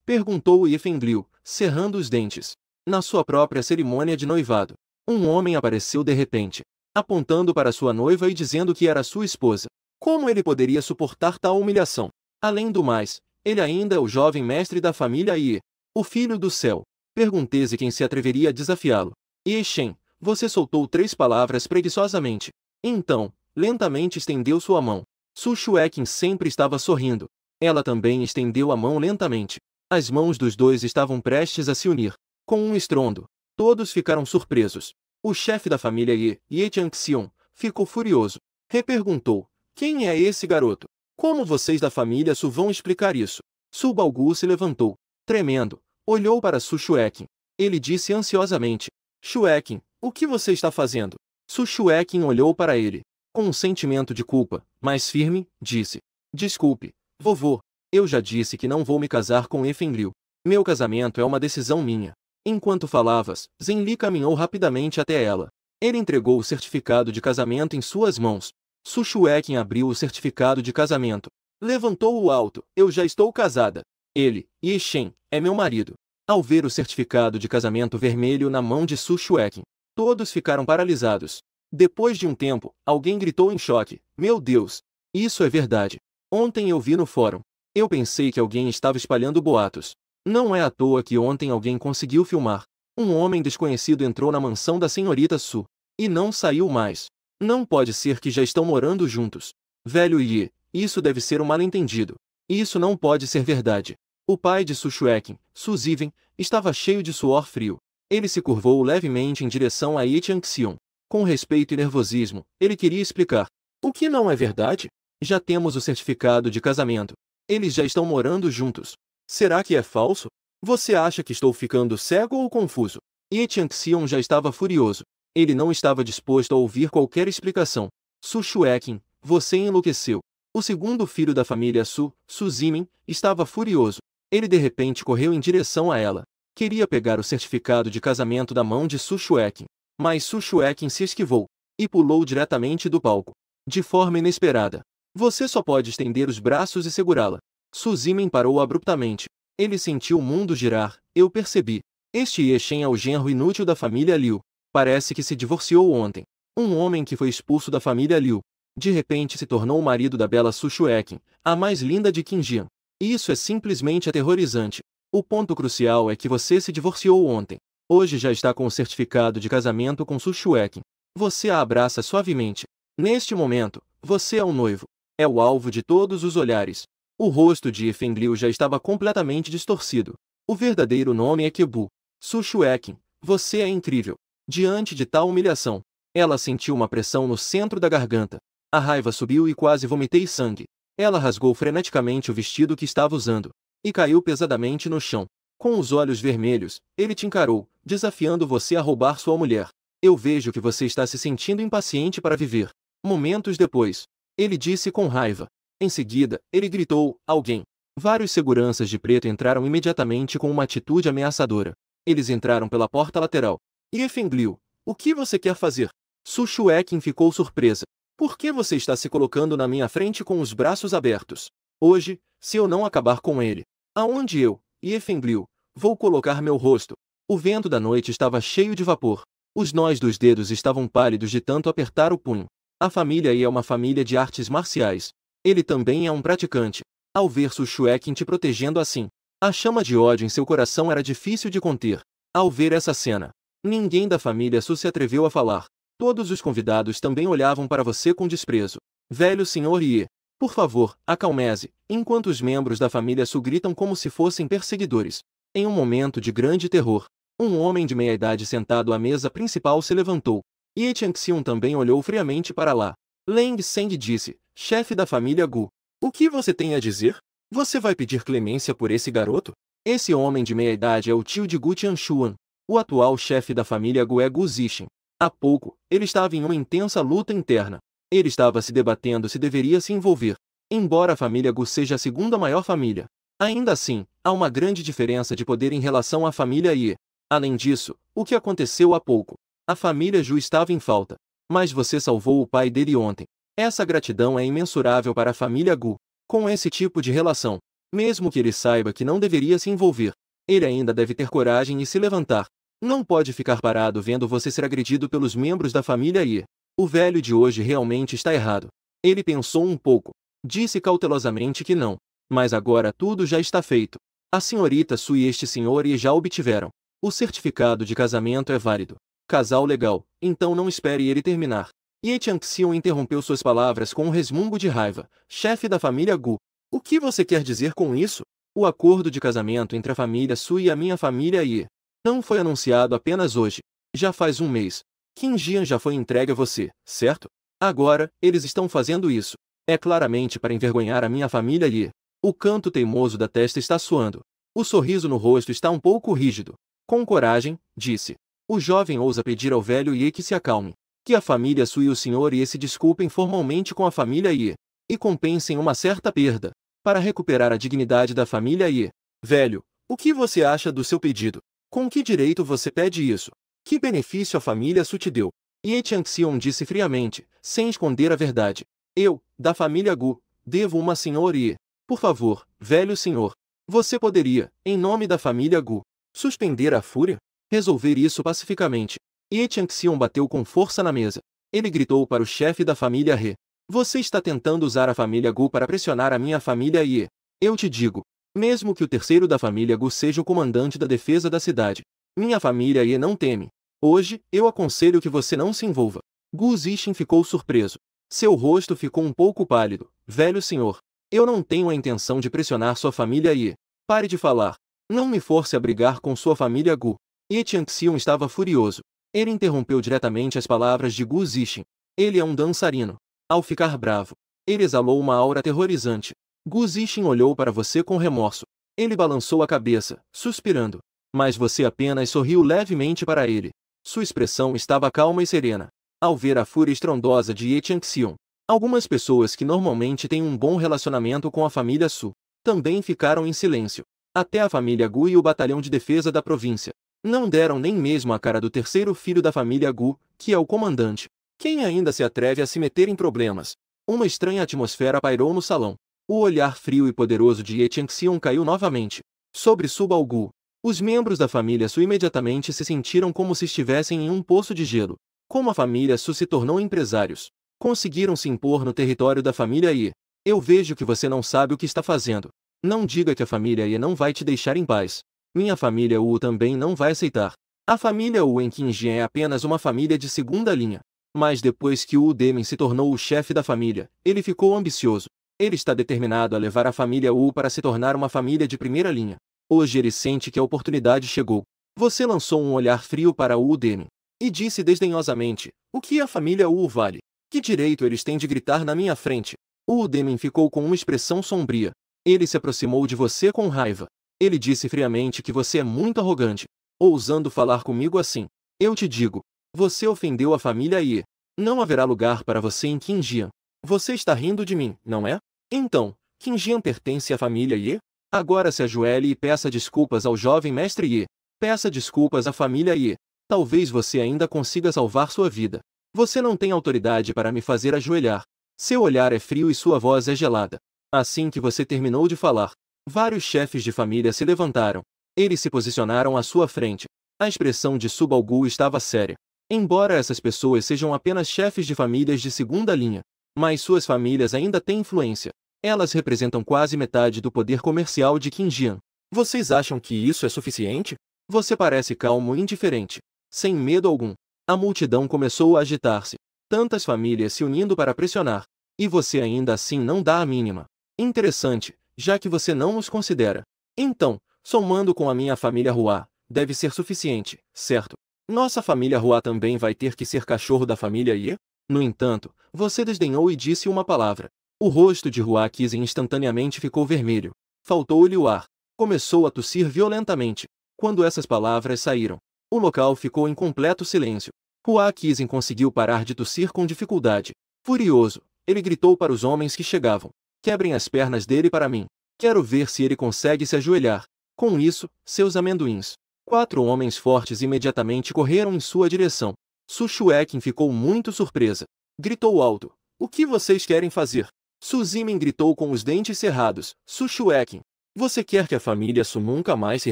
Perguntou Efenglil, cerrando os dentes. Na sua própria cerimônia de noivado, um homem apareceu de repente, apontando para sua noiva e dizendo que era sua esposa. Como ele poderia suportar tal humilhação? Além do mais, ele ainda é o jovem mestre da família Ye, o filho do céu. Perguntei-se quem se atreveria a desafiá-lo. Ye Shen, você soltou 3 palavras preguiçosamente. Então, lentamente estendeu sua mão. Su Xueqin sempre estava sorrindo. Ela também estendeu a mão lentamente. As mãos dos dois estavam prestes a se unir. Com um estrondo, todos ficaram surpresos. O chefe da família Ye Changxiong, ficou furioso. Reperguntou: quem é esse garoto? Como vocês da família Su vão explicar isso? Su Baogu se levantou, tremendo, olhou para Su Xueqin. Ele disse ansiosamente: Xueqin, o que você está fazendo? Su Xueqin olhou para ele. Com um sentimento de culpa, mais firme, disse: desculpe, vovô. Eu já disse que não vou me casar com Efenglil. Meu casamento é uma decisão minha. Enquanto falavas, Zhenli caminhou rapidamente até ela. Ele entregou o certificado de casamento em suas mãos. Su Xueqin abriu o certificado de casamento. Levantou-o alto. Eu já estou casada. Ele, Ye Shen, é meu marido. Ao ver o certificado de casamento vermelho na mão de Su Xueqin, todos ficaram paralisados. Depois de um tempo, alguém gritou em choque: meu Deus! Isso é verdade. Ontem eu vi no fórum. Eu pensei que alguém estava espalhando boatos. Não é à toa que ontem alguém conseguiu filmar. Um homem desconhecido entrou na mansão da senhorita Su. E não saiu mais. Não pode ser que já estão morando juntos. Velho Ye, isso deve ser um mal-entendido. Isso não pode ser verdade. O pai de Su Xueqin, Su Ziven, estava cheio de suor frio. Ele se curvou levemente em direção a Ye Changxiong. Com respeito e nervosismo, ele queria explicar. O que não é verdade? Já temos o certificado de casamento. Eles já estão morando juntos. Será que é falso? Você acha que estou ficando cego ou confuso? Ye Changxiong já estava furioso. Ele não estava disposto a ouvir qualquer explicação. Su Xueqin, você enlouqueceu. O segundo filho da família Su, Su Zimin, estava furioso. Ele de repente correu em direção a ela. Queria pegar o certificado de casamento da mão de Su Xueqin. Mas Su Xueqin se esquivou e pulou diretamente do palco. De forma inesperada. Você só pode estender os braços e segurá-la. Su Zimin parou abruptamente. Ele sentiu o mundo girar. Eu percebi. Este Ye Shen é o genro inútil da família Liu. Parece que se divorciou ontem. Um homem que foi expulso da família Liu. De repente se tornou o marido da bela Su Xueqin, a mais linda de Qinjiang. Isso é simplesmente aterrorizante. O ponto crucial é que você se divorciou ontem. Hoje já está com o certificado de casamento com Su Xueqin. Você a abraça suavemente. Neste momento, você é o noivo. É o alvo de todos os olhares. O rosto de Ye Fengliu já estava completamente distorcido. O verdadeiro nome é Kebu. Su Xueqin, você é incrível. Diante de tal humilhação, ela sentiu uma pressão no centro da garganta. A raiva subiu e quase vomitei sangue. Ela rasgou freneticamente o vestido que estava usando e caiu pesadamente no chão. Com os olhos vermelhos, ele te encarou, desafiando você a roubar sua mulher. Eu vejo que você está se sentindo impaciente para viver. Momentos depois, ele disse com raiva. Em seguida, ele gritou, alguém. Vários seguranças de preto entraram imediatamente com uma atitude ameaçadora. Eles entraram pela porta lateral. Ye Fengliu, o que você quer fazer? Su Xueqin ficou surpresa. Por que você está se colocando na minha frente com os braços abertos? Hoje, se eu não acabar com ele, aonde eu, Ye Fengliu, vou colocar meu rosto? O vento da noite estava cheio de vapor. Os nós dos dedos estavam pálidos de tanto apertar o punho. A família Ye é uma família de artes marciais. Ele também é um praticante. Ao ver Su Xueqin te protegendo assim, a chama de ódio em seu coração era difícil de conter. Ao ver essa cena, ninguém da família Su se atreveu a falar. Todos os convidados também olhavam para você com desprezo. Velho senhor Ye, por favor, acalme-se, enquanto os membros da família Su gritam como se fossem perseguidores. Em um momento de grande terror, um homem de meia-idade sentado à mesa principal se levantou. Ye Changxiong também olhou friamente para lá. Leng Seng disse, chefe da família Gu, o que você tem a dizer? Você vai pedir clemência por esse garoto? Esse homem de meia-idade é o tio de Gu Tianshuan. O atual chefe da família Gu é Gu Zixin. Há pouco, ele estava em uma intensa luta interna. Ele estava se debatendo se deveria se envolver. Embora a família Gu seja a segunda maior família, ainda assim, há uma grande diferença de poder em relação à família Ye. Além disso, o que aconteceu há pouco? A família Ju estava em falta. Mas você salvou o pai dele ontem. Essa gratidão é imensurável para a família Gu. Com esse tipo de relação, mesmo que ele saiba que não deveria se envolver, ele ainda deve ter coragem e se levantar. Não pode ficar parado vendo você ser agredido pelos membros da família Ye. O velho de hoje realmente está errado. Ele pensou um pouco. Disse cautelosamente que não. Mas agora tudo já está feito. A senhorita Su e este senhor Ye já obtiveram. O certificado de casamento é válido. Casal legal, então não espere ele terminar. Ye Changxiong interrompeu suas palavras com um resmungo de raiva. Chefe da família Gu, o que você quer dizer com isso? O acordo de casamento entre a família Su e a minha família Ye não foi anunciado apenas hoje. Já faz um mês. Qinjiang já foi entregue a você, certo? Agora, eles estão fazendo isso. É claramente para envergonhar a minha família Ye. O canto teimoso da testa está suando. O sorriso no rosto está um pouco rígido. Com coragem, disse. O jovem ousa pedir ao velho Ye que se acalme. Que a família Su e o senhor Ye se desculpem formalmente com a família Ye. E compensem uma certa perda. Para recuperar a dignidade da família Ye. Velho, o que você acha do seu pedido? Com que direito você pede isso? Que benefício a família Su te deu? Ye Changxiong disse friamente, sem esconder a verdade. Eu, da família Gu, devo uma senhor Ye. Por favor, velho senhor. Você poderia, em nome da família Gu, suspender a fúria? Resolver isso pacificamente. Ye Changxiong bateu com força na mesa. Ele gritou para o chefe da família He. Você está tentando usar a família Gu para pressionar a minha família Ye. Eu te digo. Mesmo que o terceiro da família Gu seja o comandante da defesa da cidade, minha família Ye não teme. Hoje, eu aconselho que você não se envolva. Gu Zixin ficou surpreso. Seu rosto ficou um pouco pálido. Velho senhor, eu não tenho a intenção de pressionar sua família Ye. Pare de falar. Não me force a brigar com sua família Gu. Ye Changxiong estava furioso. Ele interrompeu diretamente as palavras de Gu Zixin. Ele é um dançarino. Ao ficar bravo, ele exalou uma aura aterrorizante. Gu Zixin olhou para você com remorso. Ele balançou a cabeça, suspirando. Mas você apenas sorriu levemente para ele. Sua expressão estava calma e serena. Ao ver a fúria estrondosa de Ye Changxiong, algumas pessoas que normalmente têm um bom relacionamento com a família Su também ficaram em silêncio. Até a família Gu e o batalhão de defesa da província não deram nem mesmo a cara do terceiro filho da família Gu, que é o comandante. Quem ainda se atreve a se meter em problemas? Uma estranha atmosfera pairou no salão. O olhar frio e poderoso de Ye Changxiong caiu novamente sobre Su Baogu. Os membros da família Su imediatamente se sentiram como se estivessem em um poço de gelo. Como a família Su se tornou empresários, conseguiram se impor no território da família Ye. Eu vejo que você não sabe o que está fazendo. Não diga que a família Ye não vai te deixar em paz. Minha família Wu também não vai aceitar. A família Wu em Qingjian é apenas uma família de segunda linha. Mas depois que Wu Demin se tornou o chefe da família, ele ficou ambicioso. Ele está determinado a levar a família Wu para se tornar uma família de primeira linha. Hoje ele sente que a oportunidade chegou. Você lançou um olhar frio para Wu Demin e disse desdenhosamente: o que a família Wu vale? Que direito eles têm de gritar na minha frente? Wu Demin ficou com uma expressão sombria. Ele se aproximou de você com raiva. Ele disse friamente que você é muito arrogante, ousando falar comigo assim. Eu te digo, você ofendeu a família Ye. Não haverá lugar para você em Qingjian. Você está rindo de mim, não é? Então, Qingjian pertence à família Ye? Agora se ajoelhe e peça desculpas ao jovem mestre Ye. Peça desculpas à família Ye. Talvez você ainda consiga salvar sua vida. Você não tem autoridade para me fazer ajoelhar. Seu olhar é frio e sua voz é gelada. Assim que você terminou de falar, vários chefes de família se levantaram. Eles se posicionaram à sua frente. A expressão de Su Baogu estava séria. Embora essas pessoas sejam apenas chefes de famílias de segunda linha, mas suas famílias ainda têm influência. Elas representam quase metade do poder comercial de Qingjian. Vocês acham que isso é suficiente? Você parece calmo e indiferente. Sem medo algum. A multidão começou a agitar-se. Tantas famílias se unindo para pressionar. E você ainda assim não dá a mínima. Interessante, já que você não os considera. Então, somando com a minha família Hua, deve ser suficiente, certo? Nossa família Hua também vai ter que ser cachorro da família Ye? No entanto, você desdenhou e disse uma palavra. O rosto de Hua Qizhen instantaneamente ficou vermelho. Faltou-lhe o ar. Começou a tossir violentamente. Quando essas palavras saíram, o local ficou em completo silêncio. Hua Qizhen conseguiu parar de tossir com dificuldade. Furioso, ele gritou para os homens que chegavam. Quebrem as pernas dele para mim. Quero ver se ele consegue se ajoelhar. Com isso, seus amendoins. 4 homens fortes imediatamente correram em sua direção. Su Shueqin ficou muito surpresa. Gritou alto. O que vocês querem fazer? Su Zimin gritou com os dentes cerrados. Su Shueqin, você quer que a família Su nunca mais se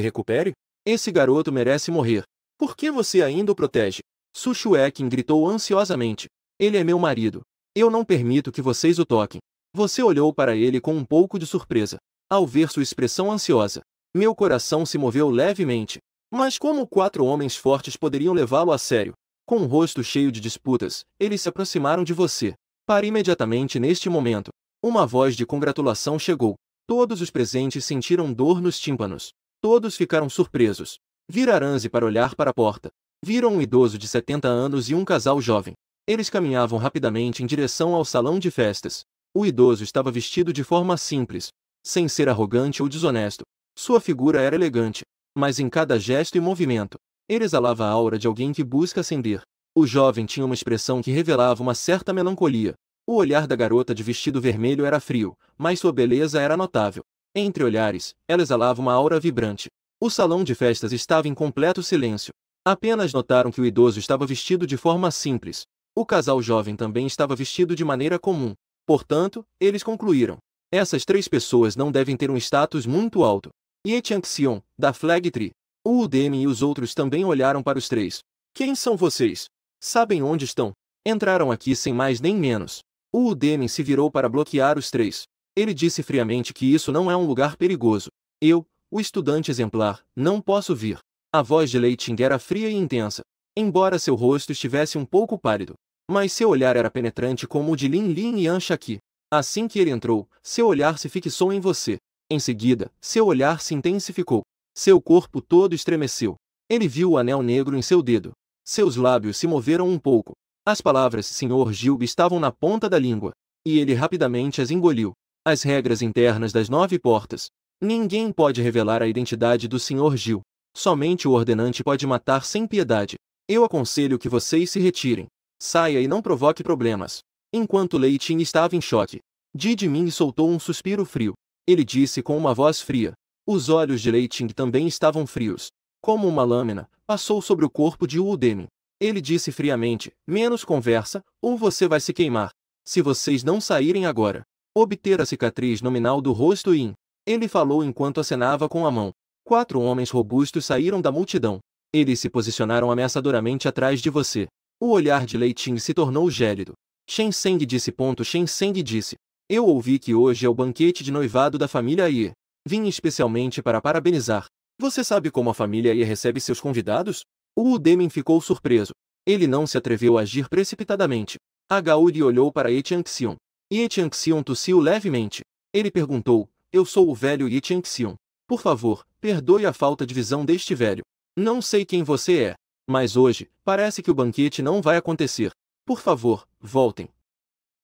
recupere? Esse garoto merece morrer. Por que você ainda o protege? Su Shueqin gritou ansiosamente. Ele é meu marido. Eu não permito que vocês o toquem. Você olhou para ele com um pouco de surpresa. Ao ver sua expressão ansiosa, meu coração se moveu levemente. Mas como 4 homens fortes poderiam levá-lo a sério? Com o rosto cheio de disputas, eles se aproximaram de você. Pare imediatamente neste momento. Uma voz de congratulação chegou. Todos os presentes sentiram dor nos tímpanos. Todos ficaram surpresos. Viraram-se para olhar para a porta. Viram um idoso de 70 anos e um casal jovem. Eles caminhavam rapidamente em direção ao salão de festas. O idoso estava vestido de forma simples, sem ser arrogante ou desonesto. Sua figura era elegante, mas em cada gesto e movimento, ele exalava a aura de alguém que busca ascender. O jovem tinha uma expressão que revelava uma certa melancolia. O olhar da garota de vestido vermelho era frio, mas sua beleza era notável. Entre olhares, ela exalava uma aura vibrante. O salão de festas estava em completo silêncio. Apenas notaram que o idoso estava vestido de forma simples. O casal jovem também estava vestido de maneira comum. Portanto, eles concluíram. Essas 3 pessoas não devem ter um status muito alto. Ye Changxiong, da Flag Tree. O Udemy e os outros também olharam para os 3. Quem são vocês? Sabem onde estão? Entraram aqui sem mais nem menos. O Udemy se virou para bloquear os 3. Ele disse friamente que isso não é um lugar perigoso. Eu, o estudante exemplar, não posso vir. A voz de Lei Ting era fria e intensa, embora seu rosto estivesse um pouco pálido. Mas seu olhar era penetrante como o de Lin Lin e An Shaqi. Assim que ele entrou, seu olhar se fixou em você. Em seguida, seu olhar se intensificou. Seu corpo todo estremeceu. Ele viu o anel negro em seu dedo. Seus lábios se moveram um pouco. As palavras Sr. Gilby estavam na ponta da língua. E ele rapidamente as engoliu. As regras internas das 9 portas. Ninguém pode revelar a identidade do Sr. Gil. Somente o ordenante pode matar sem piedade. Eu aconselho que vocês se retirem. Saia e não provoque problemas. Enquanto Lei Ting estava em choque, Didi Ming soltou um suspiro frio. Ele disse com uma voz fria. Os olhos de Lei Ting também estavam frios. Como uma lâmina, passou sobre o corpo de Wu Deming. Ele disse friamente, menos conversa, ou você vai se queimar. Se vocês não saírem agora. Obter a cicatriz nominal do rosto Yin. Ele falou enquanto acenava com a mão. 4 homens robustos saíram da multidão. Eles se posicionaram ameaçadoramente atrás de você. O olhar de Lei Ting se tornou gélido. Shen Seng disse. Shen Seng disse. Eu ouvi que hoje é o banquete de noivado da família Ye. Vim especialmente para parabenizar. Você sabe como a família Ye recebe seus convidados? O Wu Deming ficou surpreso. Ele não se atreveu a agir precipitadamente. Gaudi olhou para Ye Changxiong. Ye Changxiong tossiu levemente. Ele perguntou, eu sou o velho Ye Changxiong. Por favor, perdoe a falta de visão deste velho. Não sei quem você é, mas hoje, parece que o banquete não vai acontecer. Por favor, voltem.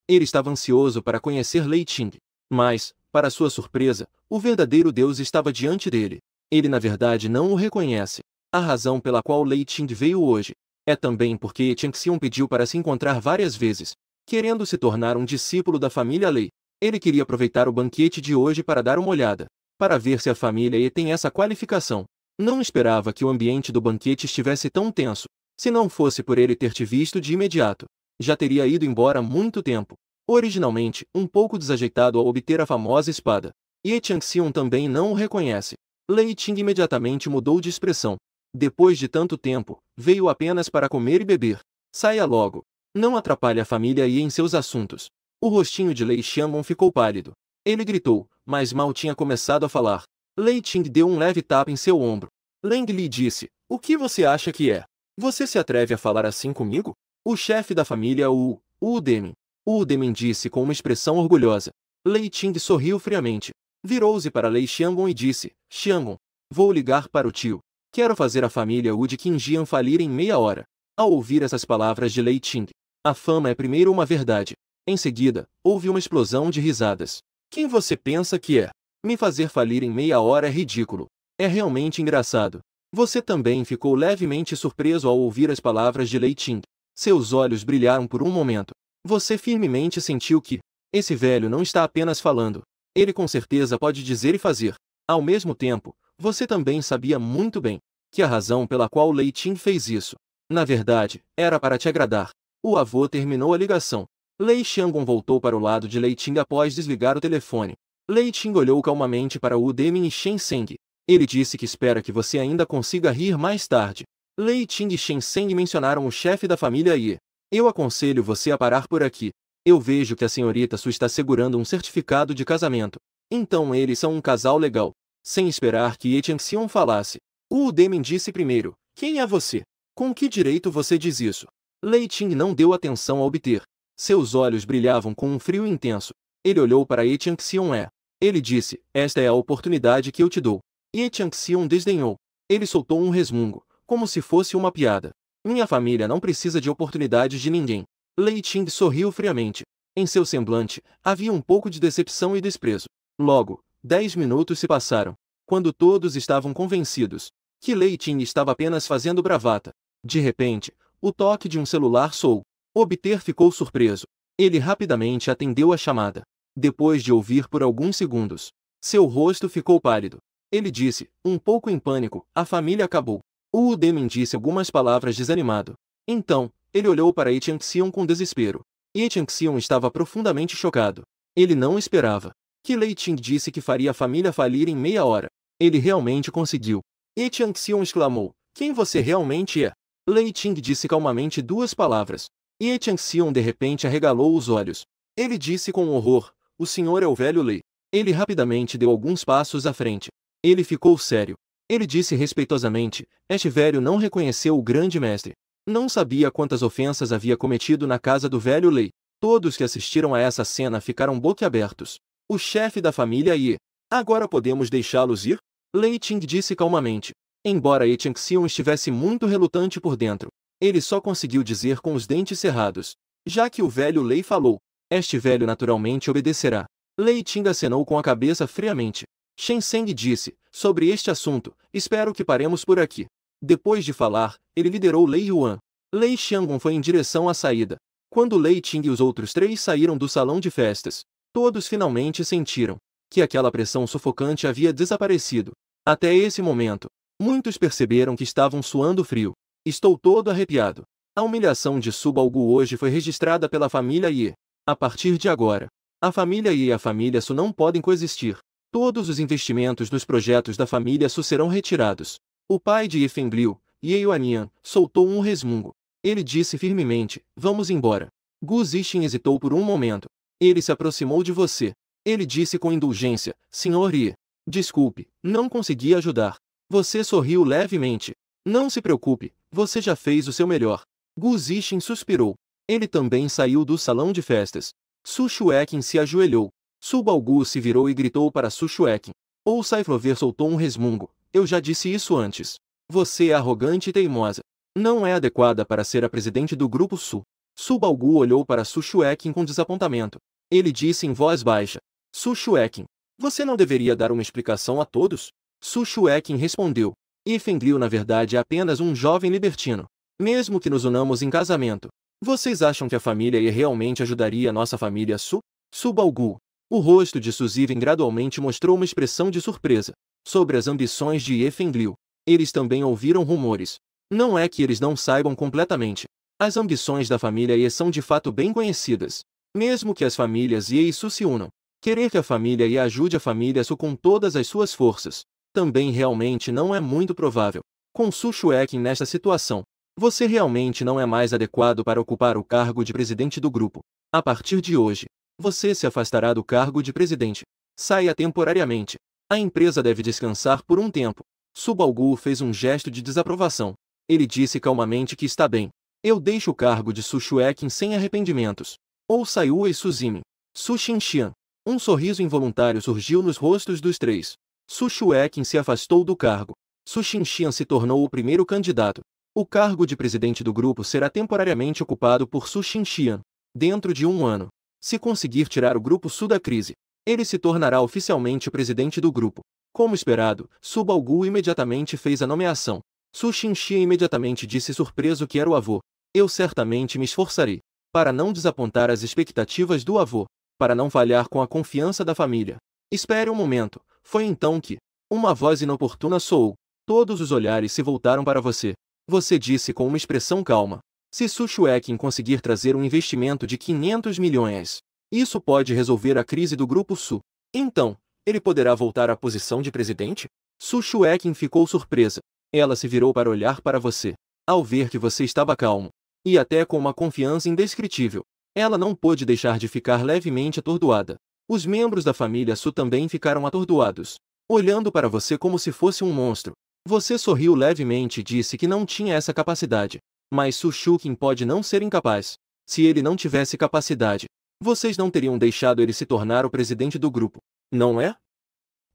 Ele estava ansioso para conhecer Lei Ting. Mas, para sua surpresa, o verdadeiro Deus estava diante dele. Ele na verdade não o reconhece. A razão pela qual Lei Ting veio hoje é também porque Changxiong pediu para se encontrar várias vezes, querendo se tornar um discípulo da família Lei. Ele queria aproveitar o banquete de hoje para dar uma olhada, para ver se a família Ye tem essa qualificação. Não esperava que o ambiente do banquete estivesse tão tenso. Se não fosse por ele ter te visto de imediato, já teria ido embora há muito tempo. Originalmente, um pouco desajeitado ao obter a famosa espada. Ye Changxiong também não o reconhece. Lei Ting imediatamente mudou de expressão. Depois de tanto tempo, veio apenas para comer e beber. Saia logo. Não atrapalhe a família Ye em seus assuntos. O rostinho de Lei Xiangbong ficou pálido. Ele gritou, mas mal tinha começado a falar. Lei Ting deu um leve tapa em seu ombro. Leng Li disse, o que você acha que é? Você se atreve a falar assim comigo? O chefe da família Wu Deming. Wu Deming disse com uma expressão orgulhosa. Lei Ting sorriu friamente. Virou-se para Lei Xiangbong e disse, Xiangbong, vou ligar para o tio. Quero fazer a família Wu de Qingjian falir em meia hora. Ao ouvir essas palavras de Lei Ting, a fama é primeiro uma verdade. Em seguida, houve uma explosão de risadas. Quem você pensa que é? Me fazer falir em meia hora é ridículo. É realmente engraçado. Você também ficou levemente surpreso ao ouvir as palavras de Lei Ting. Seus olhos brilharam por um momento. Você firmemente sentiu que esse velho não está apenas falando. Ele com certeza pode dizer e fazer. Ao mesmo tempo, você também sabia muito bem que a razão pela qual Lei Ting fez isso, na verdade, era para te agradar. O avô terminou a ligação. Lei Xiangbong voltou para o lado de Lei Ting após desligar o telefone. Lei Ting olhou calmamente para Wu Deming e Shen Seng. Ele disse que espera que você ainda consiga rir mais tarde. Lei Ting e Shen Seng mencionaram o chefe da família Ye. Eu aconselho você a parar por aqui. Eu vejo que a senhorita Su está segurando um certificado de casamento. Então eles são um casal legal. Sem esperar que Ye Changxiong falasse, Wu Deming disse primeiro, quem é você? Com que direito você diz isso? Lei Ting não deu atenção a obter. Seus olhos brilhavam com um frio intenso. Ele olhou para Ye Changxiong. Ele disse, esta é a oportunidade que eu te dou. Ye Changxiong desdenhou. Ele soltou um resmungo, como se fosse uma piada. Minha família não precisa de oportunidades de ninguém. Lei Ting sorriu friamente. Em seu semblante, havia um pouco de decepção e desprezo. Logo, 10 minutos se passaram. Quando todos estavam convencidos que Lei Ting estava apenas fazendo bravata, de repente, o toque de um celular soou. Obter ficou surpreso. Ele rapidamente atendeu a chamada. Depois de ouvir por alguns segundos, seu rosto ficou pálido. Ele disse, um pouco em pânico, a família acabou. Wu Deming disse algumas palavras desanimado. Então, ele olhou para Ye Changxiong com desespero. Ye Changxiong estava profundamente chocado. Ele não esperava que Lei Ting disse que faria a família falir em meia hora. Ele realmente conseguiu. Ye Changxiong exclamou, quem você realmente é? Lei Ting disse calmamente 2 palavras. Ye Changxiong de repente arregalou os olhos. Ele disse com horror, o senhor é o velho Lei. Ele rapidamente deu alguns passos à frente. Ele ficou sério. Ele disse respeitosamente, este velho não reconheceu o grande mestre. Não sabia quantas ofensas havia cometido na casa do velho Lei. Todos que assistiram a essa cena ficaram boquiabertos. O chefe da família Ye Agora podemos deixá-los ir? Lei Ting disse calmamente. Embora He Changxion estivesse muito relutante por dentro, ele só conseguiu dizer com os dentes cerrados. Já que o velho Lei falou, este velho naturalmente obedecerá. Lei Ting acenou com a cabeça friamente. Shen Zeng disse, sobre este assunto, espero que paremos por aqui. Depois de falar, ele liderou Lei Yuan. Lei Xiangon foi em direção à saída. Quando Lei Ting e os outros três saíram do salão de festas, todos finalmente sentiram que aquela pressão sufocante havia desaparecido. Até esse momento, muitos perceberam que estavam suando frio. Estou todo arrepiado. A humilhação de Su Baogu hoje foi registrada pela família Ye. A partir de agora, a família Ye e a família Su não podem coexistir. Todos os investimentos nos projetos da família Su serão retirados. O pai de Ye Fengliu, Ye Yuanian, soltou um resmungo. Ele disse firmemente, vamos embora. Gu Zixin hesitou por um momento. Ele se aproximou de você. Ele disse com indulgência, Senhor Ye. Desculpe, não consegui ajudar. Você sorriu levemente. Não se preocupe, você já fez o seu melhor. Gu Zixin suspirou. Ele também saiu do salão de festas. Su Xueqin se ajoelhou. Su Baogu se virou e gritou para Su Xueqin. Ou Saiflover soltou um resmungo. Eu já disse isso antes. Você é arrogante e teimosa. Não é adequada para ser a presidente do Grupo Su. Su Baogu olhou para Su Xueqin com desapontamento. Ele disse em voz baixa. Su Xueqin, você não deveria dar uma explicação a todos? Su Xueqin respondeu. Ye Fengliu na verdade é apenas um jovem libertino. Mesmo que nos unamos em casamento, vocês acham que a família Ye realmente ajudaria a nossa família Su? Su Baogu. O rosto de Su Ziven gradualmente mostrou uma expressão de surpresa sobre as ambições de Ye Fengliu. Eles também ouviram rumores. Não é que eles não saibam completamente. As ambições da família Ye são de fato bem conhecidas. Mesmo que as famílias Ye e Su se unam, querer que a família Ye ajude a família Su com todas as suas forças, também realmente não é muito provável. Com Su Xueqin nesta situação, você realmente não é mais adequado para ocupar o cargo de presidente do grupo. A partir de hoje, você se afastará do cargo de presidente. Saia temporariamente. A empresa deve descansar por um tempo. Su Baogu fez um gesto de desaprovação. Ele disse calmamente que está bem. Eu deixo o cargo de Su Xueqin sem arrependimentos. Ou Saiu e Su Zimin. Su Xinxian. Um sorriso involuntário surgiu nos rostos dos três. Su Xueqin se afastou do cargo. Su Xinxian se tornou o primeiro candidato. O cargo de presidente do grupo será temporariamente ocupado por Su Xinxian. Dentro de um ano, se conseguir tirar o Grupo Su da crise, ele se tornará oficialmente o presidente do grupo. Como esperado, Su Baogu imediatamente fez a nomeação. Su Xinxian imediatamente disse surpreso que era o avô. Eu certamente me esforçarei para não desapontar as expectativas do avô, para não falhar com a confiança da família. Espere um momento. Foi então que uma voz inoportuna soou. Todos os olhares se voltaram para você. Você disse com uma expressão calma. Se Su Xueqin conseguir trazer um investimento de 500 milhões, isso pode resolver a crise do Grupo Su. Então, ele poderá voltar à posição de presidente? Su Xueqin ficou surpresa. Ela se virou para olhar para você. Ao ver que você estava calmo, e até com uma confiança indescritível, ela não pôde deixar de ficar levemente atordoada. Os membros da família Su também ficaram atordoados, olhando para você como se fosse um monstro. Você sorriu levemente e disse que não tinha essa capacidade. Mas Su Xueqin pode não ser incapaz. Se ele não tivesse capacidade, vocês não teriam deixado ele se tornar o presidente do grupo, não é?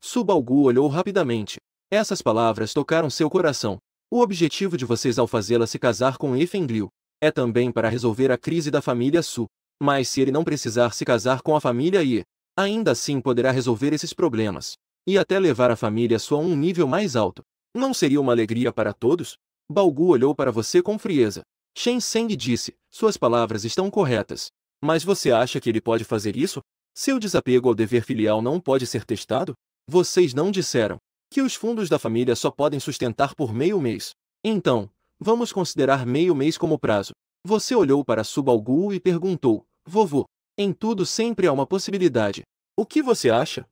Su Baogu olhou rapidamente. Essas palavras tocaram seu coração. O objetivo de vocês ao fazê-la se casar com Ye Fengliu é também para resolver a crise da família Su. Mas se ele não precisar se casar com a família Ye, ainda assim poderá resolver esses problemas, e até levar a família Su a um nível mais alto. Não seria uma alegria para todos? Baogu olhou para você com frieza. Shen Zeng disse, suas palavras estão corretas. Mas você acha que ele pode fazer isso? Seu desapego ao dever filial não pode ser testado? Vocês não disseram que os fundos da família só podem sustentar por meio mês. Então, vamos considerar meio mês como prazo. Você olhou para Su Baogu e perguntou, vovô, em tudo sempre há uma possibilidade. O que você acha?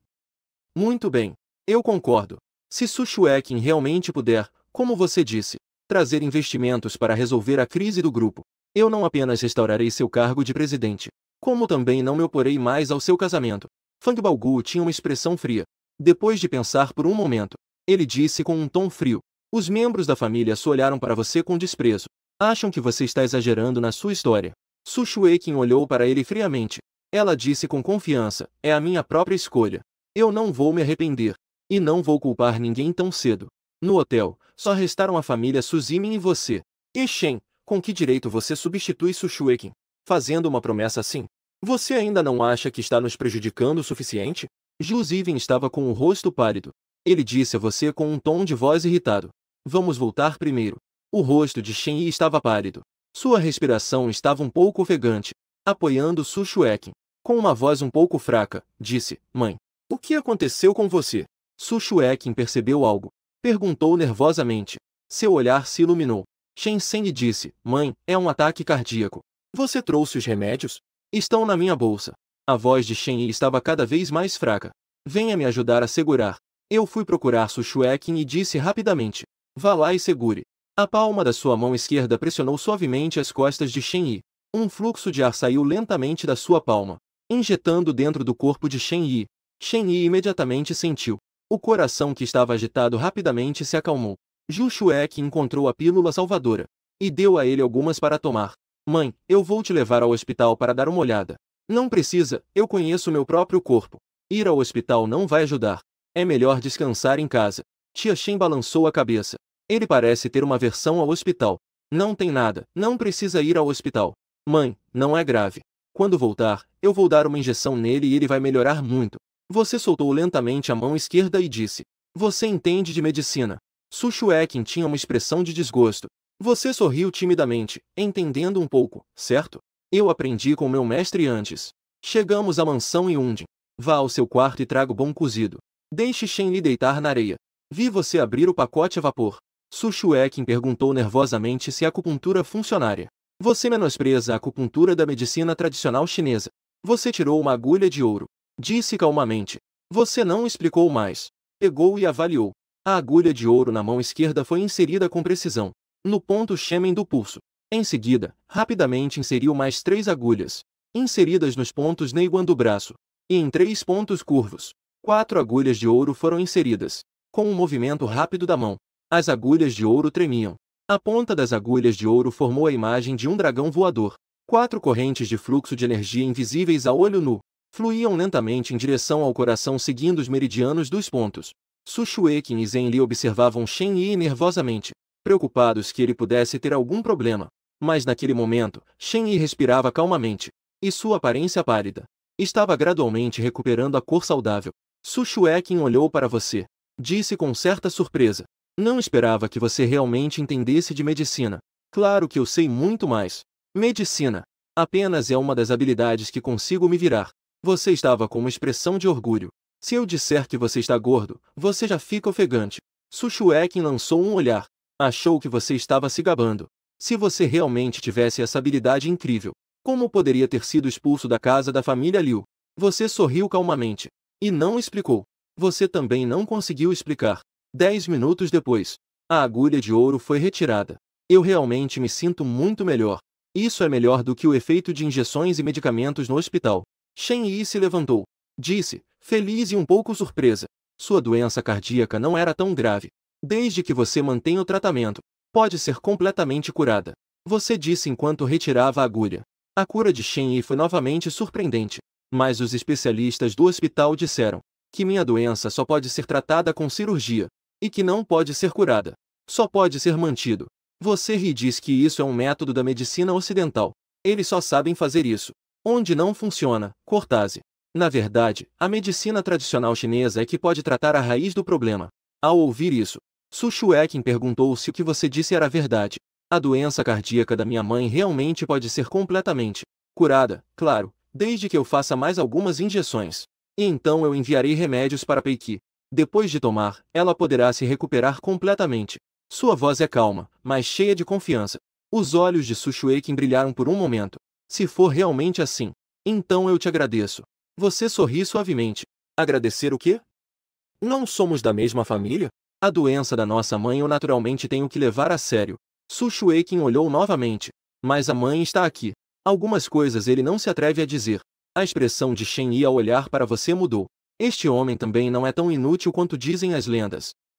Muito bem, eu concordo. Se Su Xueqin realmente puder, como você disse, trazer investimentos para resolver a crise do grupo, eu não apenas restaurarei seu cargo de presidente, como também não me oporei mais ao seu casamento. Fang Baogu tinha uma expressão fria. Depois de pensar por um momento, ele disse com um tom frio, os membros da família Su olharam para você com desprezo. Acham que você está exagerando na sua história. Su Xueqin olhou para ele friamente. Ela disse com confiança, é a minha própria escolha. Eu não vou me arrepender. E não vou culpar ninguém tão cedo. No hotel, só restaram a família Suzumin e você. E Shen, com que direito você substitui Su Shueqin? Fazendo uma promessa assim? Você ainda não acha que está nos prejudicando o suficiente? Zhu Ziwen estava com o rosto pálido. Ele disse a você com um tom de voz irritado. Vamos voltar primeiro. O rosto de Shen Yi estava pálido. Sua respiração estava um pouco ofegante. Apoiando Su Shueqin. Com uma voz um pouco fraca, disse, mãe. O que aconteceu com você? Su Shueqin percebeu algo. Perguntou nervosamente. Seu olhar se iluminou. Shen Zeng disse, mãe, é um ataque cardíaco. Você trouxe os remédios? Estão na minha bolsa. A voz de Shen Yi estava cada vez mais fraca. Venha me ajudar a segurar. Eu fui procurar Su Shueqin e disse rapidamente. Vá lá e segure. A palma da sua mão esquerda pressionou suavemente as costas de Shen Yi. Um fluxo de ar saiu lentamente da sua palma, injetando dentro do corpo de Shen Yi. Shen Yi imediatamente sentiu. O coração que estava agitado rapidamente se acalmou. Zhu Shueqin encontrou a pílula salvadora e deu a ele algumas para tomar. Mãe, eu vou te levar ao hospital para dar uma olhada. Não precisa, eu conheço meu próprio corpo. Ir ao hospital não vai ajudar. É melhor descansar em casa. Tia Shen balançou a cabeça. Ele parece ter uma aversão ao hospital. Não tem nada, não precisa ir ao hospital. Mãe, não é grave. Quando voltar, eu vou dar uma injeção nele e ele vai melhorar muito. Você soltou lentamente a mão esquerda e disse. Você entende de medicina. Su Shueqin tinha uma expressão de desgosto. Você sorriu timidamente, entendendo um pouco, certo? Eu aprendi com meu mestre antes. Chegamos à mansão Yundin. Vá ao seu quarto e traga o bom cozido. Deixe Shen Li deitar na areia. Vi você abrir o pacote a vapor. Su Shueqin perguntou nervosamente se a acupuntura funcionaria. Você menospreza a acupuntura da medicina tradicional chinesa. Você tirou uma agulha de ouro. Disse calmamente. Você não explicou mais. Pegou e avaliou. A agulha de ouro na mão esquerda foi inserida com precisão no ponto Shemen do pulso. Em seguida, rapidamente inseriu mais 3 agulhas, inseridas nos pontos Neiguan do braço, e em 3 pontos curvos. 4 agulhas de ouro foram inseridas. Com um movimento rápido da mão, as agulhas de ouro tremiam. A ponta das agulhas de ouro formou a imagem de um dragão voador. 4 correntes de fluxo de energia invisíveis a olho nu fluíam lentamente em direção ao coração seguindo os meridianos dos pontos. Su Shueqin e Zhen Li observavam Shen Yi nervosamente, preocupados que ele pudesse ter algum problema. Mas naquele momento, Shen Yi respirava calmamente, e sua aparência pálida estava gradualmente recuperando a cor saudável. Su Shueqin olhou para você. Disse com certa surpresa. Não esperava que você realmente entendesse de medicina. Claro que eu sei muito mais. Medicina apenas é uma das habilidades que consigo me virar. Você estava com uma expressão de orgulho. Se eu disser que você está gordo, você já fica ofegante. Su Shueqin lançou um olhar. Achou que você estava se gabando. Se você realmente tivesse essa habilidade incrível, como poderia ter sido expulso da casa da família Liu? Você sorriu calmamente. E não explicou. Você também não conseguiu explicar. 10 minutos depois, a agulha de ouro foi retirada. Eu realmente me sinto muito melhor. Isso é melhor do que o efeito de injeções e medicamentos no hospital. Shen Yi se levantou. Disse, feliz e um pouco surpresa. Sua doença cardíaca não era tão grave. Desde que você mantenha o tratamento, pode ser completamente curada. Você disse enquanto retirava a agulha. A cura de Shen Yi foi novamente surpreendente. Mas os especialistas do hospital disseram que minha doença só pode ser tratada com cirurgia. E que não pode ser curada. Só pode ser mantido. Você ri e diz que isso é um método da medicina ocidental. Eles só sabem fazer isso. Onde não funciona, cortase. Na verdade, a medicina tradicional chinesa é que pode tratar a raiz do problema. Ao ouvir isso, Su Shueqin perguntou se o que você disse era verdade. A doença cardíaca da minha mãe realmente pode ser completamente curada, claro, desde que eu faça mais algumas injeções. E então eu enviarei remédios para Peiki. Depois de tomar, ela poderá se recuperar completamente. Sua voz é calma, mas cheia de confiança. Os olhos de Su Shueqin brilharam por um momento. Se for realmente assim, então eu te agradeço. Você sorri suavemente. Agradecer o quê? Não somos da mesma família? A doença da nossa mãe eu naturalmente tenho que levar a sério. Su Shueqin olhou novamente. Mas a mãe está aqui. Algumas coisas ele não se atreve a dizer. A expressão de Shen Yi ao olhar para você mudou. Este homem também não é tão inútil quanto dizem as lendas.